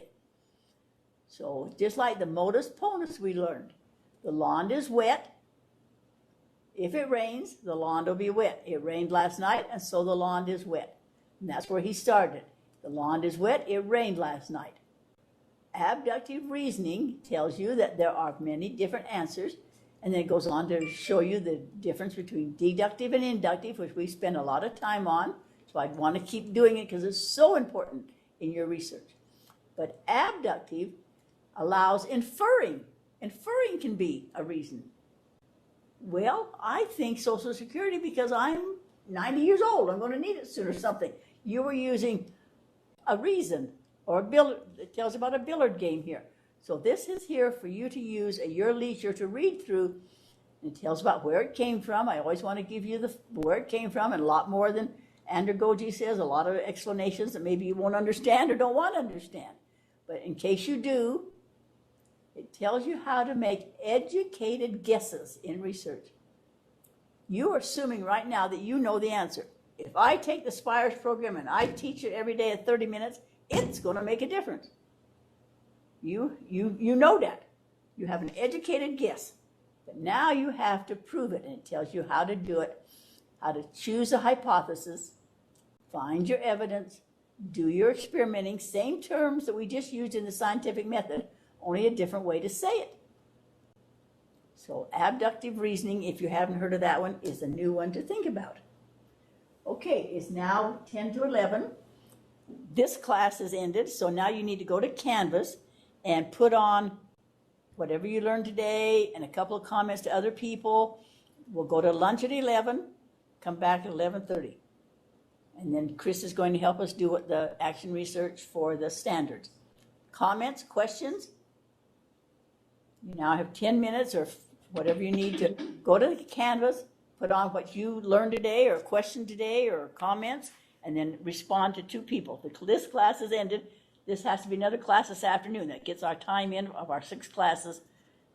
So just like the modus ponens we learned, the lawn is wet. If it rains, the lawn will be wet. It rained last night, and so the lawn is wet. And that's where he started. The lawn is wet, it rained last night. Abductive reasoning tells you that there are many different answers, and then it goes on to show you the difference between deductive and inductive, which we spend a lot of time on. So I'd want to keep doing it because it's so important in your research. But abductive allows inferring. Inferring can be a reason. Well, I think Social Security because I'm 90 years old. I'm going to need it soon or something. You were using a reason or a billard. It tells about a billard game here. So this is here for you to use at your leisure to read through. It tells about where it came from. I always want to give you where it came from and a lot more than Andragogy says, a lot of explanations that maybe you won't understand or don't want to understand. But in case you do, it tells you how to make educated guesses in research. You are assuming right now that you know the answer. If I take the Spires program and I teach it every day at 30 minutes, it's going to make a difference. You know that. You have an educated guess. But now you have to prove it, and it tells you how to do it, how to choose a hypothesis, find your evidence, do your experimenting, same terms that we just used in the scientific method, only a different way to say it. So abductive reasoning, if you haven't heard of that one, is a new one to think about. Okay, it's now 10 to 11. This class has ended, so now you need to go to Canvas and put on whatever you learned today and a couple of comments to other people. We'll go to lunch at 11, come back at 11:30. And then Chris is going to help us do the action research for the standards. Comments, questions? You now have 10 minutes or whatever you need to go to the Canvas, put on what you learned today or question today or comments, and then respond to 2 people. This class has ended. This has to be another class this afternoon. That gets our time in of our 6 classes,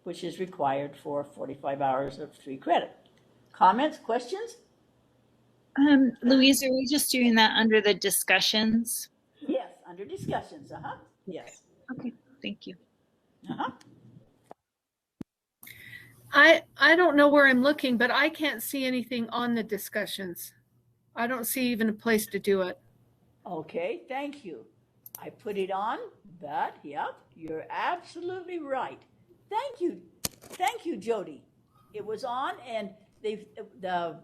which is required for 45 hours of 3 credit. Comments, questions? Louise, are we just doing that under the discussions? Yes, under discussions. Yes. Okay, thank you. I don't know where I'm looking, but I can't see anything on the discussions. I don't see even a place to do it. Okay, thank you. I put it on, but yep, you're absolutely right. Thank you, Jody. It was on, and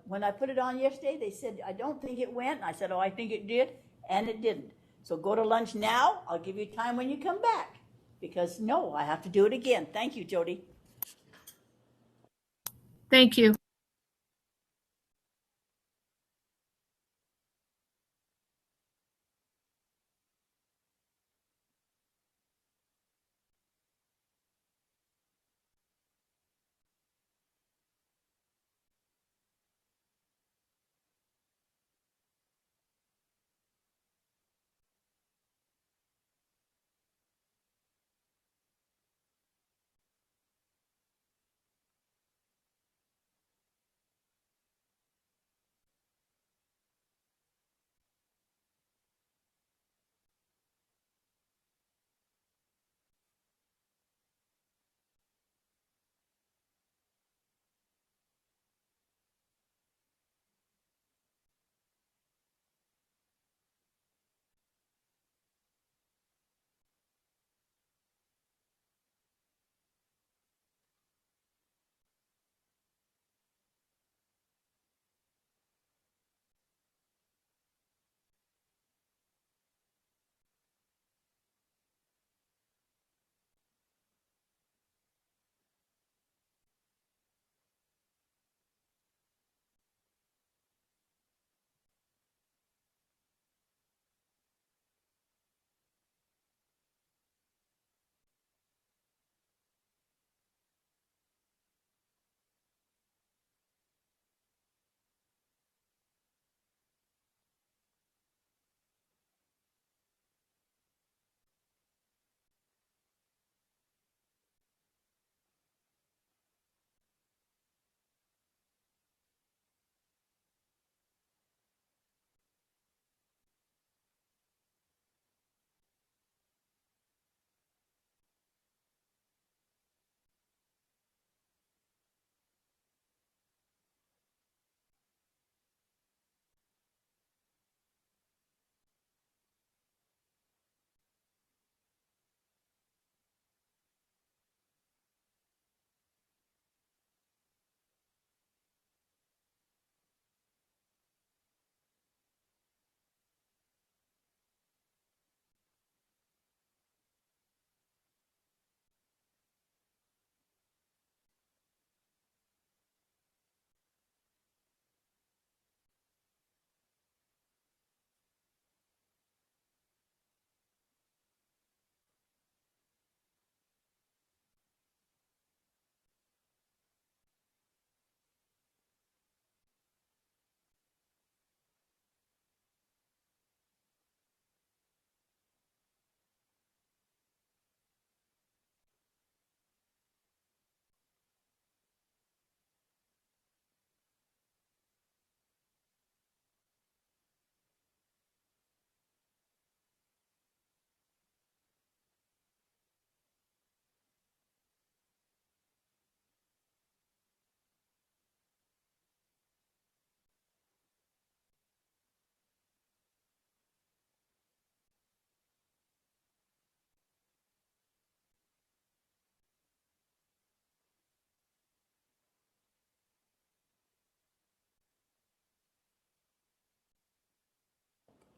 when I put it on yesterday, they said, I don't think it went. And I said, oh, I think it did, and it didn't. So go to lunch now. I'll give you time when you come back, because no, I have to do it again. Thank you, Jody. Thank you.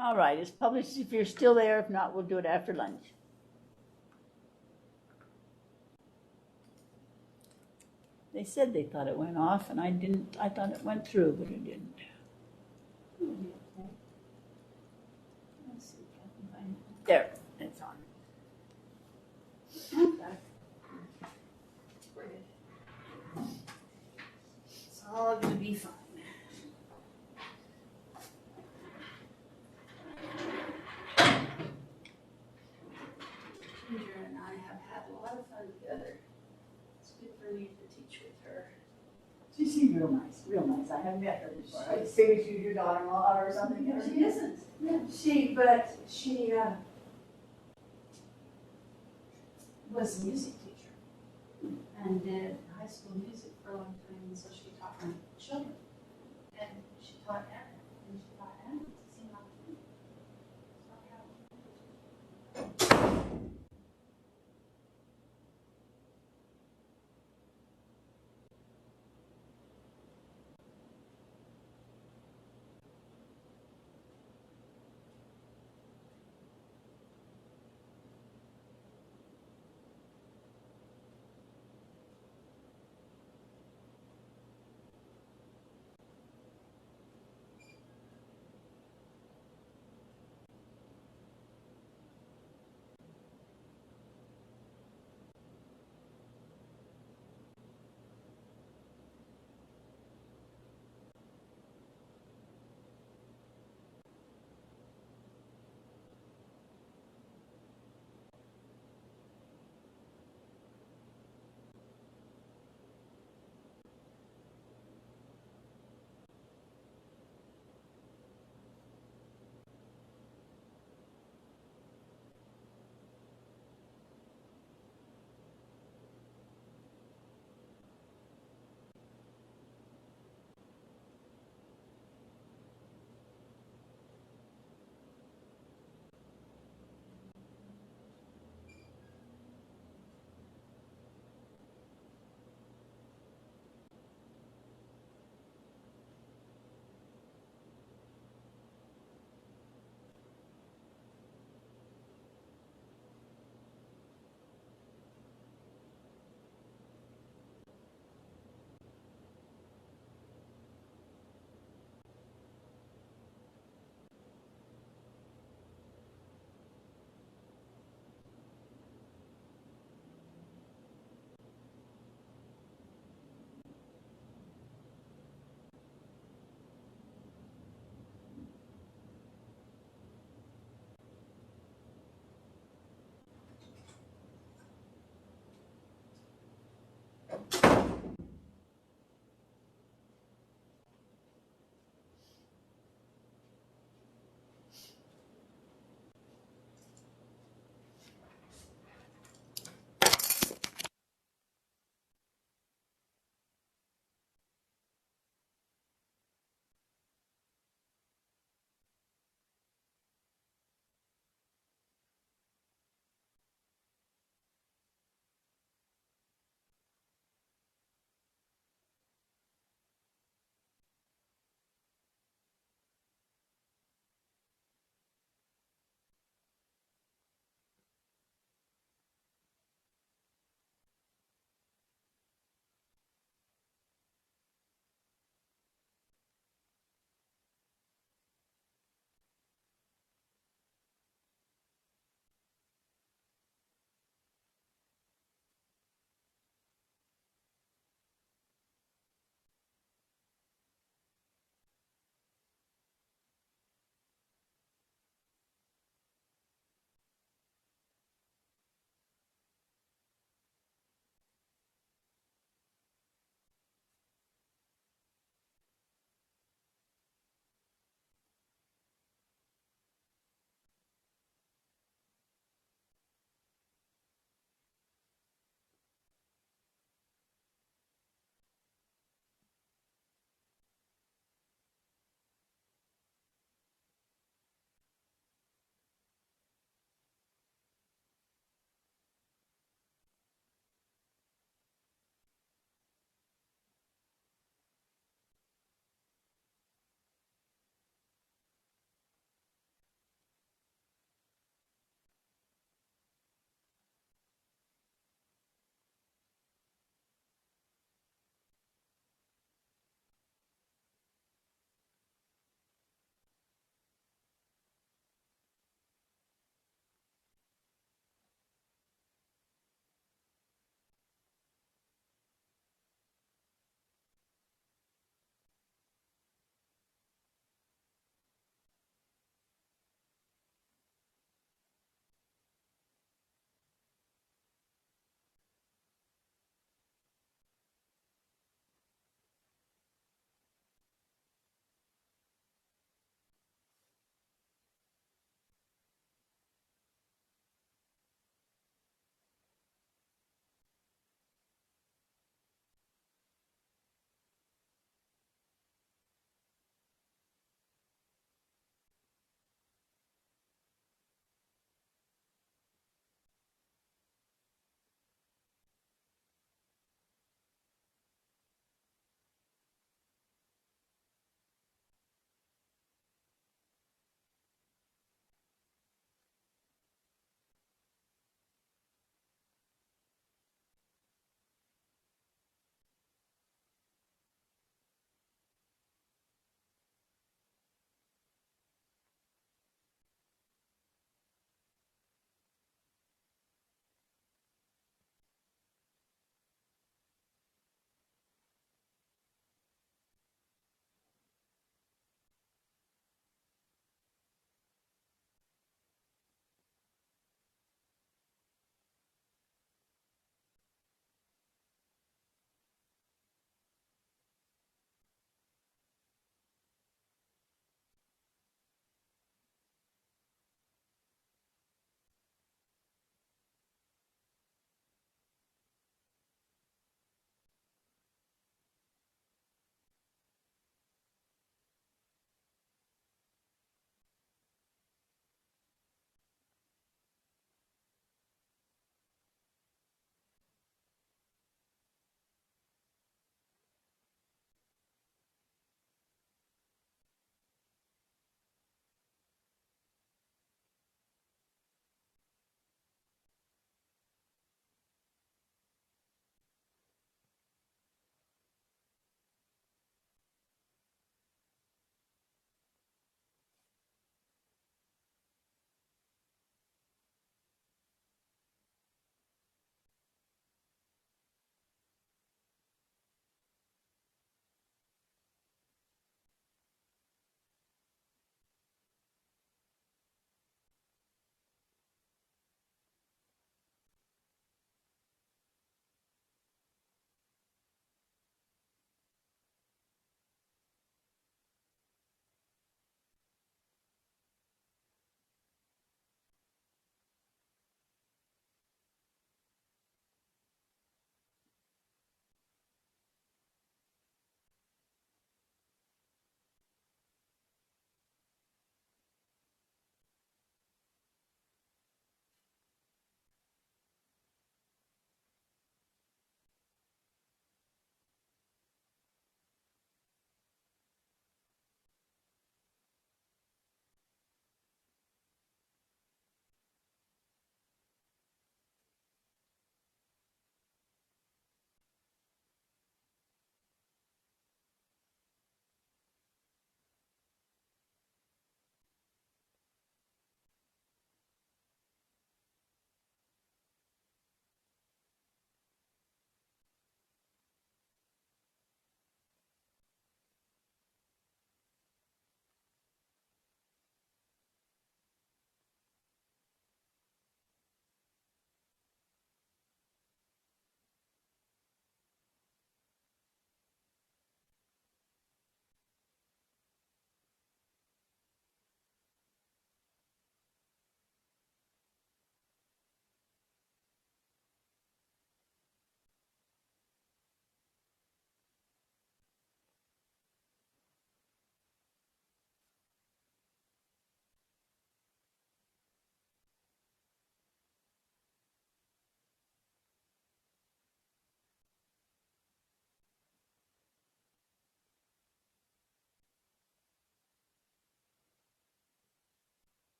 All right, it's published if you're still there. If not, we'll do it after lunch. They said they thought it went off, and I didn't. I thought it went through, but it didn't. Let's see if I can find it. There, it's on. It's all going to be fine. Ginger and I have had a lot of fun together. It's good for me to teach with her. She seems real nice, real nice. I haven't met her before. I figured she's your daughter-in-law or something. Yeah, she isn't. Yeah. She was a music teacher and did high school music for a long time, and so she taught my children. And she taught Anna, and she taught Anna to sing on too.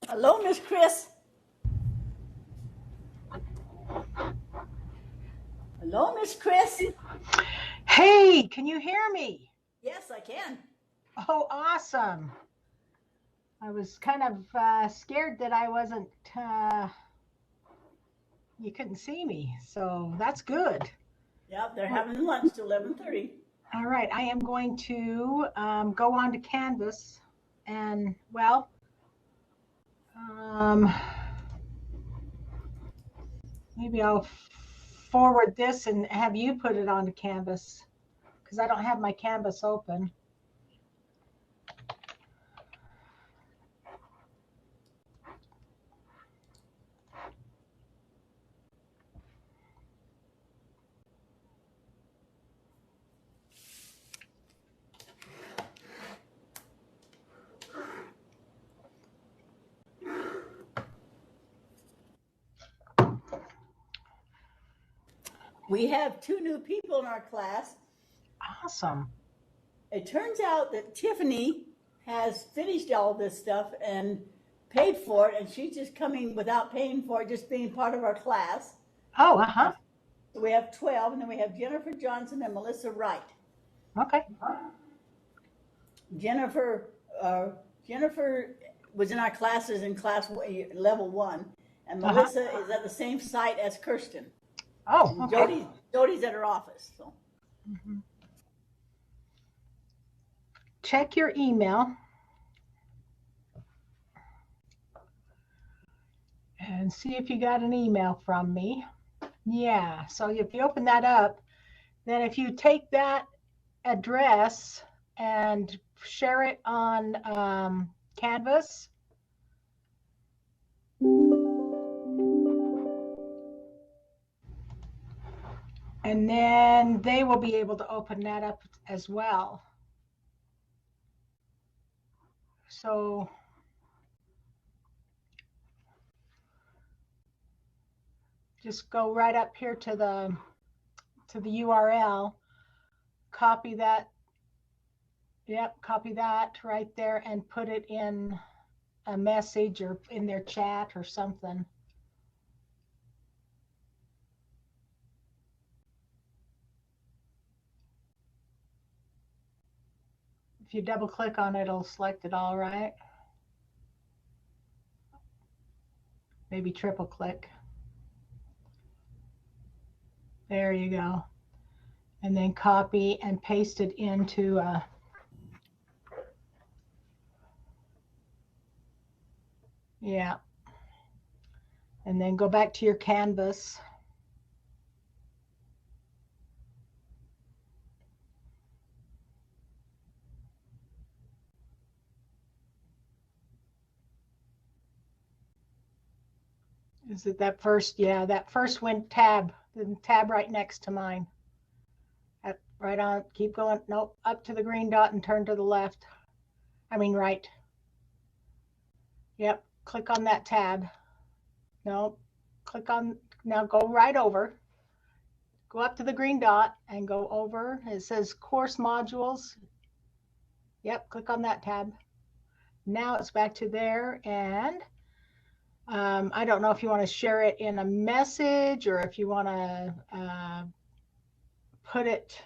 Hello, Miss Chris. Hello, Miss Chris. Hey, can you hear me? Yes, I can. Oh, awesome. I was kind of scared that I wasn't, you couldn't see me, so that's good. Yep, they're having lunch till 11:30. All right, I am going to go on to Canvas and, well, maybe I'll forward this and have you put it onto Canvas because I don't have my Canvas open. We have 2 new people in our class. Awesome. It turns out that Tiffany has finished all this stuff and paid for it, and she's just coming without paying for it, just being part of our class. Oh, uh-huh. So we have 12, and then we have Jennifer Johnson and Melissa Wright. Okay. Jennifer was in our classes in level 1, and Melissa is at the same site as Kirsten. Oh, okay. Jody's at her office. So. Mm-hmm. Check your email and see if you got an email from me. Yeah, so if you open that up, then if you take that address and share it on Canvas, and then they will be able to open that up as well. So just go right up here to the URL, copy that. Yep, copy that right there and put it in a message or in their chat or something. If you double click on it, it'll select it all, right? Maybe triple click. There you go. And then copy and paste it into a yeah. And then go back to your Canvas. Is it that first? Yeah, that first went tab, the tab right next to mine. Right on, keep going. Nope, up to the green dot and turn to the left. I mean, right. Yep, click on that tab. Nope, click on, now go right over. Go up to the green dot and go over. It says course modules. Yep, click on that tab. Now it's back to there, and I don't know if you want to share it in a message or if you want to put it,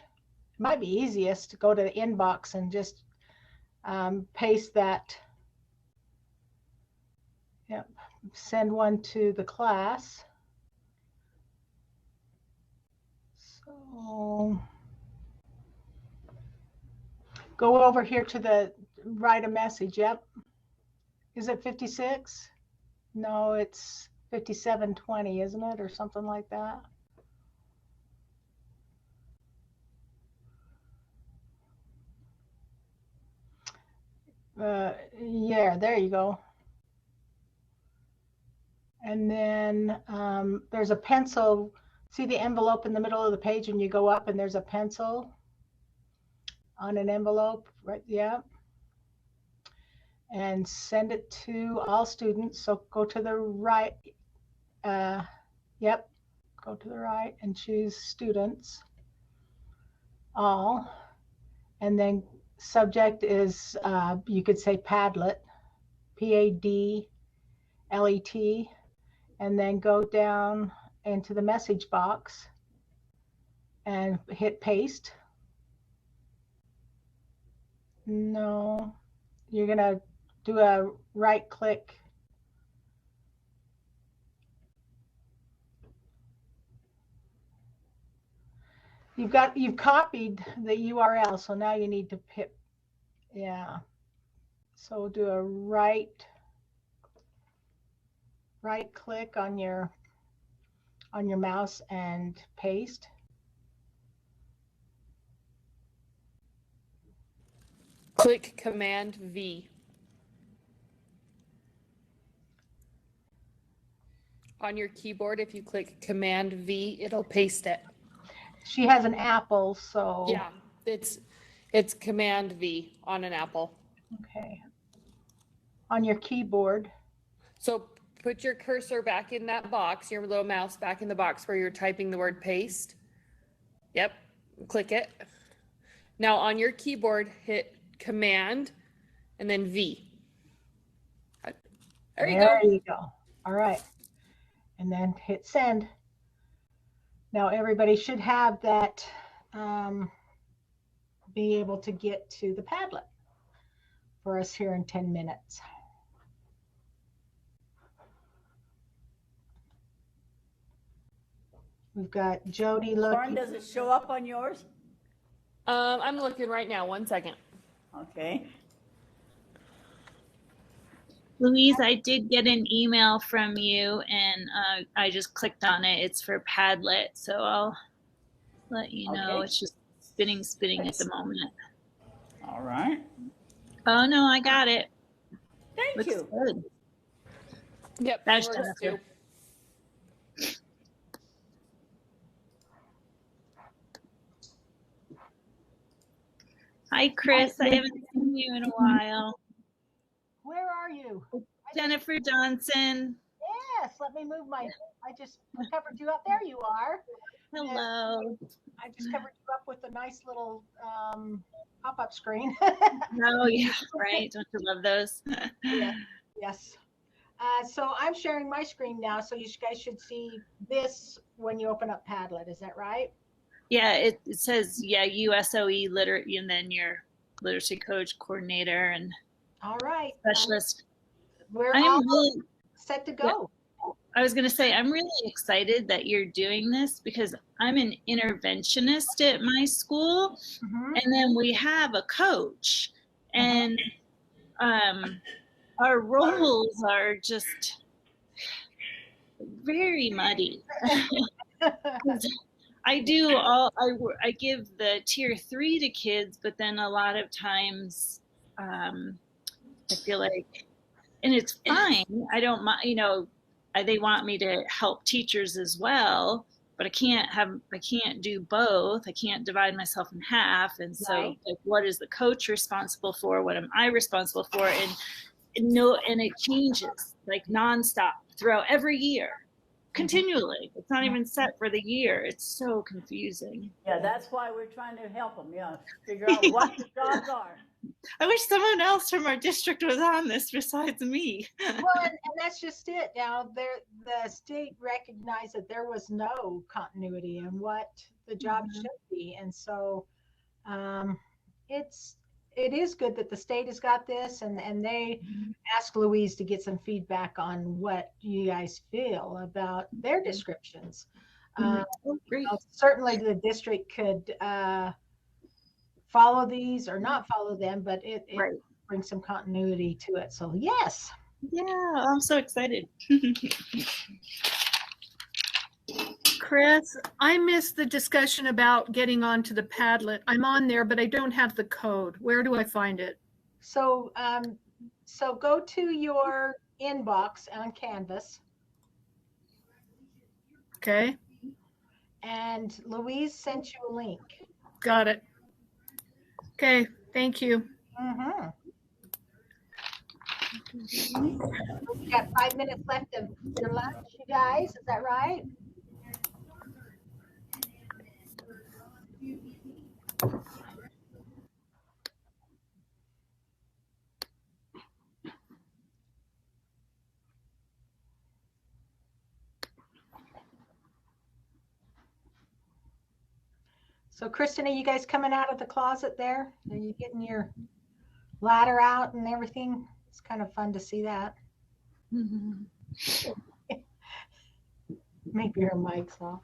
might be easiest to go to the inbox and just paste that. Yep, send one to the class. So go over here to the, write a message. Yep. Is it 56? No, it's 5720, isn't it? Or something like that. Yeah, there you go. And then there's a pencil. See the envelope in the middle of the page, and you go up and there's a pencil on an envelope, right? Yeah. And send it to all students. So go to the right. Yep. Go to the right and choose students. All. And then subject is, you could say Padlet, Padlet. LET, and then go down into the message box and hit paste. No, you're gonna do a right click. You've copied the URL, so now you need to hit, yeah. So do a right click on your mouse and paste. Click Command V. On your keyboard, if you click Command V, it'll paste it. She has an Apple, so. Yeah, it's Command V on an Apple. Okay. On your keyboard. So put your cursor back in that box, your little mouse back in the box where you're typing the word paste. Yep, click it. Now on your keyboard, hit Command and then V. There you go. There you go. All right. And then hit send. Now everybody should have that, be able to get to the Padlet for us here in 10 minutes. We've got Jody looking. Does it show up on yours? I'm looking right now. 1 second. Okay. Louise, I did get an email from you, and I just clicked on it. It's for Padlet, so I'll let you know. Okay. It's just spinning at the moment. All right. Oh no, I got it. Thank you. Good. Yep. That's yours Jennifer. too. Hi, Chris. I haven't seen you in a while. Where are you? Jennifer Johnson. Yes, let me move I just covered you up. There you are. Hello. I just covered you up with a nice little pop-up screen. Oh, yeah, right. Don't you love those? Yes. So I'm sharing my screen now, so you guys should see this when you open up Padlet. Is that right? Yeah, it says, yeah, USOE literate, and then your literacy coach, coordinator, and all right, specialist. We're I'm all really set to go. Yeah, I was going to say, I'm really excited that you're doing this because I'm an interventionist at my school, and then we have a coach, and our roles are just very muddy. I give the tier 3 to kids, but then a lot of times I feel like, and it's fine. I don't mind, they want me to help teachers as well, but I can't do both. I can't divide myself in half. And so like, what is the coach responsible for? What am I responsible for? And it changes like nonstop throughout every year. Continually. It's not even set for the year. It's so confusing. Yeah, that's why we're trying to help them. Yeah, figure out what the jobs are. I wish someone else from our district was on this besides me. Well, and that's just it. Now, the state recognized that there was no continuity in what the job should be, and so it is good that the state has got this, and they asked Louise to get some feedback on what you guys feel about their descriptions. Certainly the district could follow these or not follow them, but it brings some continuity to it. So yes. Yeah, I'm so excited. Chris, I missed the discussion about getting onto the Padlet. I'm on there, but I don't have the code. Where do I find it? So so go to your inbox on Canvas. Okay. And Louise sent you a link. Got it. Okay, thank you. We got 5 minutes left of your lunch, you guys. Is that right? So Kristen, are you guys coming out of the closet there? Are you getting your ladder out and everything? It's kind of fun to see that. Maybe her mic's off.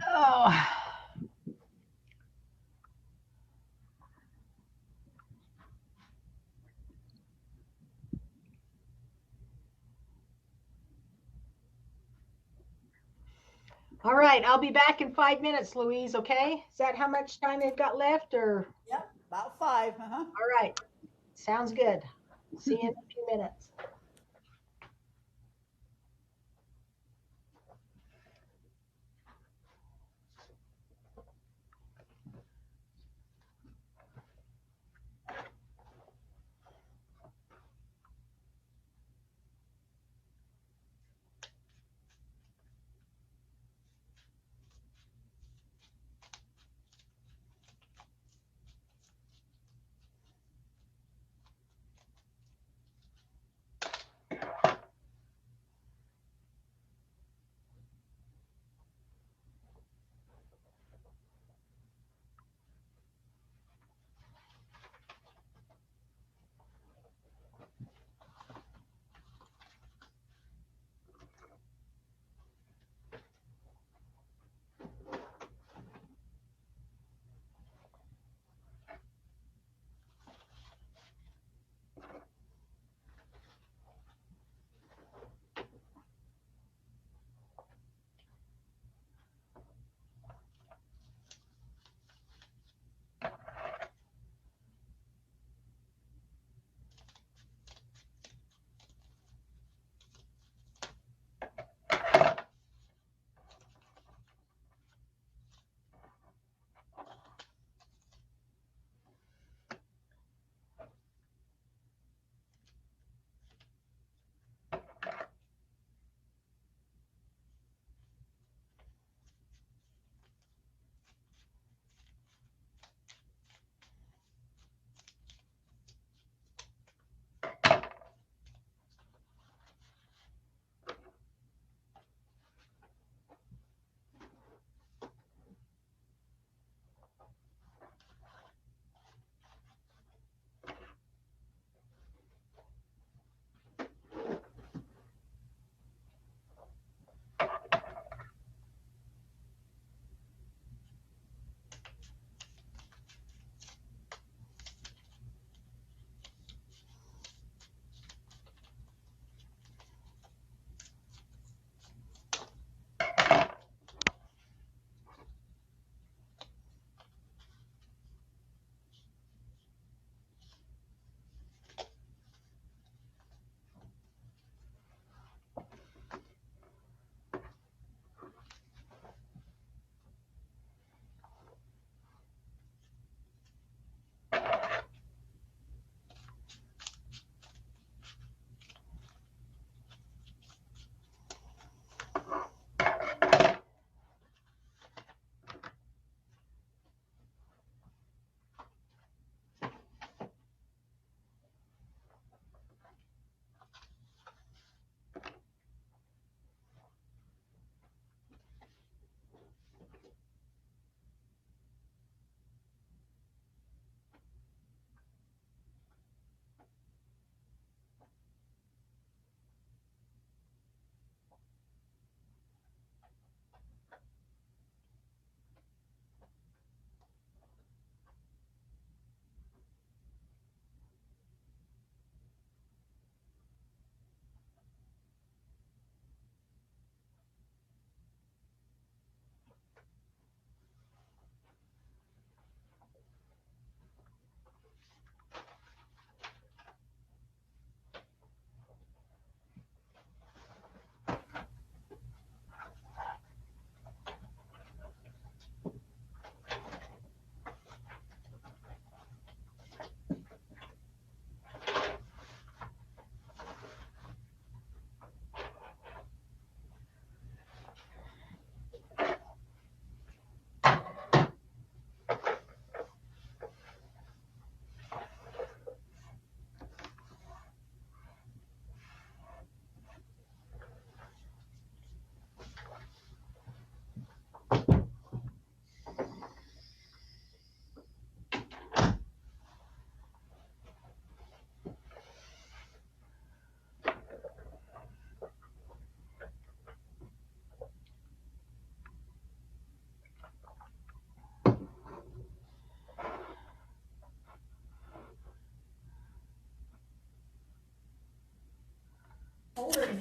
Oh. All right, I'll be back in 5 minutes, Louise, okay? Is that how much time they've got left or? Yep, about 5, All right, sounds good. See you in a few minutes.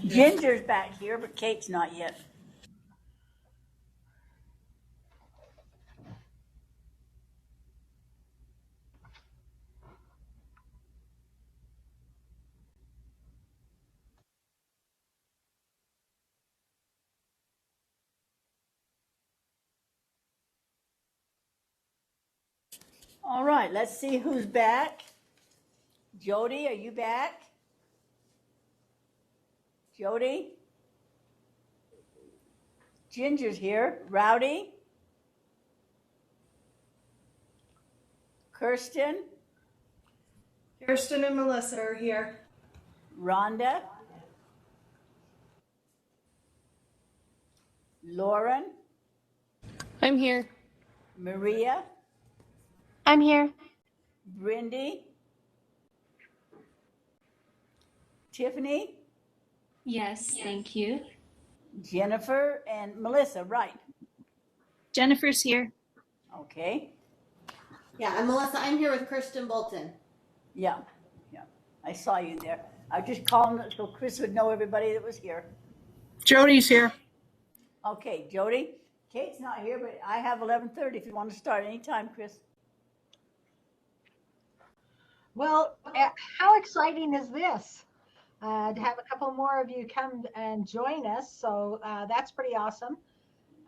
Ginger's back here, but Kate's not yet. All right, let's see who's back. Jody, are you back? Jody? Ginger's here. Rowdy? Kirsten? Kirsten and Melissa are here. Rhonda? Lauren? I'm here. Maria? I'm here. Brindy? Tiffany? Yes, thank you. Jennifer and Melissa, right. Jennifer's here. Okay. Yeah, and Melissa, I'm here with Kirsten Bolton. Yeah. I saw you there. I was just calling it so Chris would know everybody that was here. Jody's here. Okay, Jody. Kate's not here, but I have 11:30 if you want to start anytime, Chris. Well, how exciting is this? To have a couple more of you come and join us. So that's pretty awesome.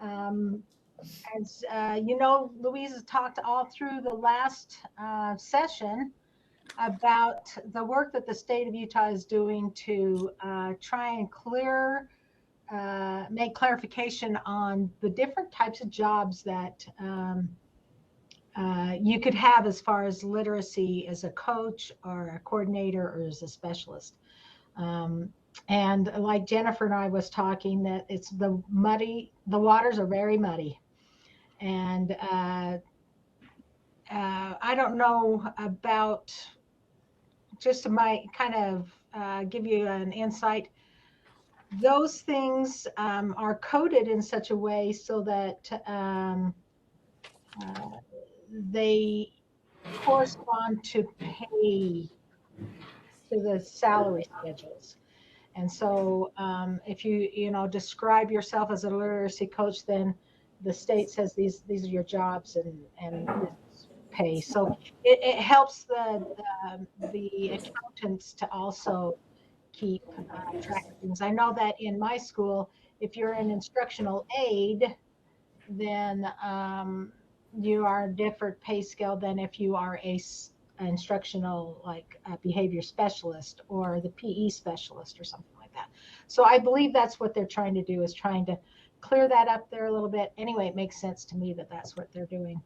As you know, Louise has talked all through the last session about the work that the state of Utah is doing to try and make clarification on the different types of jobs that you could have as far as literacy as a coach or a coordinator or as a specialist. And like Jennifer and I was talking, that it's the waters are very muddy. And I don't know about, just to my kind of give you an insight, those things are coded in such a way so that they correspond to pay, to the salary schedules. And so if you describe yourself as a literacy coach, then the state says these are your jobs and this pay. So it helps the accountants to also keep track of things. I know that in my school, if you're an instructional aide, then you are a different pay scale than if you are an instructional, like a behavior specialist or the PE specialist or something like that. So I believe that's what they're trying to do, is trying to clear that up there a little bit. Anyway, it makes sense to me that that's what they're doing.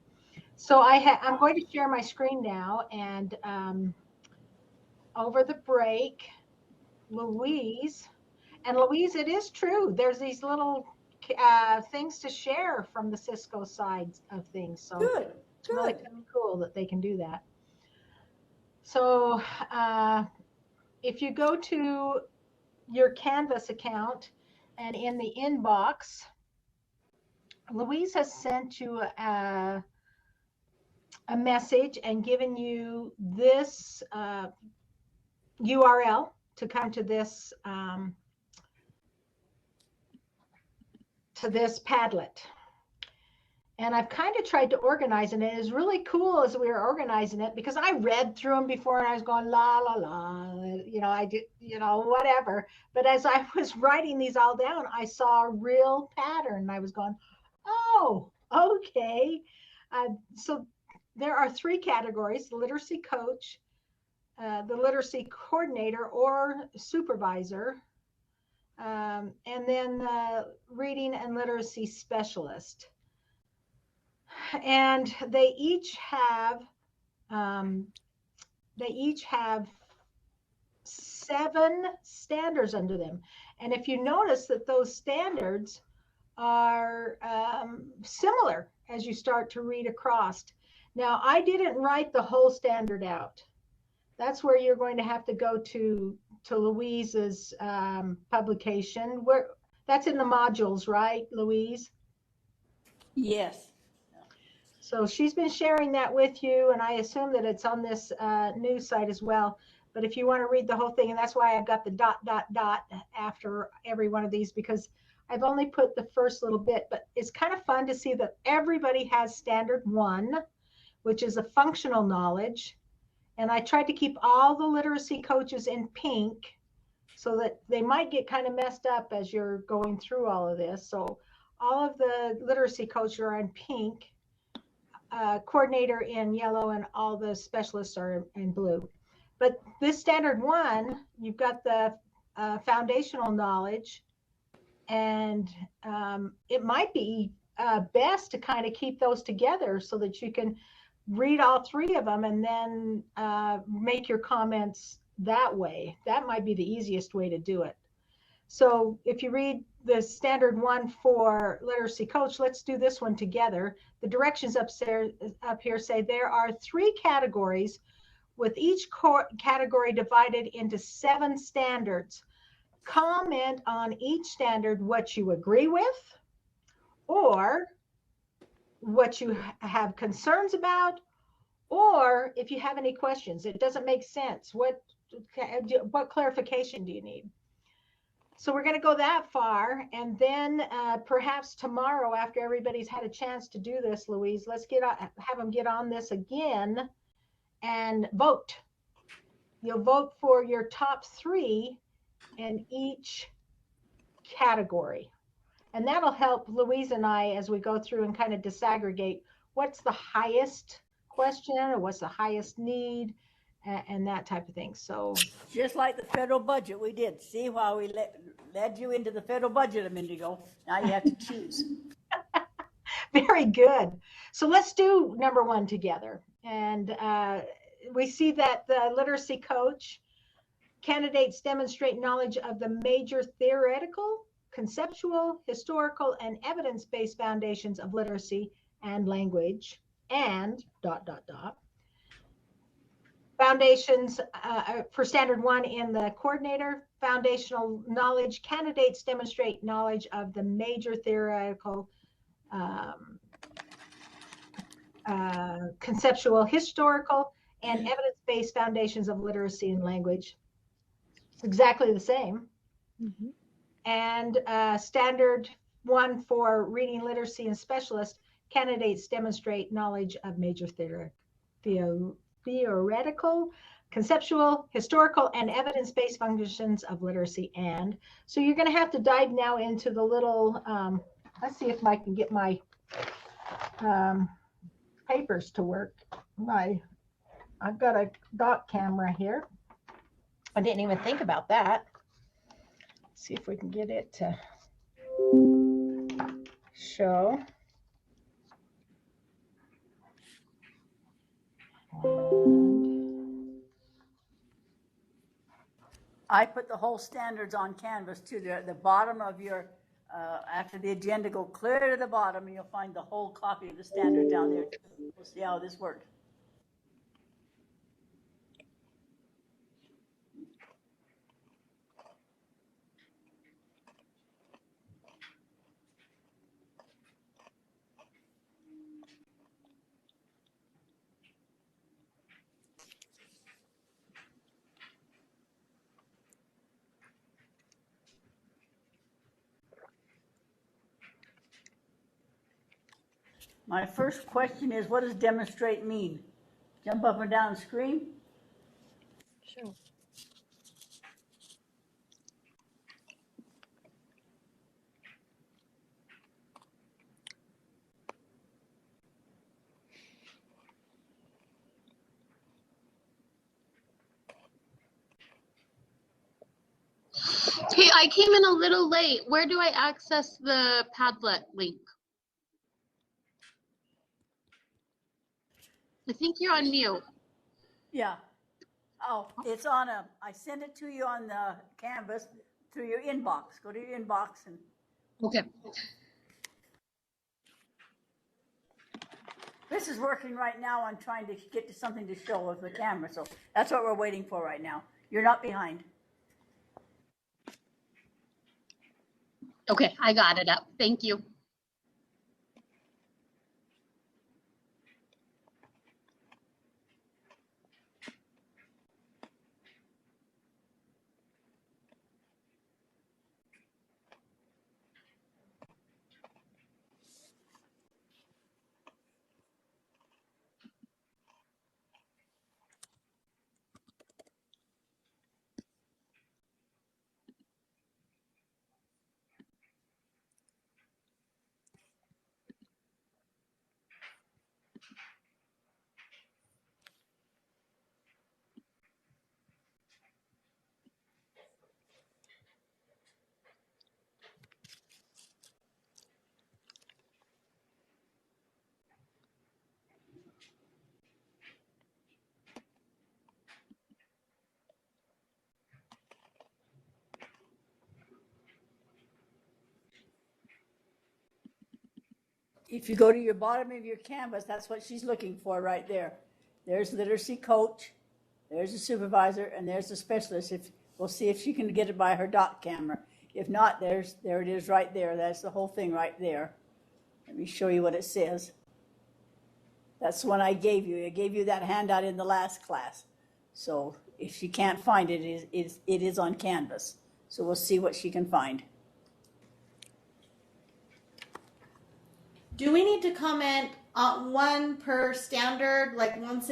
So I'm going to share my screen now, and over the break, Louise, it is true. There's these little things to share from the Cisco side of things. So good. It's really kind of cool that they can do that. So if you go to your Canvas account and in the inbox, Louise has sent you a message and given you this URL to come to this Padlet. And I've kind of tried to organize it. And it is really cool as we were organizing it, because I read through them before and I was going, la, la, la, I did, whatever. But as I was writing these all down, I saw a real pattern. And I was going, oh, okay. So there are 3 categories: the literacy coach, the literacy coordinator or supervisor, and then the reading and literacy specialist. And they each have 7 standards under them. And if you notice that those standards are similar as you start to read across. Now, I didn't write the whole standard out. That's where you're going to have to go to Louise's publication. That's in the modules, right, Louise? Yes. So she's been sharing that with you, and I assume that it's on this news site as well. But if you want to read the whole thing, and that's why I've got the ... after every one of these, because I've only put the first little bit, but it's kind of fun to see that everybody has standard 1, which is a functional knowledge. And I tried to keep all the literacy coaches in pink so that they might get kind of messed up as you're going through all of this. So all of the literacy coaches are in pink, coordinator in yellow, and all the specialists are in blue. But this standard 1, you've got the foundational knowledge, and it might be best to kind of keep those together so that you can read all 3 of them and then make your comments that way. That might be the easiest way to do it. So if you read the standard 1 for literacy coach, let's do this one together. The directions up here say there are 3 categories, with each category divided into 7 standards. Comment on each standard what you agree with, or what you have concerns about, or if you have any questions. It doesn't make sense. What clarification do you need? So we're going to go that far, and then perhaps tomorrow, after everybody's had a chance to do this, Louise, let's have them get on this again and vote. You'll vote for your top 3 in each category. And that'll help Louise and I as we go through and kind of disaggregate what's the highest question or what's the highest need and that type of thing. So just like the federal budget we did. See how we led you into the federal budget a minute ago. Now you have to choose. Very good. So let's do number 1 together. And we see that the literacy coach candidates demonstrate knowledge of the major theoretical, conceptual, historical, and evidence-based foundations of literacy and language, and ... Foundations for standard 1 in the coordinator, foundational knowledge, candidates demonstrate knowledge of the major theoretical, conceptual, historical, and evidence-based foundations of literacy and language. It's exactly the same. Mm-hmm. And standard 1 for reading literacy and specialist, candidates demonstrate knowledge of major theoretical, conceptual, historical, and evidence-based functions of literacy. And so you're going to have to dive now into the little, let's see if I can get my papers to work. I've got a dot camera here. I didn't even think about that. Let's see if we can get it to show. I put the whole standards on Canvas too. They're at the bottom of your, after the agenda, go clear to the bottom and you'll find the whole copy of the standard down there. We'll see how this works. My first question is, what does demonstrate mean? Jump up and down and scream? Sure. Hey, I came in a little late. Where do I access the Padlet link? I think you're on mute. Yeah. Oh, it's on I sent it to you on the Canvas through your inbox. Go to your inbox and. Okay. This is working right now on trying to get to something to show with the camera. So that's what we're waiting for right now. You're not behind. Okay, I got it up. Thank you. If you go to your bottom of your canvas, that's what she's looking for right there. There's literacy coach, there's a supervisor, and there's a specialist. We'll see if she can get it by her dot camera. If not, there it is right there. That's the whole thing right there. Let me show you what it says. That's the one I gave you. I gave you that handout in the last class. So if she can't find it, it is on Canvas. So we'll see what she can find. Do we need to comment on one per standard, like once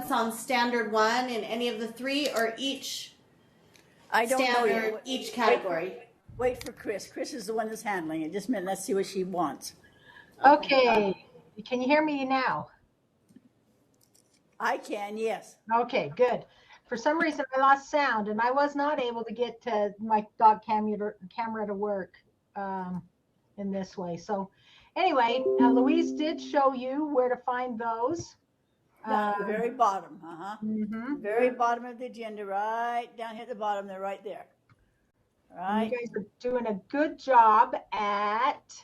on standard one in any of the three, or each I don't know standard, yet. each category? Wait for Chris. Chris is the one that's handling it. Just a minute. Let's see what she wants. Okay. Can you hear me now? I can, yes. Okay, good. For some reason, I lost sound, and I was not able to get my dog camera to work in this way. So anyway, Louise did show you where to find those. Down at the very bottom, Mm-hmm. Very bottom of the agenda, right down here at the bottom. They're right there. All right. You guys are doing a good job at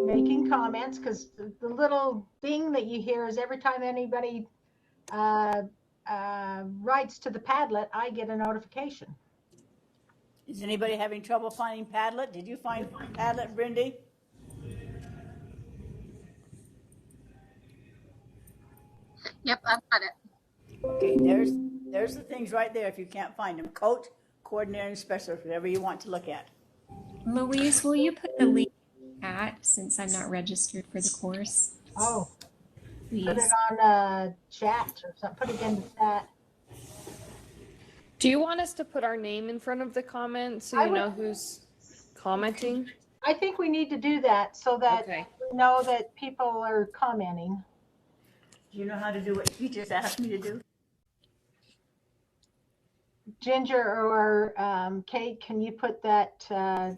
making comments, because the little ding that you hear is every time anybody writes to the Padlet, I get a notification. Is anybody having trouble finding Padlet? Did you find Padlet, Brindy? Yep, I've got it. Okay, there's the things right there if you can't find them. Coach, coordinator, and specialist, whatever you want to look at. Louise, will you put the link in the chat since I'm not registered for the course? Oh, please. Put it on chat or something. Put it in the chat. Do you want us to put our name in front of the comment so you know who's commenting? I think we need to do that so that Okay. we know that people are commenting. Do you know how to do what she just asked me to do? Ginger or Kate, can you put that? I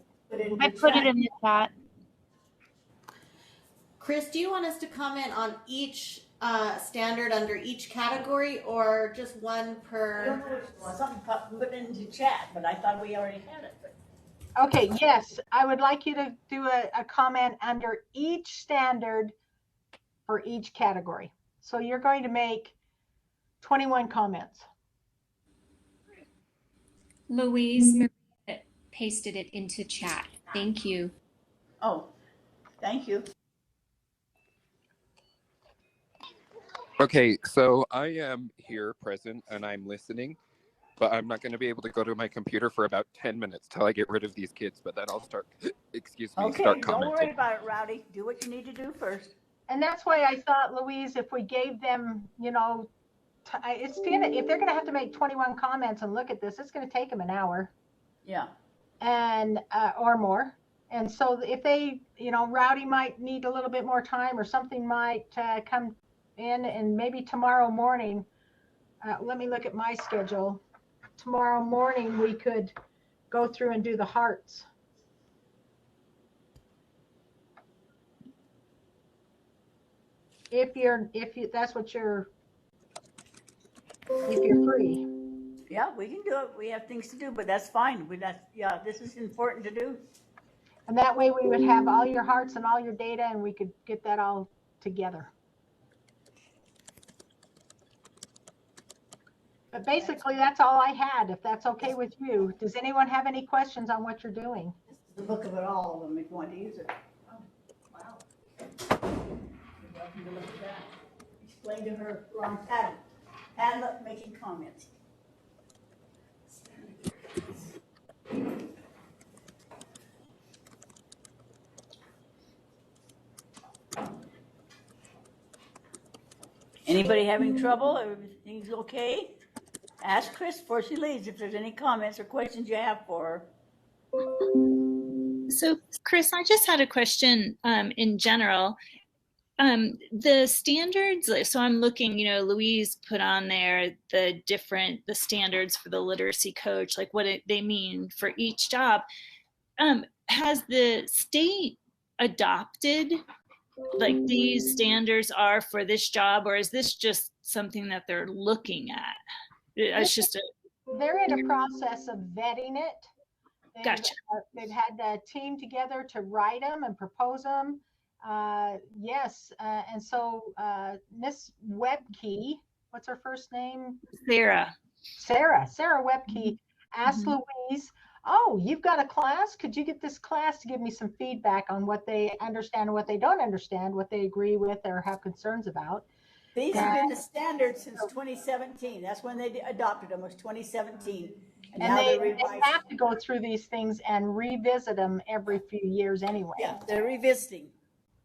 put it in the chat. Chris, do you want us to comment on each standard under each category, or just one per? I don't know which one. Something put it into chat, but I thought we already had it. Okay, yes, I would like you to do a comment under each standard for each category. So you're going to make 21 comments. Louise Maria pasted it into chat. Thank you. Oh, thank you. Okay, so I am here present and I'm listening, but I'm not going to be able to go to my computer for about 10 minutes till I get rid of these kids, but then I'll start, Okay, start don't commenting. worry about it, Rowdy. Do what you need to do first. And that's why I thought, Louise, if we gave them, you know, if they're going to have to make 21 comments and look at this, it's going to take them an hour. Yeah. And or more. And so if they, you know, Rowdy might need a little bit more time, or something might come in, and maybe tomorrow morning, let me look at my schedule. Tomorrow morning we could go through and do the hearts. If that's what if you're free. Yeah, we can do it. We have things to do, but that's fine. This is important to do. And that way we would have all your hearts and all your data, and we could get that all together. But basically, that's all I had, if that's okay with you. Does anyone have any questions on what you're doing? The book of it, all of them, if you want to use it. Oh, wow. You're welcome to look at that. Explain to her we're on Padlet making comments. Anybody having trouble? Everything's okay? Ask Chris before she leaves if there's any comments or questions you have for her. So, Chris, I just had a question in general. The standards, so I'm looking, you know, Louise put on there the standards for the literacy coach, like what they mean for each job. Has the state adopted like these standards are for this job, or is this just something that they're looking at? It's just they're in a process of vetting it. Gotcha. They've had a team together to write them and propose them. Yes, and so Miss Webkey, what's her first name? Sarah. Sarah Webkey asked Louise, oh, you've got a class? Could you get this class to give me some feedback on what they understand and what they don't understand, what they agree with or have concerns about? These have been the standard since 2017. That's when they adopted them, was 2017. And now they have to go through these things and revisit them every few years anyway. Yeah, they're revisiting.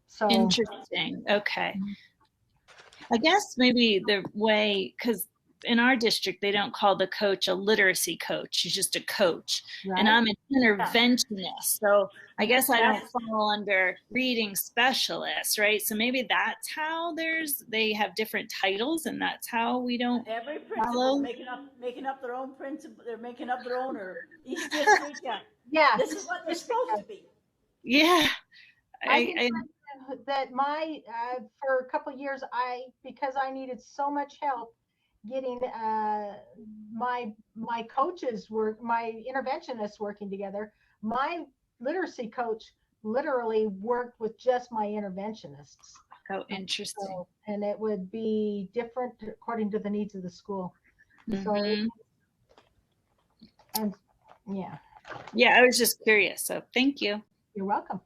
So Interesting. Okay. I guess maybe the way, because in our district, they don't call the coach a literacy coach. He's just a coach. Right. And I'm an interventionist. So I guess I don't fall under reading specialist, right? So maybe that's how they have different titles and that's how we don't Every principal is making up their own principle. They're making up their own, or each district. Yeah. This is what they're supposed to be. Yeah. I that for a couple of years, because I needed so much help getting my coaches my interventionists working together. My literacy coach literally worked with just my interventionists. Oh, interesting. And it would be different according to the needs of the school. So, and yeah. Yeah, I was just curious. So thank you. You're welcome.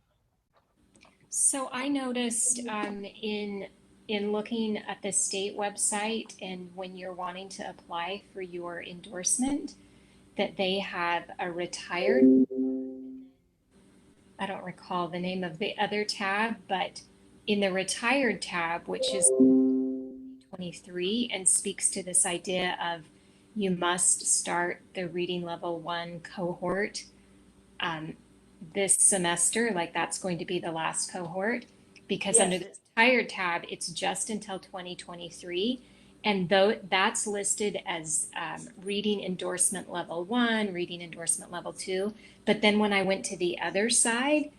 So I noticed in looking at the state website and when you're wanting to apply for your endorsement, that they have a retired, I don't recall the name of the other tab, but in the retired tab, which is 23 and speaks to this idea of you must start the reading level 1 cohort this semester, like that's going to be the last cohort, because under the retired tab, it's just until 2023. And though that's listed as reading endorsement level 1, reading endorsement level 2. But then when I went to the other side,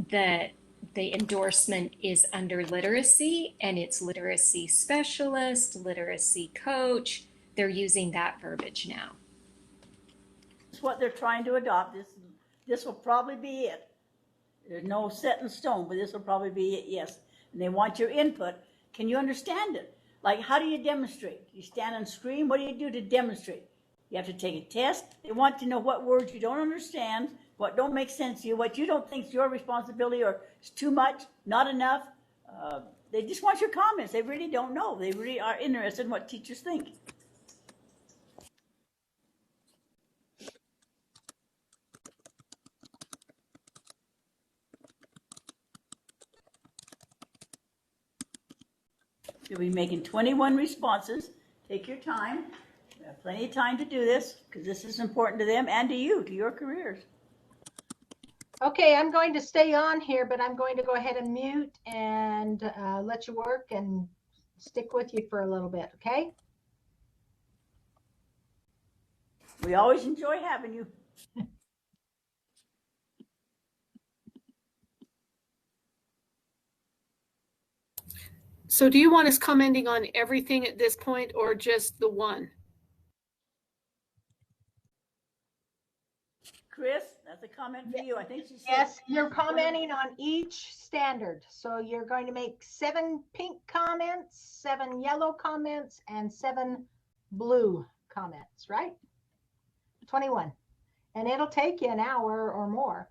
the endorsement is under literacy and it's literacy specialist, literacy coach. They're using that verbiage now. That's what they're trying to adopt. This will probably be it. There's no set in stone, but this will probably be it, yes. And they want your input. Can you understand it? Like, how do you demonstrate? You stand and scream? What do you do to demonstrate? You have to take a test. They want to know what words you don't understand, what don't make sense to you, what you don't think is your responsibility or is too much, not enough. They just want your comments. They really don't know. They really are interested in what teachers think. You'll be making 21 responses. Take your time. You have plenty of time to do this because this is important to them and to you, to your careers. Okay, I'm going to stay on here, but I'm going to go ahead and mute and let you work and stick with you for a little bit, okay? We always enjoy having you. So do you want us commenting on everything at this point or just the one? Chris, that's a comment for you. I think she said. Yes, you're commenting on each standard. So you're going to make 7 pink comments, 7 yellow comments, and 7 blue comments, right? 21. And it'll take you an hour or more.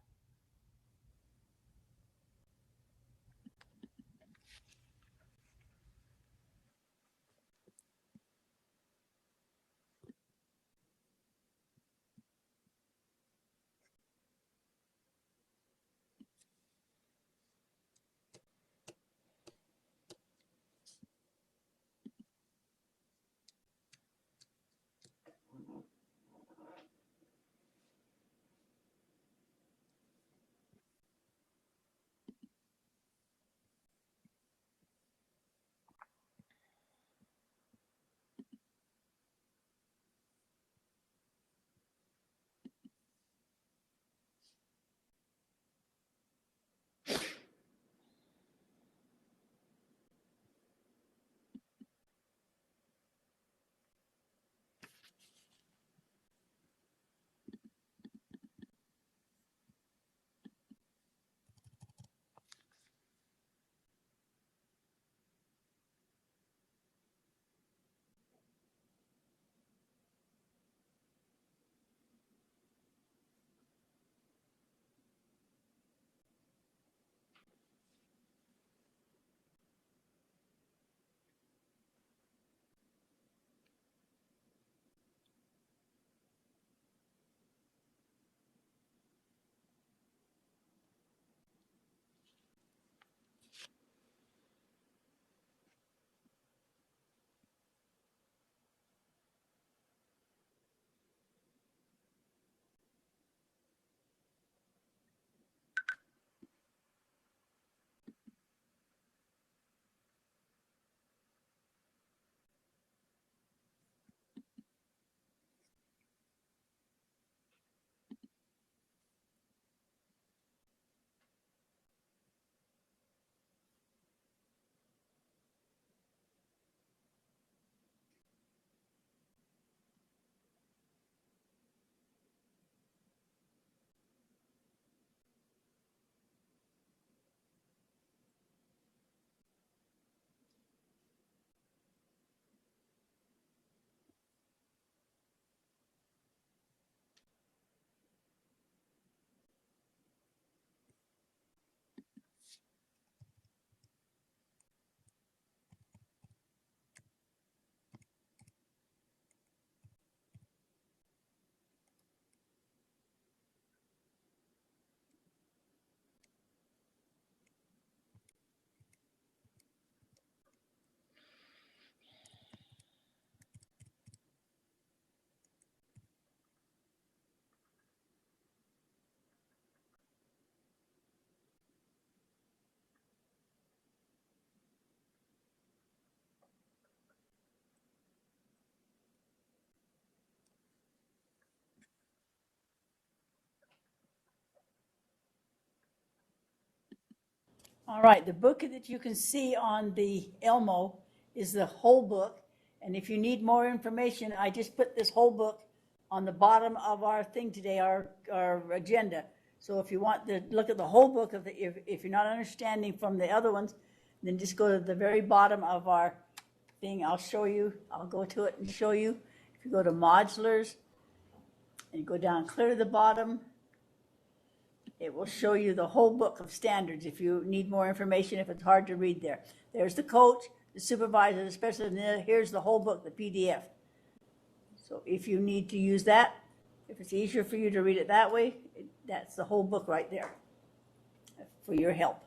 All right, the book that you can see on the Elmo is the whole book. And if you need more information, I just put this whole book on the bottom of our thing today, our agenda. So if you want to look at the whole book of the, if you're not understanding from the other ones, then just go to the very bottom of our thing. I'll show you. I'll go to it and show you. If you go to modulars and go down clear to the bottom, it will show you the whole book of standards if you need more information, if it's hard to read there. There's the coach, the supervisor, the specialist, and then here's the whole book, the PDF. So if you need to use that, if it's easier for you to read it that way, that's the whole book right there for your help.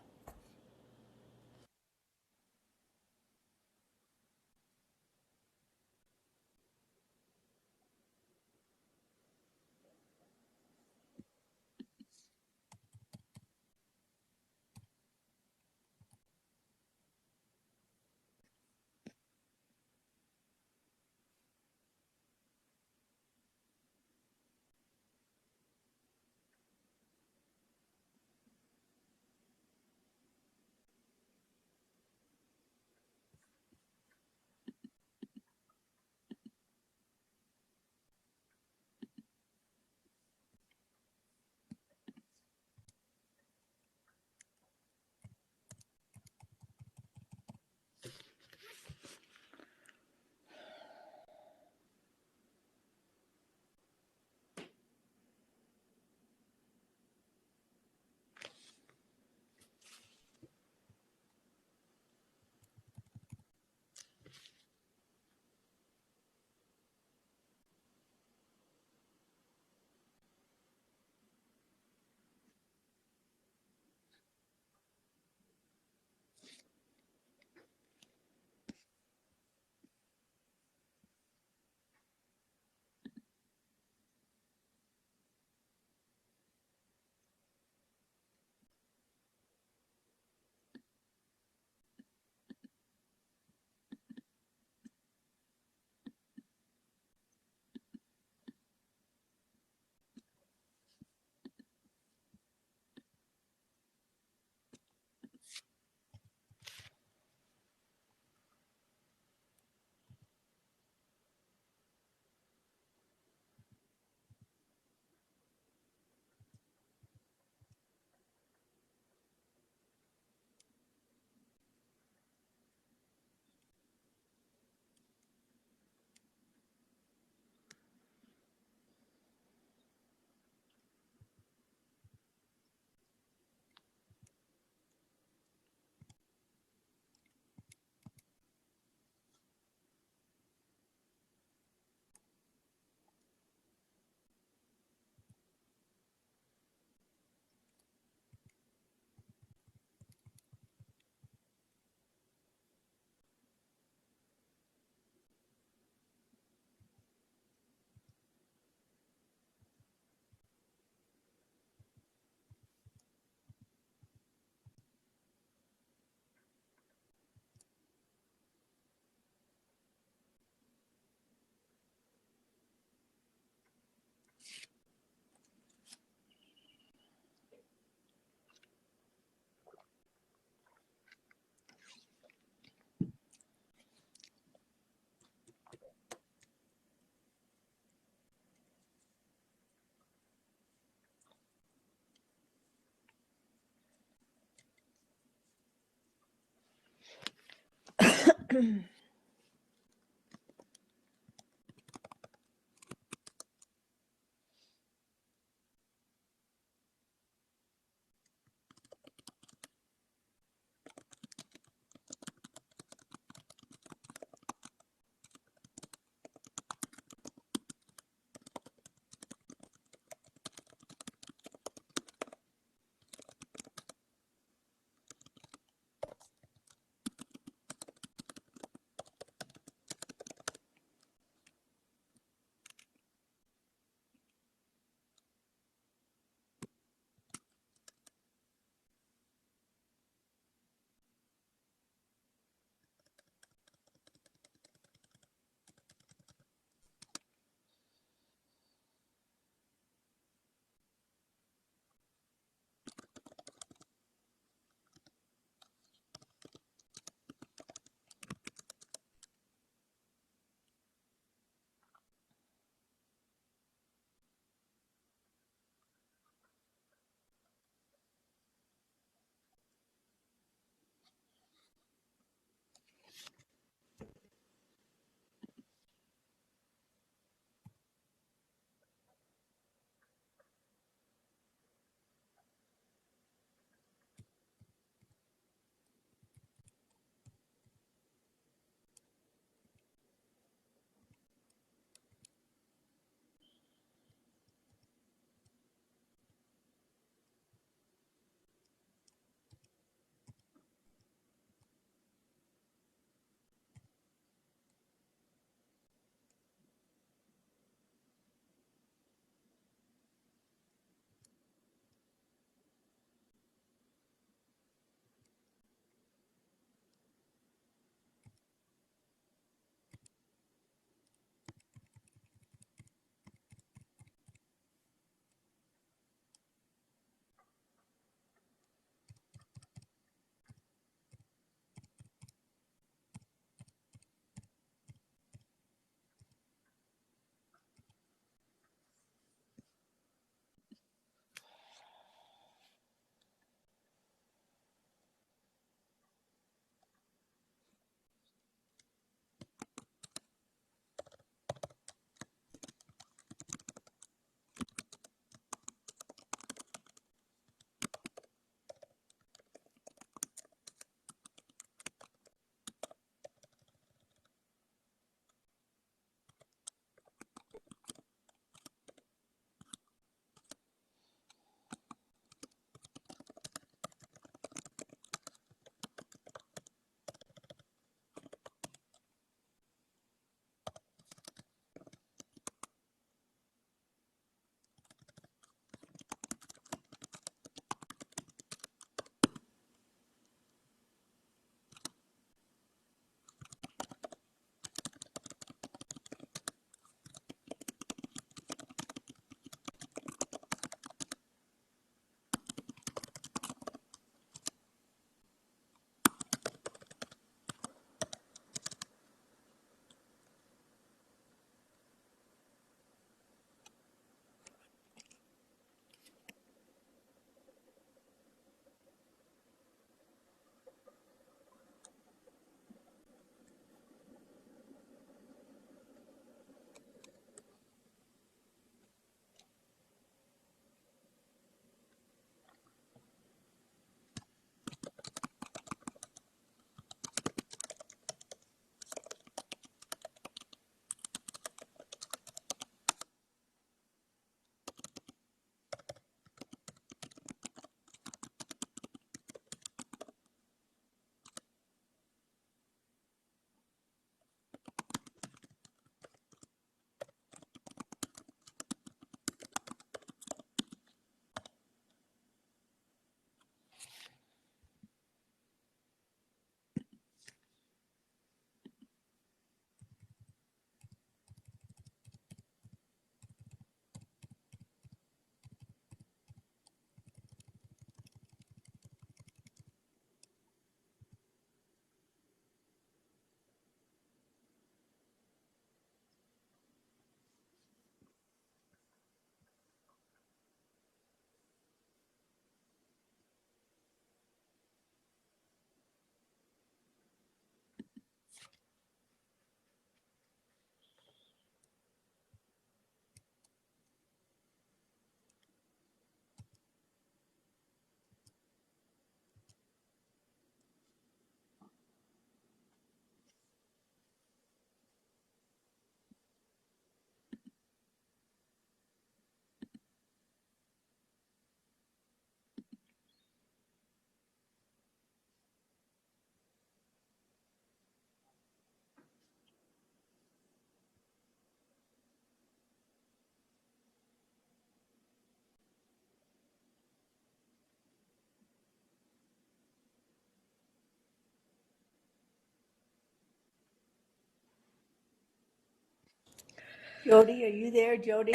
Jody, are you there, Jody?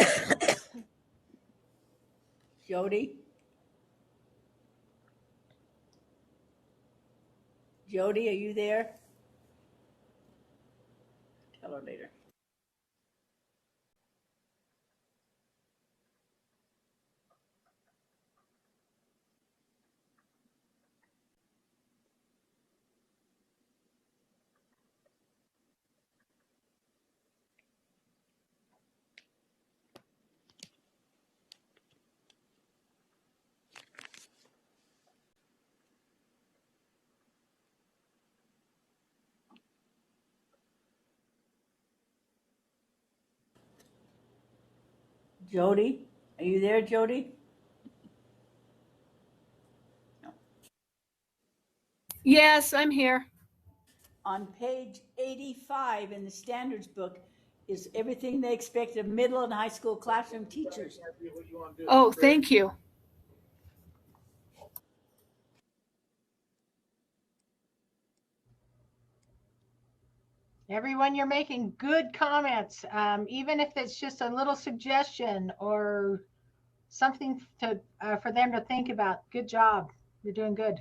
Jody? Jody, are you there? Tell her later. Jody, are you there, Jody? Yes, I'm here. On page 85 in the standards book is everything they expect of middle and high school classroom teachers. Oh, thank you. Everyone, you're making good comments, even if it's just a little suggestion or something to for them to think about. Good job. You're doing good.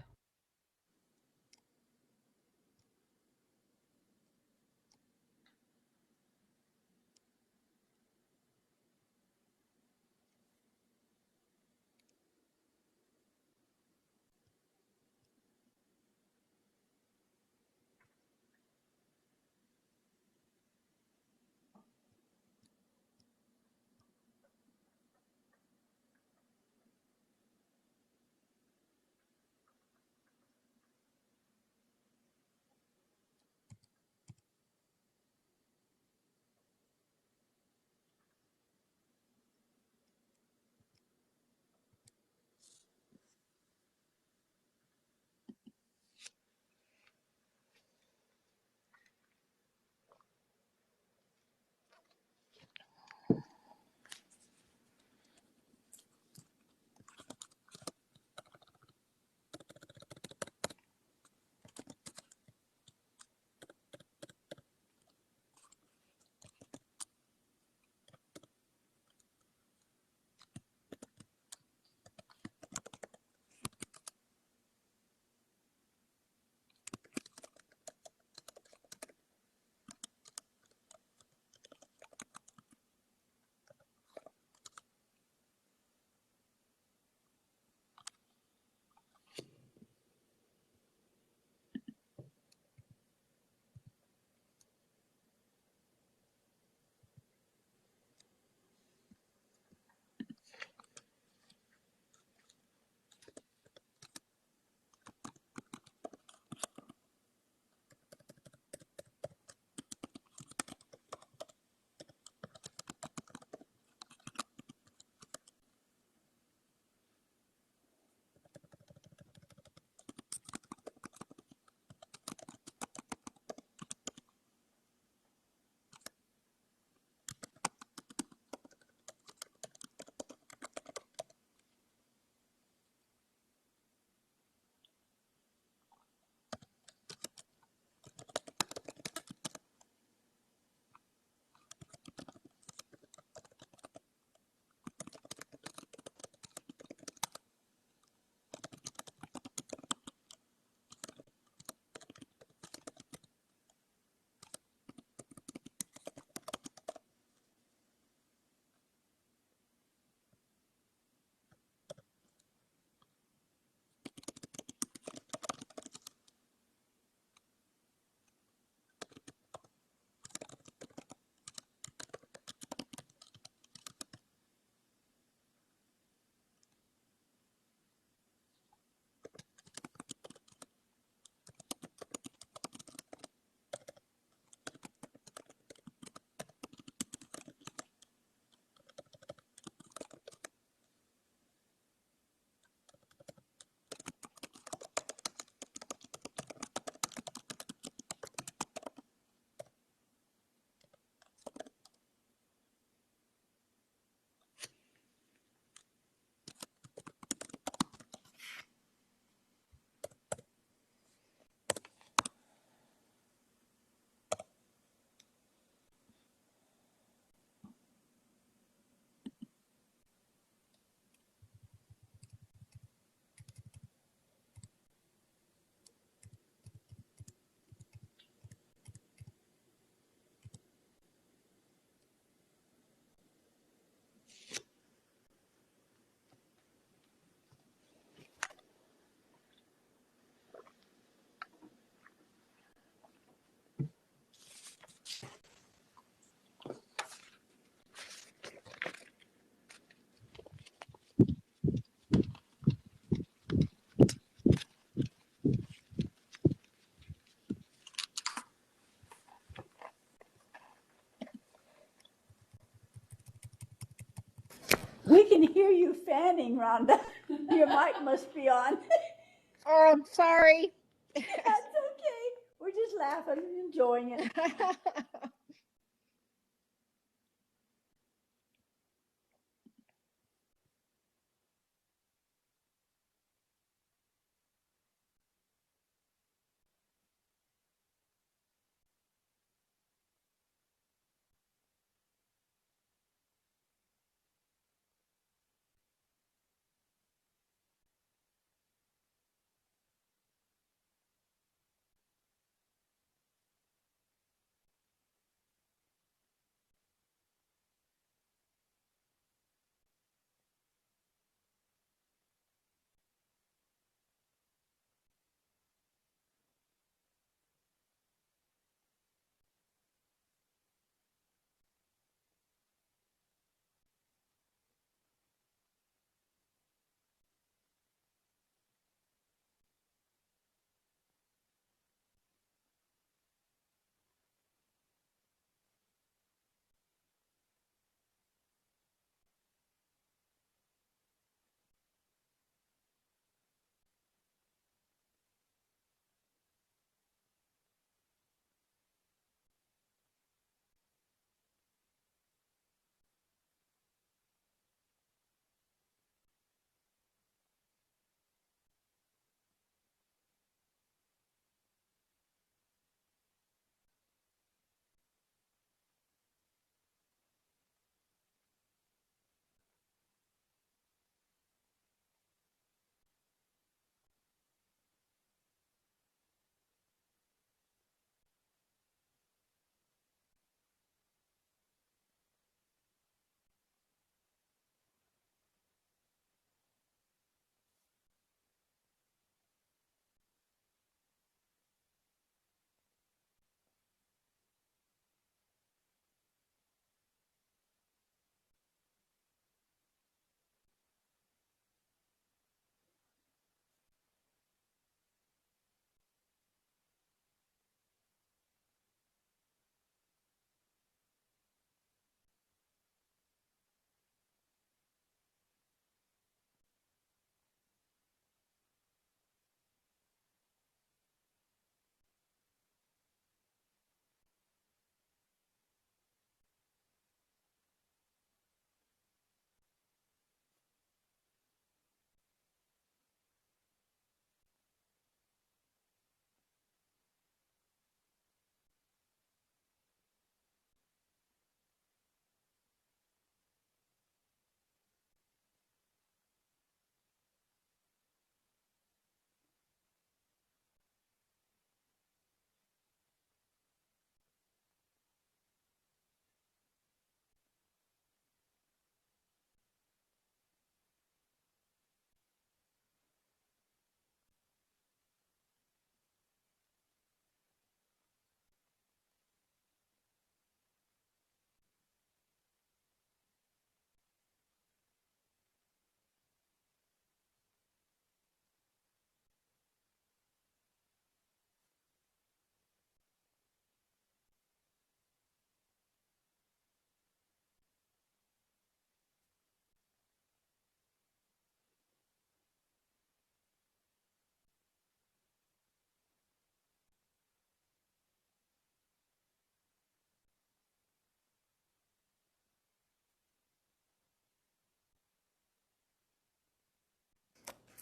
can hear you fanning, Rhonda. Your mic must be on. Oh, I'm sorry. That's okay. We're just laughing and enjoying it.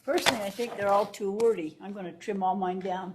Personally, I think they're all too wordy. I'm going to trim all mine down.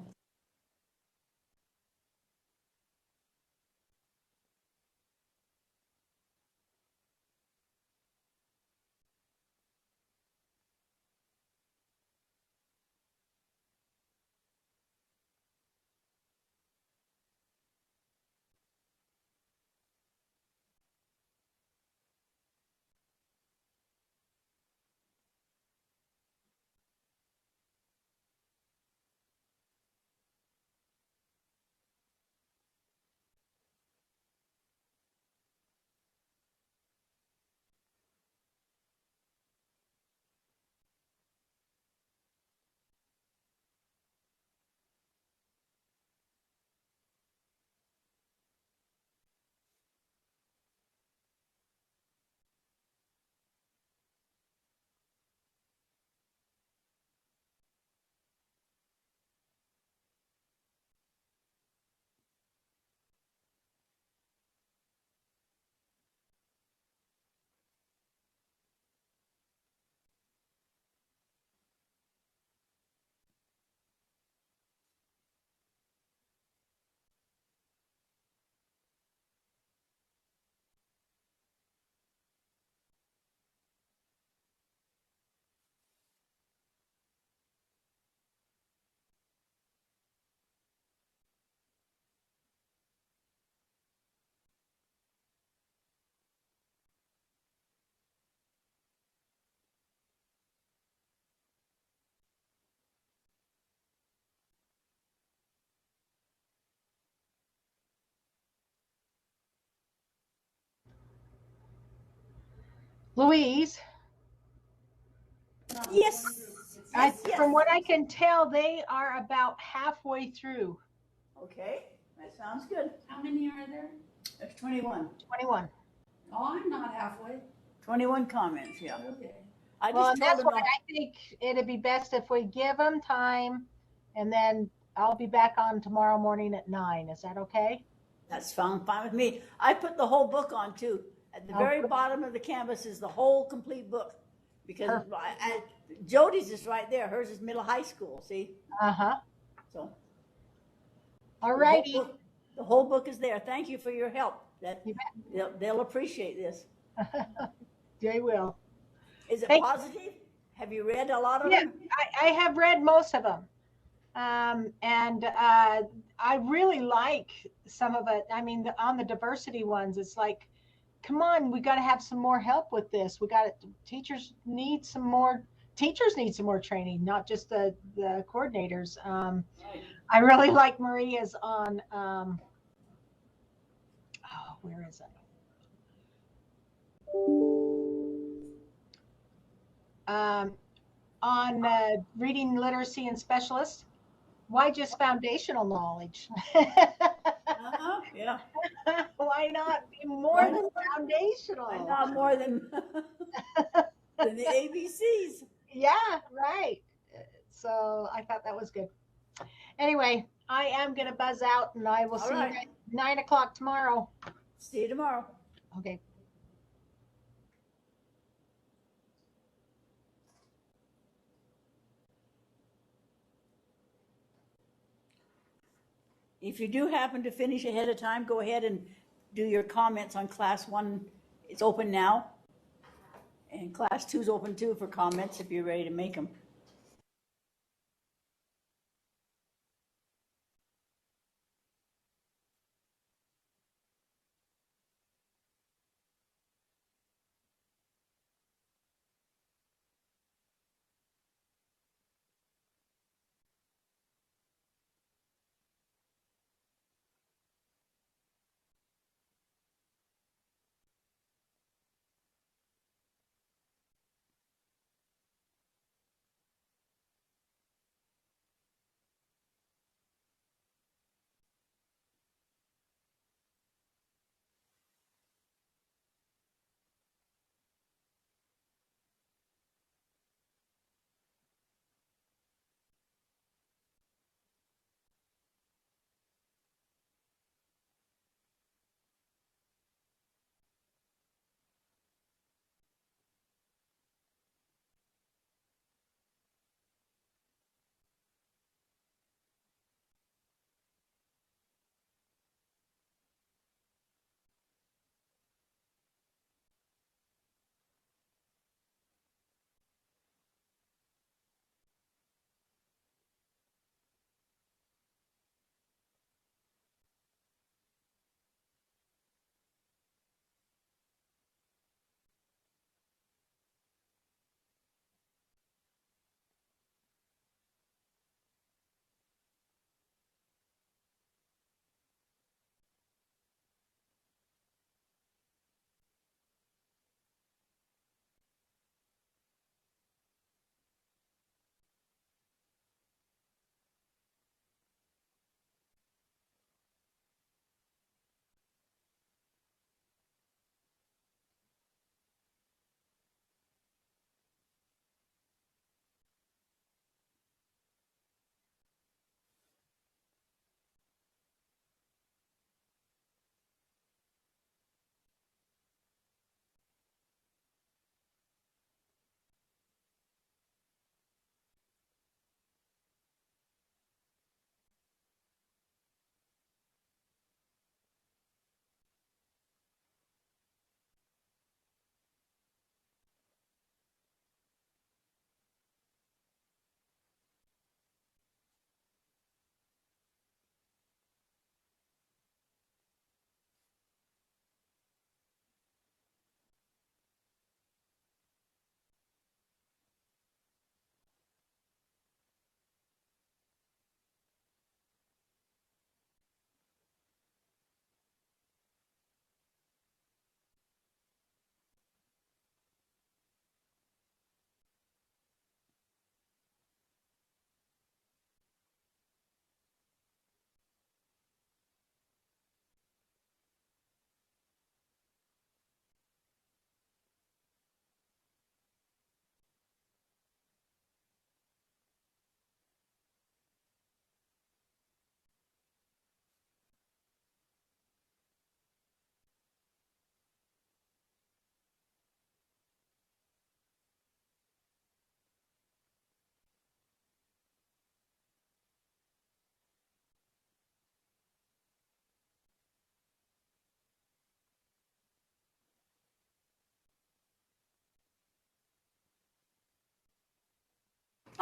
Louise, Yes. from what I can tell, they are about halfway through. Okay, that sounds good. How many are there? There's 21. 21. Oh, I'm not halfway. 21 comments, yeah. Okay. I Well, just and told that's them, why I think it'd be best if we give them time, and then I'll be back on tomorrow morning at 9. Is that okay? that's fine with me. I put the whole book on too. At the Oh, very good. bottom of the canvas is the whole complete book. Because Perfect. Jody's is right there. Hers is middle high school, see? Uh-huh. So All righty. the whole book is there. Thank you for your help. You They'll appreciate this. They will. Is it Thank positive? Have you read a lot of Yeah, them? I have read most of them. And I really like some of it. I mean, on the diversity ones, it's like, come on, we got to have some more help with this. Teachers need some more training, not just the coordinators. I really like Maria's on, where is it? On reading literacy and specialists. Why just foundational knowledge? Yeah. Why not be more than foundational? Why not more than, than the ABCs? Yeah, right. So I thought that was good. Anyway, I am going to buzz out, and I will see you at 9 o'clock tomorrow. See you tomorrow. Okay. If you do happen to finish ahead of time, go ahead and do your comments on class 1. It's open now. And class 2 is open too for comments if you're ready to make them.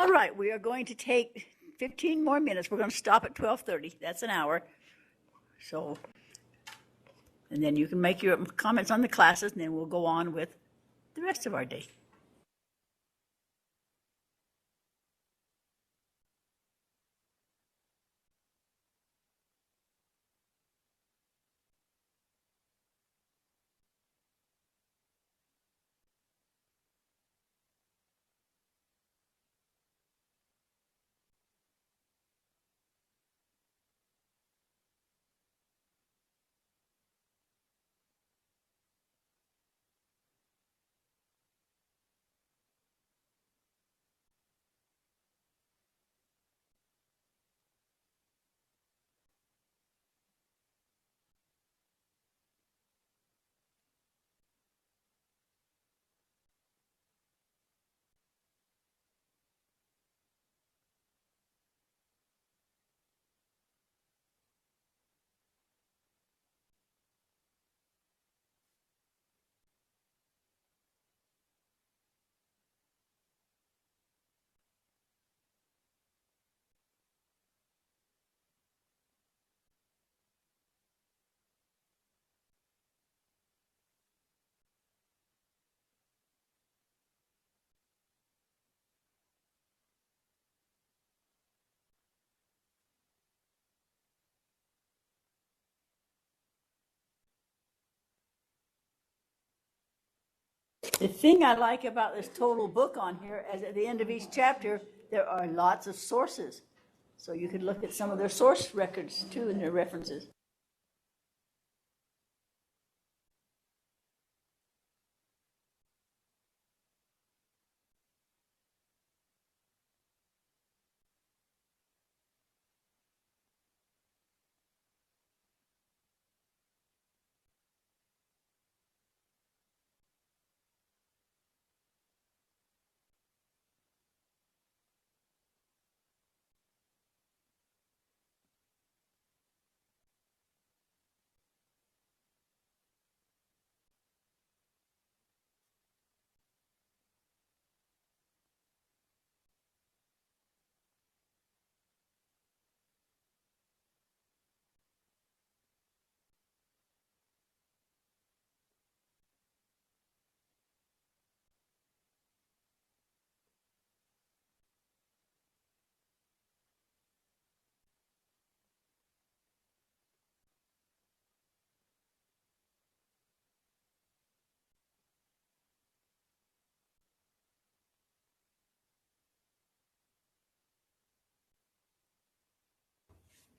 All right, we are going to take 15 more minutes. We're going to stop at 12:30. That's an hour. So, and then you can make your comments on the classes, and then we'll go on with the rest of our day. The thing I like about this total book on here is at the end of each chapter, there are lots of sources. So you could look at some of their source records too and their references.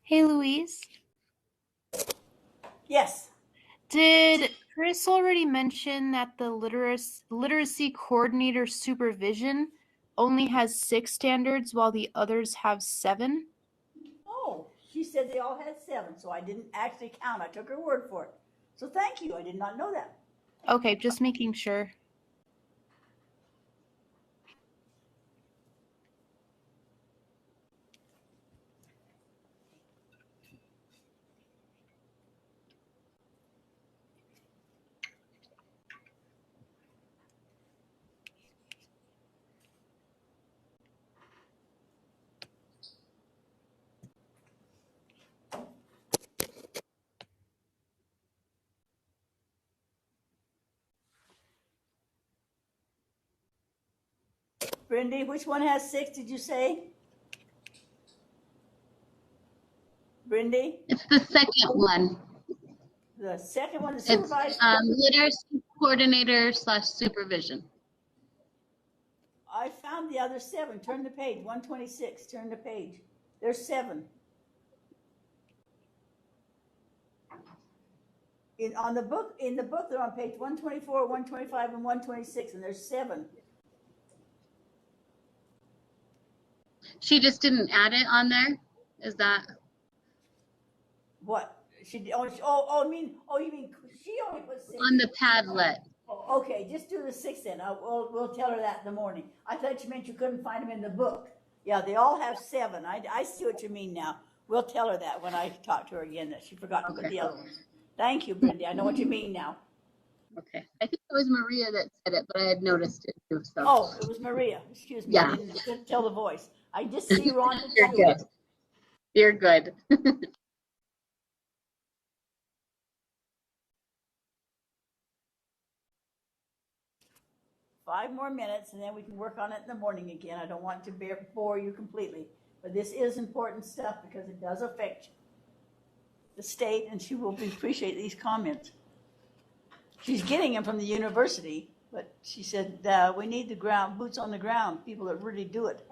Hey, Louise. Yes. Did Chris already mention that the literacy coordinator supervision only has 6 standards while the others have 7? Oh, she said they all had 7, so I didn't actually count. I took her word for it. So thank you. I did not know that. Okay, just making sure. Brindy, which one has 6, did you say? Brindy? It's the second one. The second one, the It's supervisor? literacy coordinator / supervision. I found the other 7. Turn the page, 126, turn the page. There's 7. In the book, they're on page 124, 125, and 126, and there's 7. She just didn't add it on there? Is that? What? You mean she only put 6. On the Padlet. Oh, okay, just do the 6 then. We'll tell her that in the morning. I thought you meant you couldn't find them in the book. Yeah, they all have 7. I see what you mean now. We'll tell her that when I talk to her again, that she forgot to put the other ones. Thank you, Brindy. I know what you mean now. Okay. I think it was Maria that said it, but I had noticed it too. So. Oh, it was Maria. Excuse me. Yeah. I couldn't tell the voice. I just see Rhonda You're too. good. You're good. 5 more minutes and then we can work on it in the morning again. I don't want to bore you completely, but this is important stuff because it does affect the state, and she will appreciate these comments. She's getting them from the university, but she said we need the ground boots on the ground, people that really do it.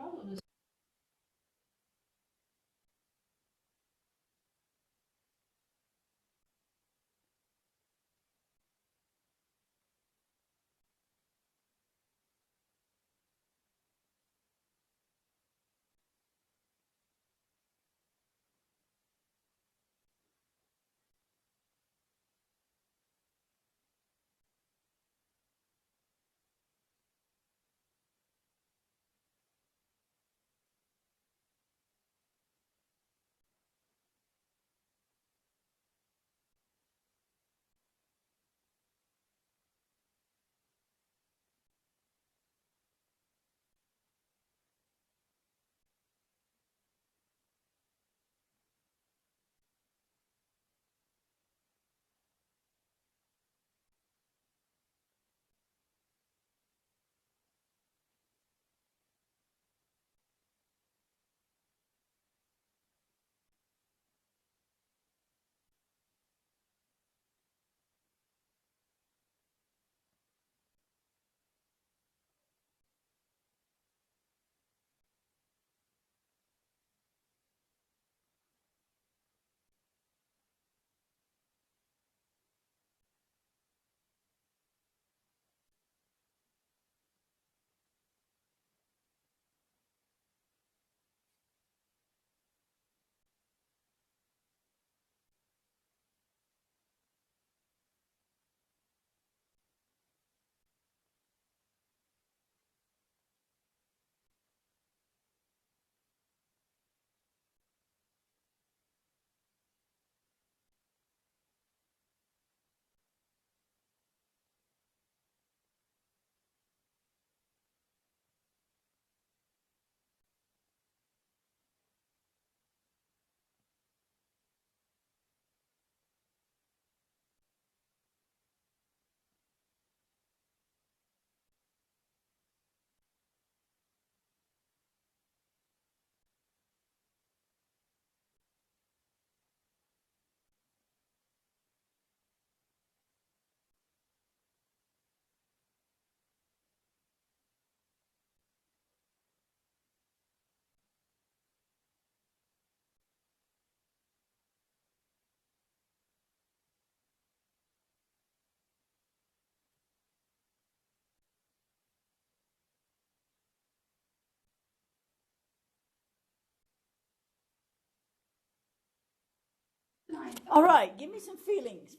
All right, give me some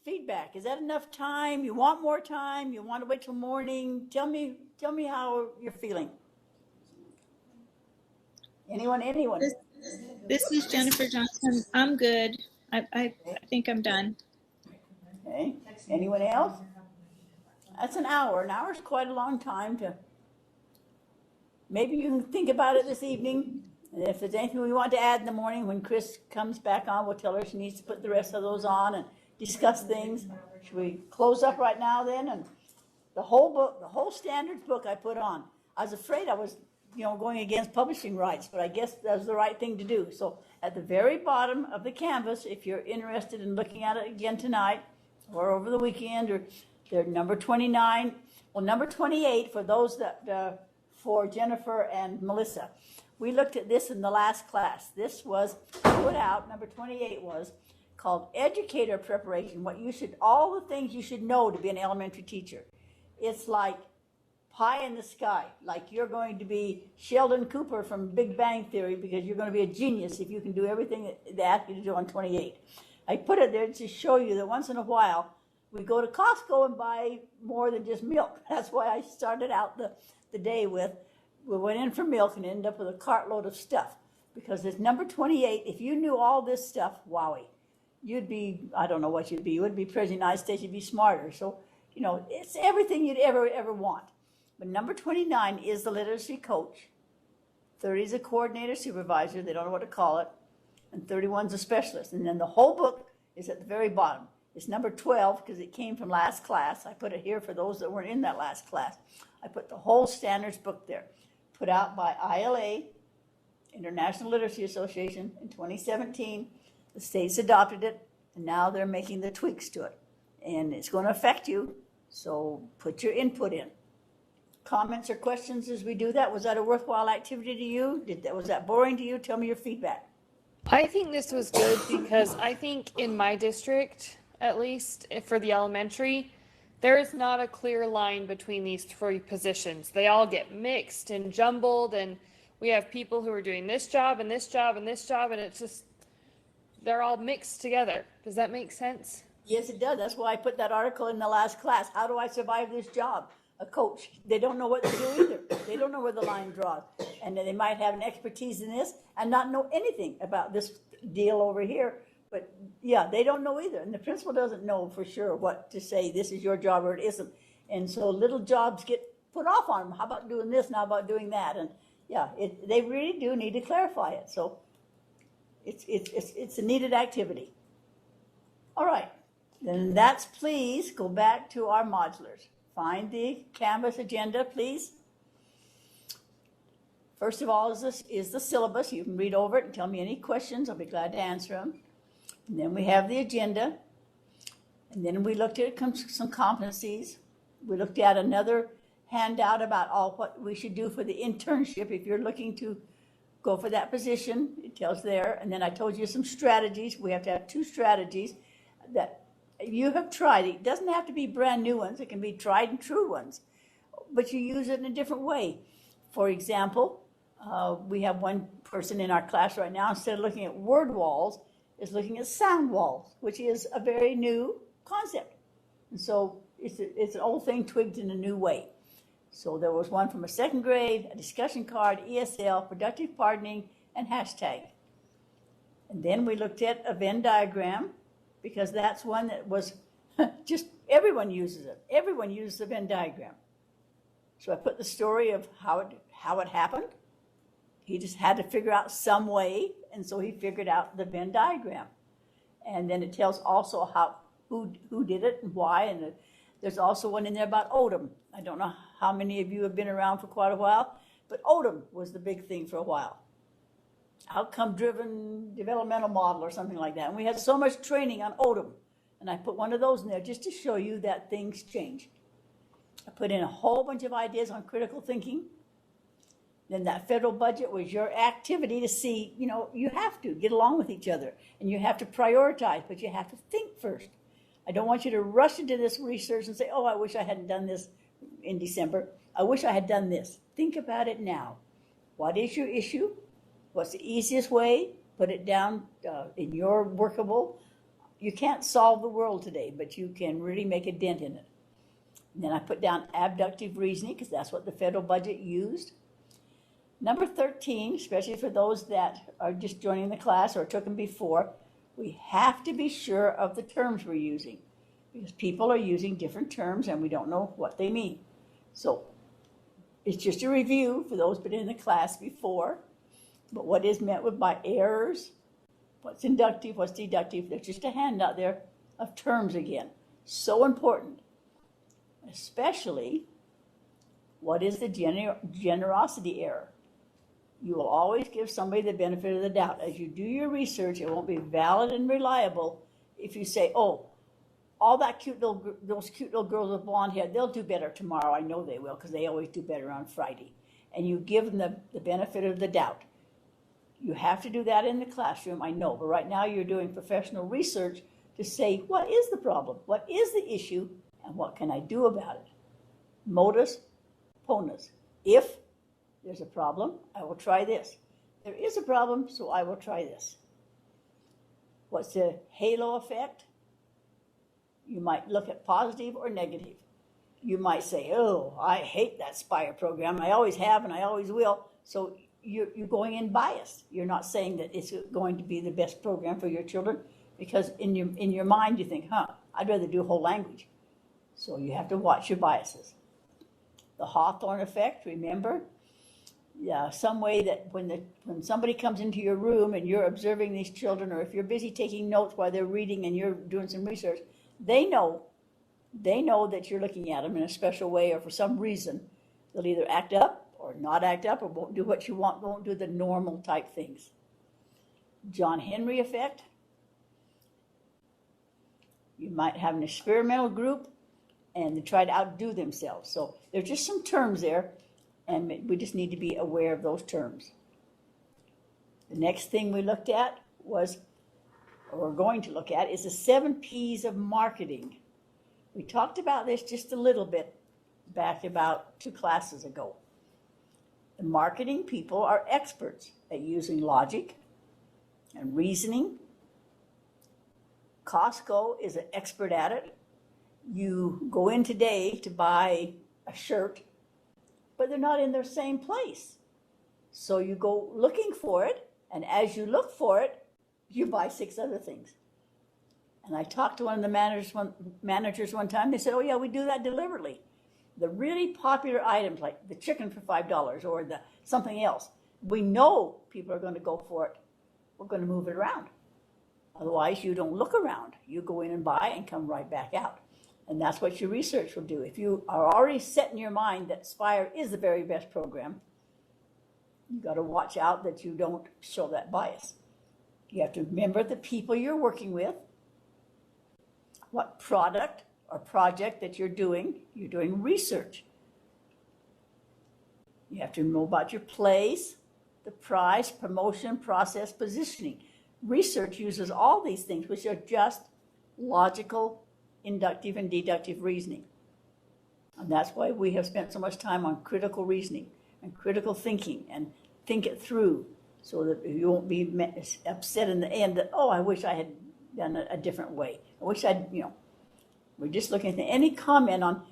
feedback. Is that enough time? You want more time? You want to wait till morning? Tell me how you're feeling. Anyone? This is Jennifer Johnson. I'm good. I think I'm done. Okay. Anyone else? That's an hour. An hour is quite a long time to. Maybe you can think about it this evening. And if there's anything we want to add in the morning, when Chris comes back on, we'll tell her she needs to put the rest of those on and discuss things. Should we close up right now then? And the whole book, the whole standards book I put on. I was afraid I was, going against publishing rights, but I guess that was the right thing to do. So at the very bottom of the canvas, if you're interested in looking at it again tonight or over the weekend, or they're number 29, well, number 28 for those that, for Jennifer and Melissa. We looked at this in the last class. This was put out, number 28 was called Educator Preparation, all the things you should know to be an elementary teacher. It's like pie in the sky, like you're going to be Sheldon Cooper from Big Bang Theory because you're going to be a genius if you can do everything they ask you to do on 28. I put it there to show you that once in a while we go to Costco and buy more than just milk. That's why I started out the day with, we went in for milk and ended up with a cartload of stuff because it's number 28. If you knew all this stuff, wowie, you'd be, I don't know what you'd be. You wouldn't be President of the United States, you'd be smarter. So You know, it's everything you'd ever want. But number 29 is the literacy coach. 30 is a coordinator supervisor. They don't know what to call it. And 31 is a specialist. And then the whole book is at the very bottom. It's number 12 because it came from last class. I put it here for those that weren't in that last class. I put the whole standards book there, put out by IELE, International Literacy Association, in 2017. The states adopted it, and now they're making the tweaks to it. And it's going to affect you, so put your input in. Comments or questions as we do that? Was that a worthwhile activity to you? Was that boring to you? Tell me your feedback. I think this was good because I think in my district, at least for the elementary, there is not a clear line between these three positions. They all get mixed and jumbled, and we have people who are doing this job and this job and this job, and it's just, they're all mixed together. Does that make sense? Yes, it does. That's why I put that article in the last class. How do I survive this job? A coach. They don't know what to do either. They don't know where the line draws. And they might have an expertise in this and not know anything about this deal over here. But yeah, they don't know either. And the principal doesn't know for sure what to say, this is your job or it isn't. And so little jobs get put off on them. How about doing this and how about doing that? And yeah, they really do need to clarify it. So it's a needed activity. All right. Then that's, please go back to our modulars. Find the Canvas agenda, please. First of all is the syllabus. You can read over it and tell me any questions. I'll be glad to answer them. And then we have the agenda. And then we looked at some competencies. We looked at another handout about all what we should do for the internship. If you're looking to go for that position, it tells there. And then I told you some strategies. We have to have 2 strategies that you have tried. It doesn't have to be brand new ones. It can be tried and true ones, but you use it in a different way. For example, we have one person in our class right now, instead of looking at word walls, is looking at sound walls, which is a very new concept. And so it's an old thing twigged in a new way. So there was one from a 2nd grade, a discussion card, ESL, productive pardoning, and hashtag. And then we looked at a Venn diagram, because that's one that was just, everyone uses it. Everyone uses the Venn diagram. So I put the story of how it happened. He just had to figure out some way, and so he figured out the Venn diagram. And then it tells also who did it and why, and there's also one in there about Odom. I don't know how many of you have been around for quite a while, but Odom was the big thing for a while. Outcome-driven developmental model or something like that. And we had so much training on Odom. And I put one of those in there just to show you that things change. I put in a whole bunch of ideas on critical thinking. Then that federal budget was your activity to see, you know, you have to get along with each other. And you have to prioritize, but you have to think first. I don't want you to rush into this research and say, oh, I wish I hadn't done this in December. I wish I had done this. Think about it now. What is your issue? What's the easiest way? Put it down in your workable. You can't solve the world today, but you can really make a dent in it. And then I put down abductive reasoning because that's what the federal budget used. Number 13, especially for those that are just joining the class or took them before, we have to be sure of the terms we're using because people are using different terms and we don't know what they mean. So it's just a review for those been in the class before. But what is meant by errors, what's inductive, what's deductive, there's just a handout there of terms again. So important, especially what is the generosity error. You will always give somebody the benefit of the doubt. As you do your research, it won't be valid and reliable if you say, oh, all those cute little girls with blonde hair, they'll do better tomorrow. I know they will because they always do better on Friday. And you give them the benefit of the doubt. You have to do that in the classroom, I know, but right now you're doing professional research to say, what is the problem? What is the issue? And what can I do about it? Modus ponens. If there's a problem, I will try this. There is a problem, so I will try this. What's the halo effect? You might look at positive or negative. You might say, oh, I hate that SPIRE program. I always have and I always will. So you're going in biased. You're not saying that it's going to be the best program for your children because in your mind you think, I'd rather do whole language. So you have to watch your biases. The Hawthorne effect, remember? Yeah, some way that when somebody comes into your room and you're observing these children, or if you're busy taking notes while they're reading and you're doing some research, they know that you're looking at them in a special way, or for some reason they'll either act up or not act up, or won't do what you want, won't do the normal type things. John Henry effect. You might have an experimental group and they try to outdo themselves. So there's just some terms there, and we just need to be aware of those terms. The next thing we looked at was, or we're going to look at, is the 7 P's of marketing. We talked about this just a little bit back about 2 classes ago. The marketing people are experts at using logic and reasoning. Costco is an expert at it. You go in today to buy a shirt, but they're not in their same place. So you go looking for it, and as you look for it, you buy 6 other things. And I talked to one of the managers one time. They said, oh yeah, we do that deliberately. The really popular items like the chicken for $5 or the something else, we know people are going to go for it. We're going to move it around. Otherwise, you don't look around. You go in and buy and come right back out. And that's what your research will do. If you are already set in your mind that Spire is the very best program, you got to watch out that you don't show that bias. You have to remember the people you're working with, what product or project that you're doing research. You have to know about your place, the price, promotion, process, positioning. Research uses all these things, which are just logical, inductive, and deductive reasoning. And that's why we have spent so much time on critical reasoning and critical thinking, and think it through so that you won't be upset in the end that, oh, I wish I had done it a different way. I wish I'd, we're just looking at any comment on,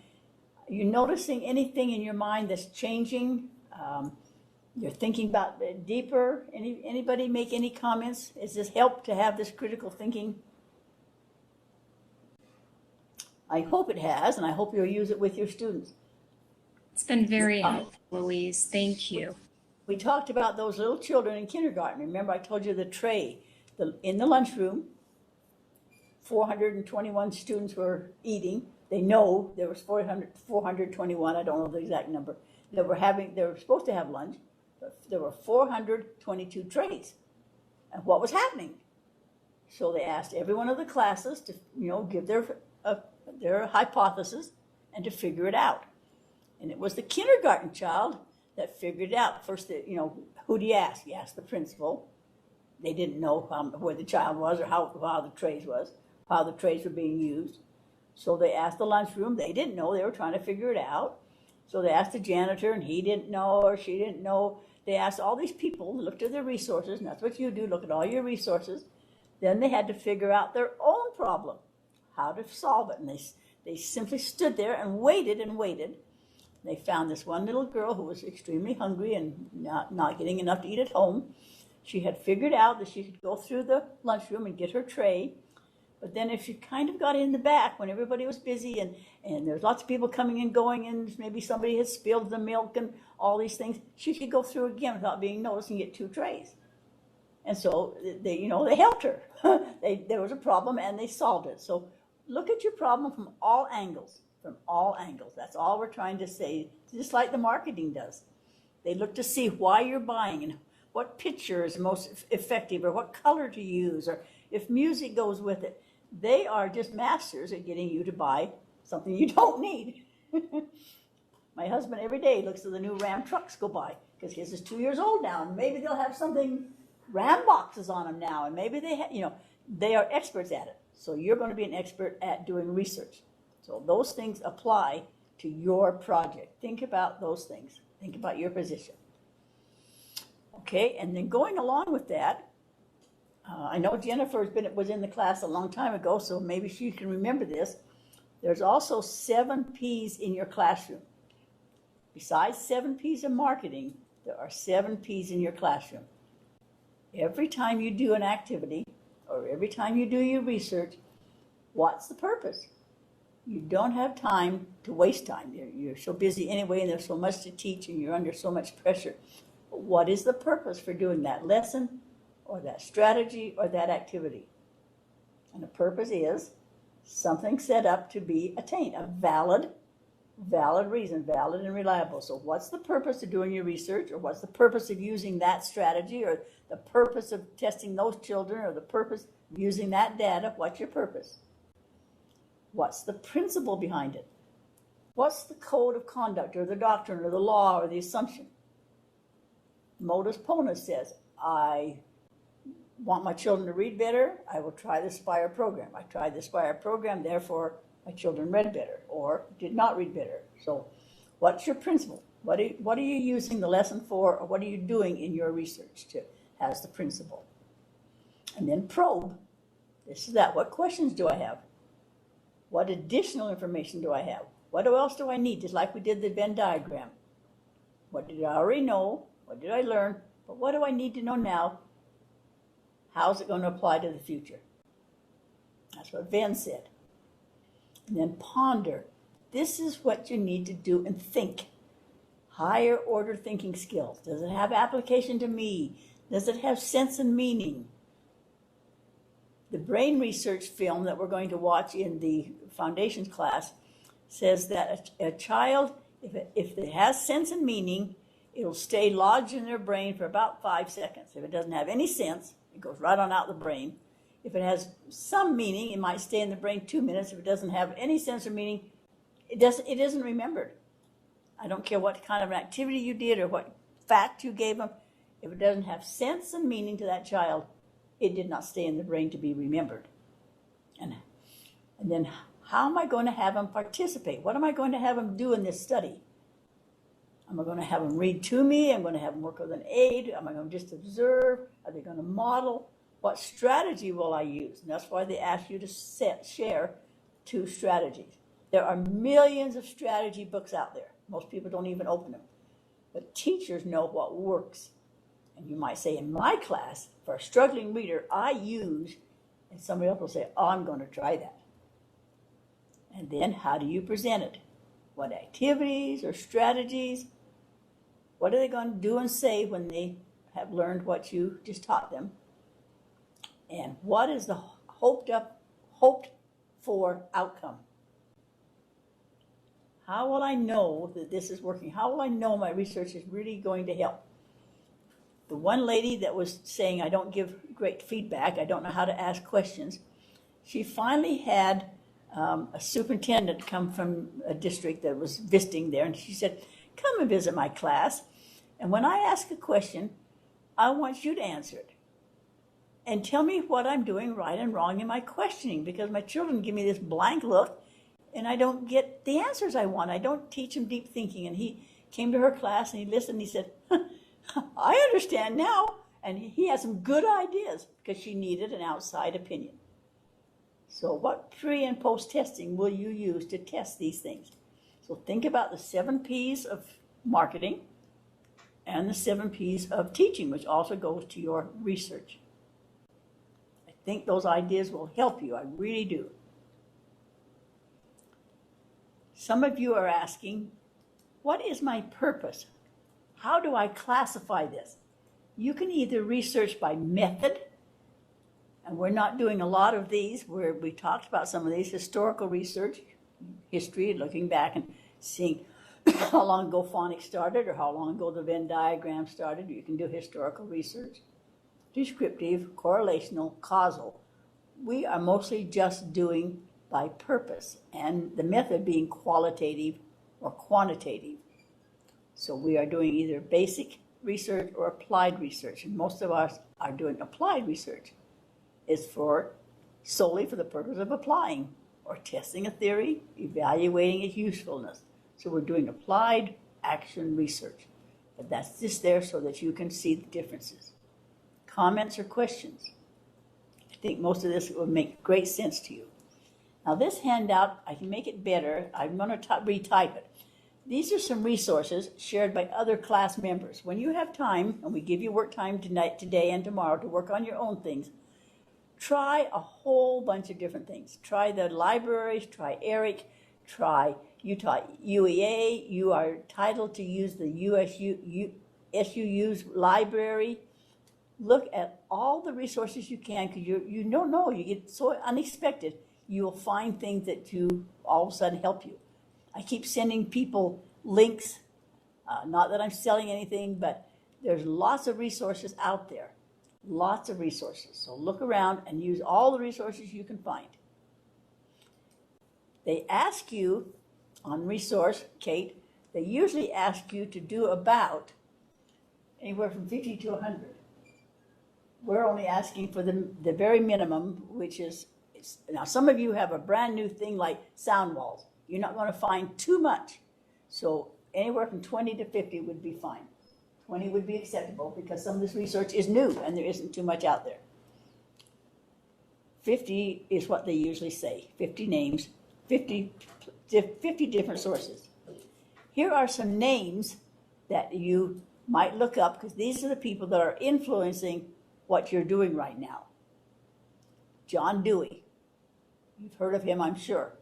you noticing anything in your mind that's changing? You're thinking about it deeper. Anybody make any comments? Is this help to have this critical thinking? I hope it has, and I hope you'll use it with your students. It's been very helpful, Louise. Thank you. We talked about those little children in kindergarten. Remember, I told you the tray. In the lunchroom, 421 students were eating. They know there was 421, I don't know the exact number, they were supposed to have lunch, but there were 422 trays. And what was happening? So they asked every one of the classes to, give their hypothesis and to figure it out. And it was the kindergarten child that figured it out. First, who do you ask? You asked the principal. They didn't know where the child was or how the trays were being used. So they asked the lunchroom. They didn't know. They were trying to figure it out. So they asked the janitor, and he didn't know or she didn't know. They asked all these people, looked at their resources, and that's what you do, look at all your resources. Then they had to figure out their own problem, how to solve it. And they simply stood there and waited and waited. They found this one little girl who was extremely hungry and not getting enough to eat at home. She had figured out that she could go through the lunchroom and get her tray. But then if she kind of got in the back when everybody was busy and there's lots of people coming and going, and maybe somebody had spilled the milk and all these things, she could go through again without being noticed and get 2 trays. And so they helped her. There was a problem and they solved it. So look at your problem from all angles. That's all we're trying to say, just like the marketing does. They look to see why you're buying and what picture is most effective, or what color to use, or if music goes with it. They are just masters at getting you to buy something you don't need. My husband every day looks at the new Ram trucks go by, because his is 2 years old now, and maybe they'll have something, Ram boxes on them now, and maybe they are experts at it. So you're going to be an expert at doing research. So those things apply to your project. Think about those things. Think about your position. Okay, and then going along with that, I know Jennifer was in the class a long time ago, so maybe she can remember this. There's also 7 P's in your classroom. Besides 7 P's of marketing, there are 7 P's in your classroom. Every time you do an activity, or every time you do your research, what's the purpose? You don't have time to waste time. You're so busy anyway, and there's so much to teach, and you're under so much pressure. But what is the purpose for doing that lesson or that strategy or that activity? And the purpose is something set up to be attained, a valid reason, valid and reliable. So what's the purpose of doing your research, or what's the purpose of using that strategy, or the purpose of testing those children, or the purpose of using that data? What's your purpose? What's the principle behind it? What's the code of conduct, or the doctrine, or the law, or the assumption? Modus ponens says, I want my children to read better, I will try the Spire program. I tried the Spire program, therefore my children read better or did not read better. So what's your principle? What are you using the lesson for, or what are you doing in your research to as the principle? And then probe. This is that. What questions do I have? What additional information do I have? What else do I need? Just like we did the Venn diagram. What did I already know? What did I learn? But what do I need to know now? How's it going to apply to the future? That's what Venn said. And then ponder. This is what you need to do and think. Higher order thinking skills. Does it have application to me? Does it have sense and meaning? The brain research film that we're going to watch in the foundations class says that a child, if it has sense and meaning, it'll stay lodged in their brain for about 5 seconds. If it doesn't have any sense, it goes right on out the brain. If it has some meaning, it might stay in the brain 2 minutes. If it doesn't have any sense or meaning, it isn't remembered. I don't care what kind of an activity you did or what fact you gave them. If it doesn't have sense and meaning to that child, it did not stay in the brain to be remembered. And then how am I going to have them participate? What am I going to have them do in this study? Am I going to have them read to me? Am I going to have them work with an aid? Am I going to just observe? Are they going to model? What strategy will I use? And that's why they ask you to share 2 strategies. There are millions of strategy books out there. Most people don't even open them. But teachers know what works. And you might say, in my class, for a struggling reader, I use, and somebody else will say, oh, I'm going to try that. And then how do you present it? What activities or strategies? What are they going to do and say when they have learned what you just taught them? And what is the hoped for outcome? How will I know that this is working? How will I know my research is really going to help? The one lady that was saying, I don't give great feedback, I don't know how to ask questions, she finally had a superintendent come from a district that was visiting there, and she said, come and visit my class, and when I ask a question, I want you to answer it. And tell me what I'm doing right and wrong in my questioning, because my children give me this blank look, and I don't get the answers I want. I don't teach them deep thinking. And he came to her class, and he listened, and he said, I understand now. And he had some good ideas, because she needed an outside opinion. So what pre and post testing will you use to test these things? So think about the 7 P's of marketing and the 7 P's of teaching, which also goes to your research. I think those ideas will help you. I really do. Some of you are asking, what is my purpose? How do I classify this? You can either research by method, and we're not doing a lot of these, where we talked about some of these, historical research, history, looking back and seeing how long ago phonics started or how long ago the Venn diagram started. You can do historical research. Descriptive, correlational, causal. We are mostly just doing by purpose, and the method being qualitative or quantitative. So we are doing either basic research or applied research, and most of us are doing applied research. It's solely for the purpose of applying or testing a theory, evaluating its usefulness. So we're doing applied action research. But that's just there so that you can see the differences. Comments or questions? I think most of this will make great sense to you. Now this handout, I can make it better. I'm going to retype it. These are some resources shared by other class members. When you have time, and we give you work time tonight, today, and tomorrow to work on your own things, try a whole bunch of different things. Try the libraries, try ERIC, try Utah UEA. You are entitled to use the SUU's library. Look at all the resources you can, because you don't know, you get so unexpected. You will find things that you all of a sudden help you. I keep sending people links, not that I'm selling anything, but there's lots of resources out there, lots of resources. So look around and use all the resources you can find. They ask you on resource, Kate, they usually ask you to do about anywhere from 50 to 100. We're only asking for the very minimum, which is, now some of you have a brand new thing like sound walls. You're not going to find too much. So anywhere from 20 to 50 would be fine. 20 would be acceptable because some of this research is new and there isn't too much out there. 50 is what they usually say, 50 names, 50 different sources. Here are some names that you might look up, because these are the people that are influencing what you're doing right now. John Dewey. You've heard of him, I'm sure.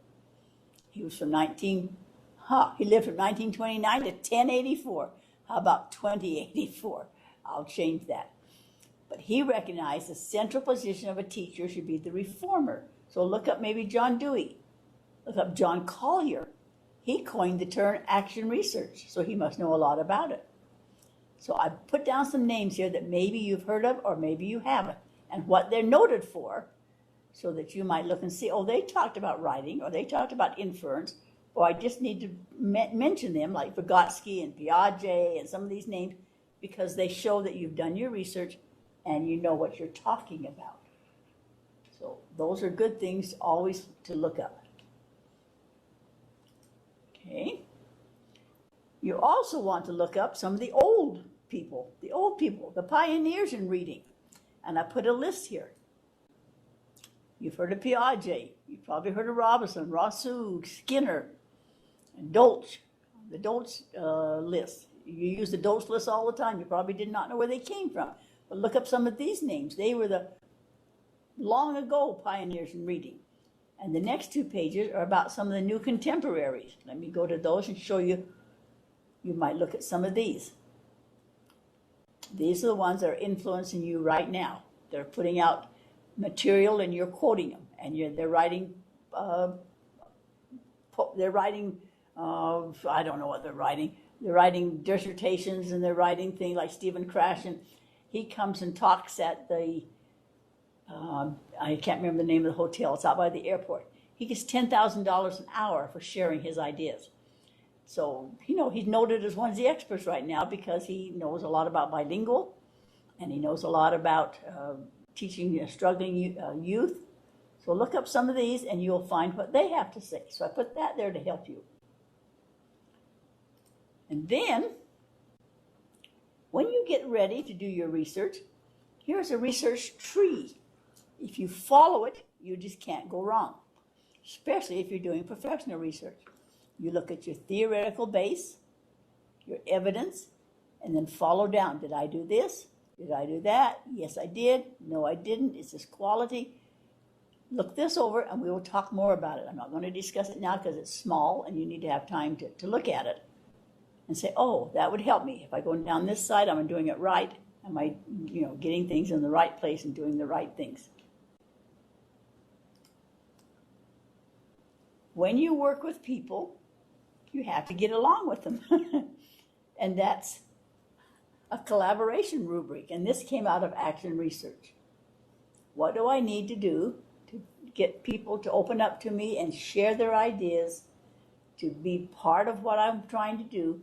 He was from he lived from 1929 to 1084. How about 2084? I'll change that. But he recognized the central position of a teacher should be the reformer. So look up maybe John Dewey. Look up John Collier. He coined the term action research, so he must know a lot about it. So I put down some names here that maybe you've heard of or maybe you haven't, and what they're noted for, so that you might look and see, oh, they talked about writing, or they talked about inference, or I just need to mention them, like Vygotsky and Piaget and some of these names, because they show that you've done your research and you know what you're talking about. So those are good things always to look up. Okay. You also want to look up some of the old people, the pioneers in reading. And I put a list here. You've heard of Piaget. You've probably heard of Robinson, Rousseau, Skinner, and Dolce. The Dolce list. You use the Dolce list all the time. You probably did not know where they came from. But look up some of these names. They were the long ago pioneers in reading. And the next two pages are about some of the new contemporaries. Let me go to those and show you. You might look at some of these. These are the ones that are influencing you right now. They're putting out material and you're quoting them. And they're writing, I don't know what they're writing. They're writing dissertations and they're writing things like Stephen Krashen. He comes and talks at the, I can't remember the name of the hotel. It's out by the airport. He gets $10,000 an hour for sharing his ideas. So, he's noted as one of the experts right now because he knows a lot about bilingual and he knows a lot about teaching struggling youth. So look up some of these and you'll find what they have to say. So I put that there to help you. And then, when you get ready to do your research, here's a research tree. If you follow it, you just can't go wrong, especially if you're doing professional research. You look at your theoretical base, your evidence, and then follow down. Did I do this? Did I do that? Yes, I did. No, I didn't. Is this quality? Look this over, and we will talk more about it. I'm not going to discuss it now because it's small, and you need to have time to look at it and say, oh, that would help me. If I go down this side, am I doing it right? Am I, getting things in the right place and doing the right things? When you work with people, you have to get along with them. And that's a collaboration rubric. And this came out of action research. What do I need to do to get people to open up to me and share their ideas, to be part of what I'm trying to do?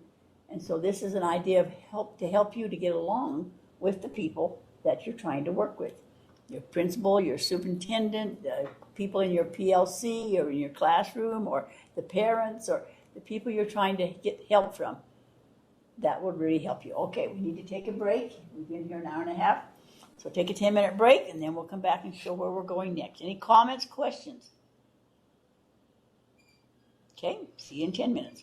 And so this is an idea of help you to get along with the people that you're trying to work with. Your principal, your superintendent, the people in your PLC or in your classroom, or the parents, or the people you're trying to get help from. That would really help you. Okay, we need to take a break. We've been here an hour and a half. So take a 10-minute break, and then we'll come back and show where we're going next. Any comments, questions? Okay, see you in 10 minutes.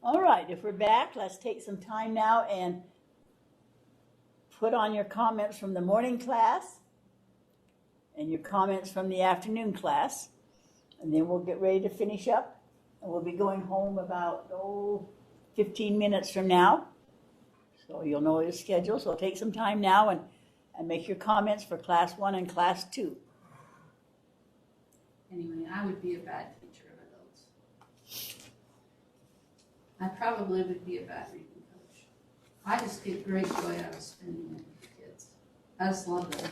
All right, if we're back, let's take some time now and put on your comments from the morning class and your comments from the afternoon class. And then we'll get ready to finish up. And we'll be going home about, 15 minutes from now. So you'll know your schedule. So take some time now and make your comments for class 1 and class 2. Anyway, I would be a bad teacher of adults. I probably would be a bad reading coach. I just get great joy out of spending it with kids. I just love them.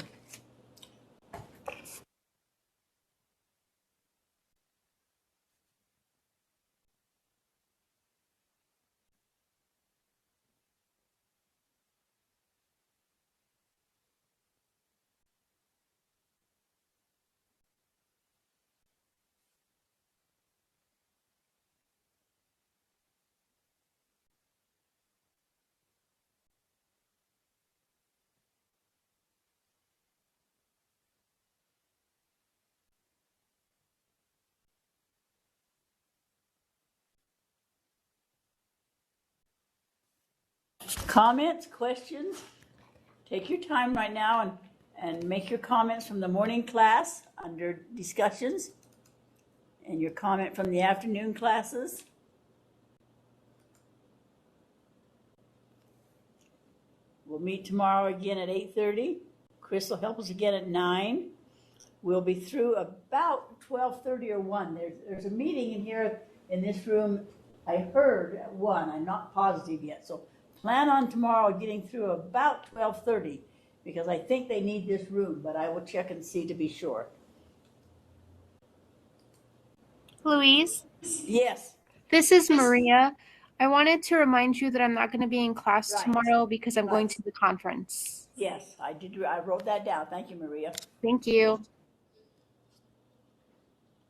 Comments, questions? Take your time right now and make your comments from the morning class under discussions and your comment from the afternoon classes. We'll meet tomorrow again at 8:30. Chris will help us again at 9. We'll be through about 12:30 or 1. There's a meeting in here in this room, I heard at 1. I'm not positive yet. So plan on tomorrow getting through about 12:30 because I think they need this room, but I will check and see to be sure. Louise, Yes. this is Maria. I wanted to remind you that I'm not going to be in class Right. tomorrow because I'm going Right. to the conference. Yes, I did. I wrote that down. Thank you, Maria. Thank you.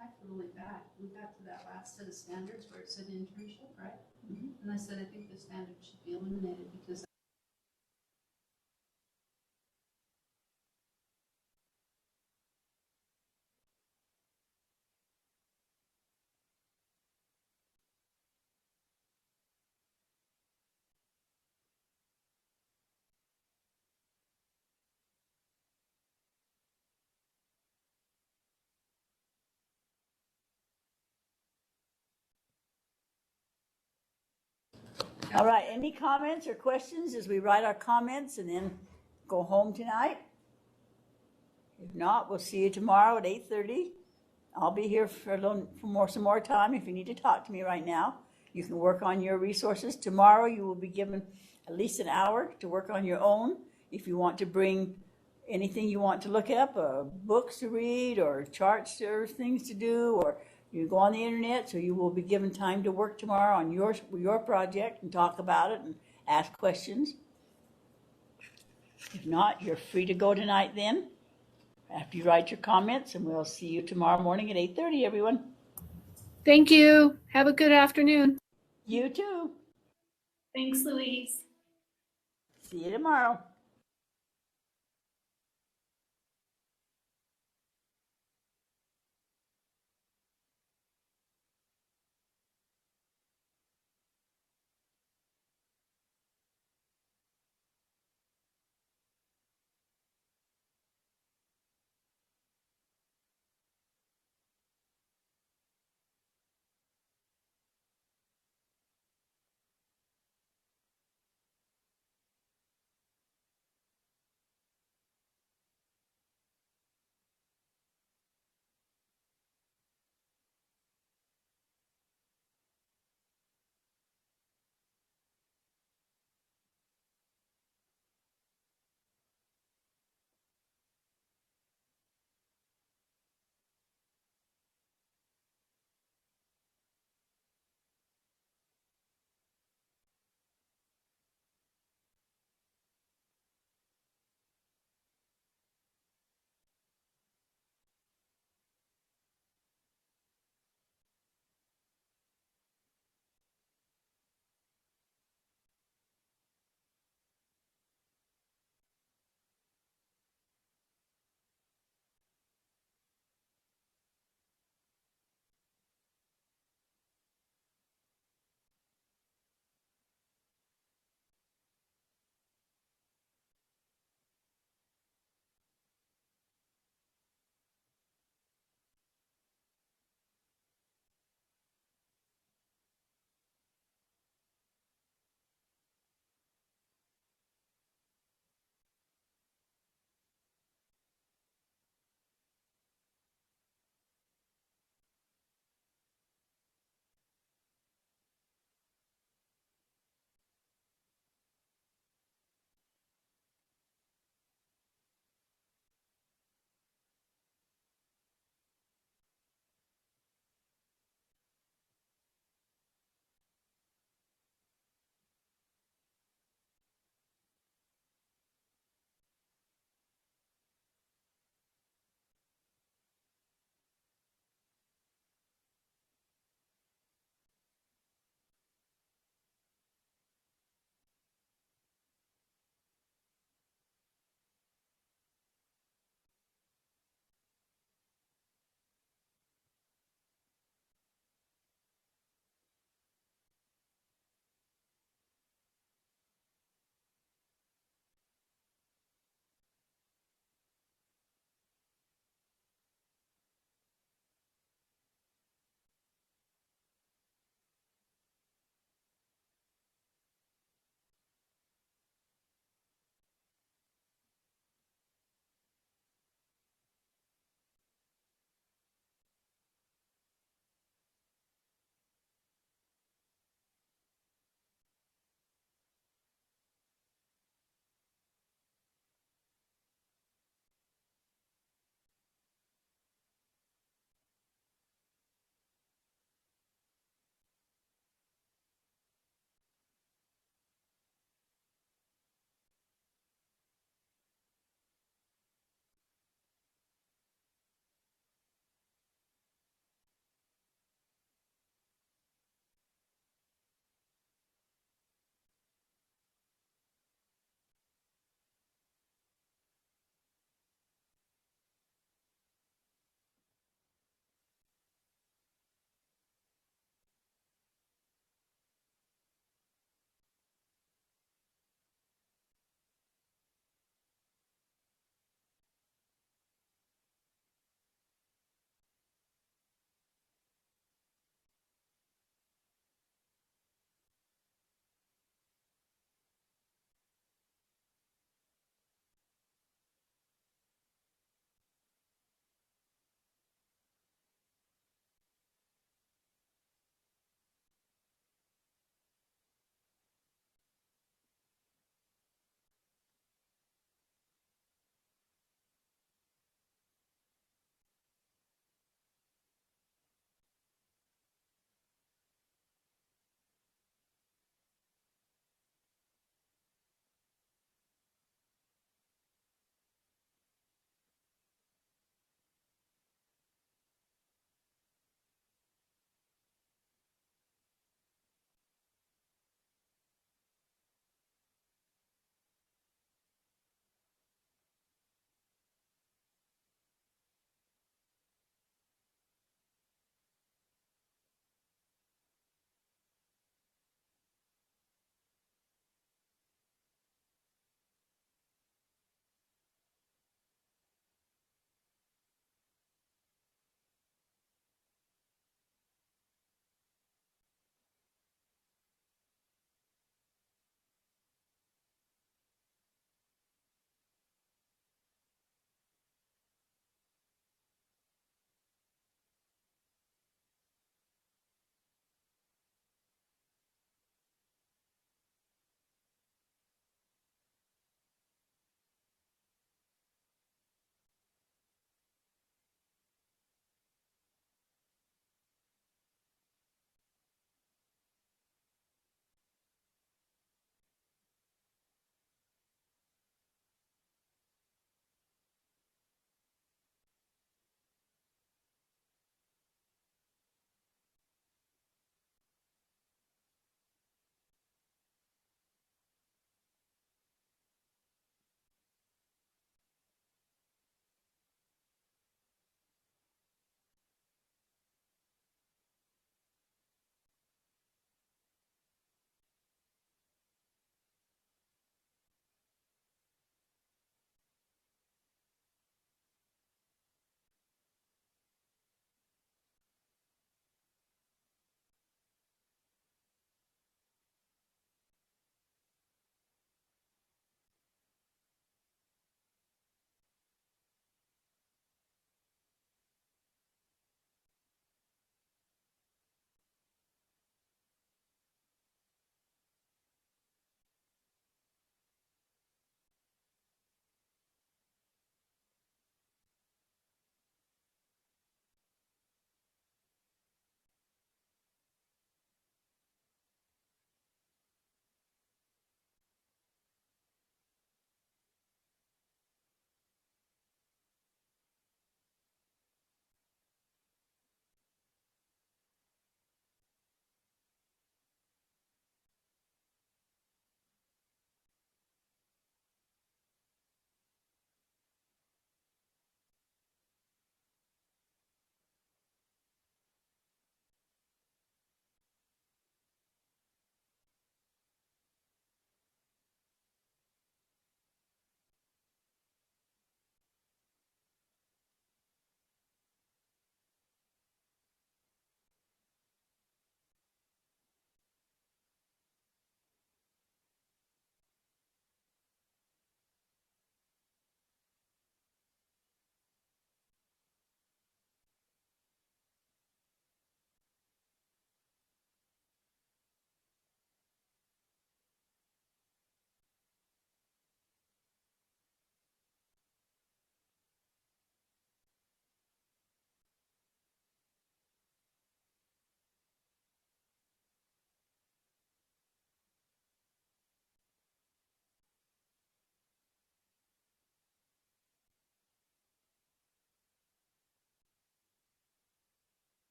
I feel really bad. We got to that last set of standards where it said internship, right? And I said, I think the standard should be eliminated because All right, any comments or questions as we write our comments and then go home tonight? If not, we'll see you tomorrow at 8:30. I'll be here for some more time if you need to talk to me right now. You can work on your resources. Tomorrow you will be given at least an hour to work on your own. If you want to bring anything you want to look up, books to read or charts or things to do, or you go on the internet, so you will be given time to work tomorrow on your project and talk about it and ask questions. If not, you're free to go tonight then, after you write your comments, and we'll see you tomorrow morning at 8:30, everyone. Thank you. Have a good afternoon. You too. Thanks, Louise. See you tomorrow.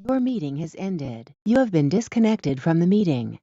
Your meeting has ended. You have been disconnected from the meeting.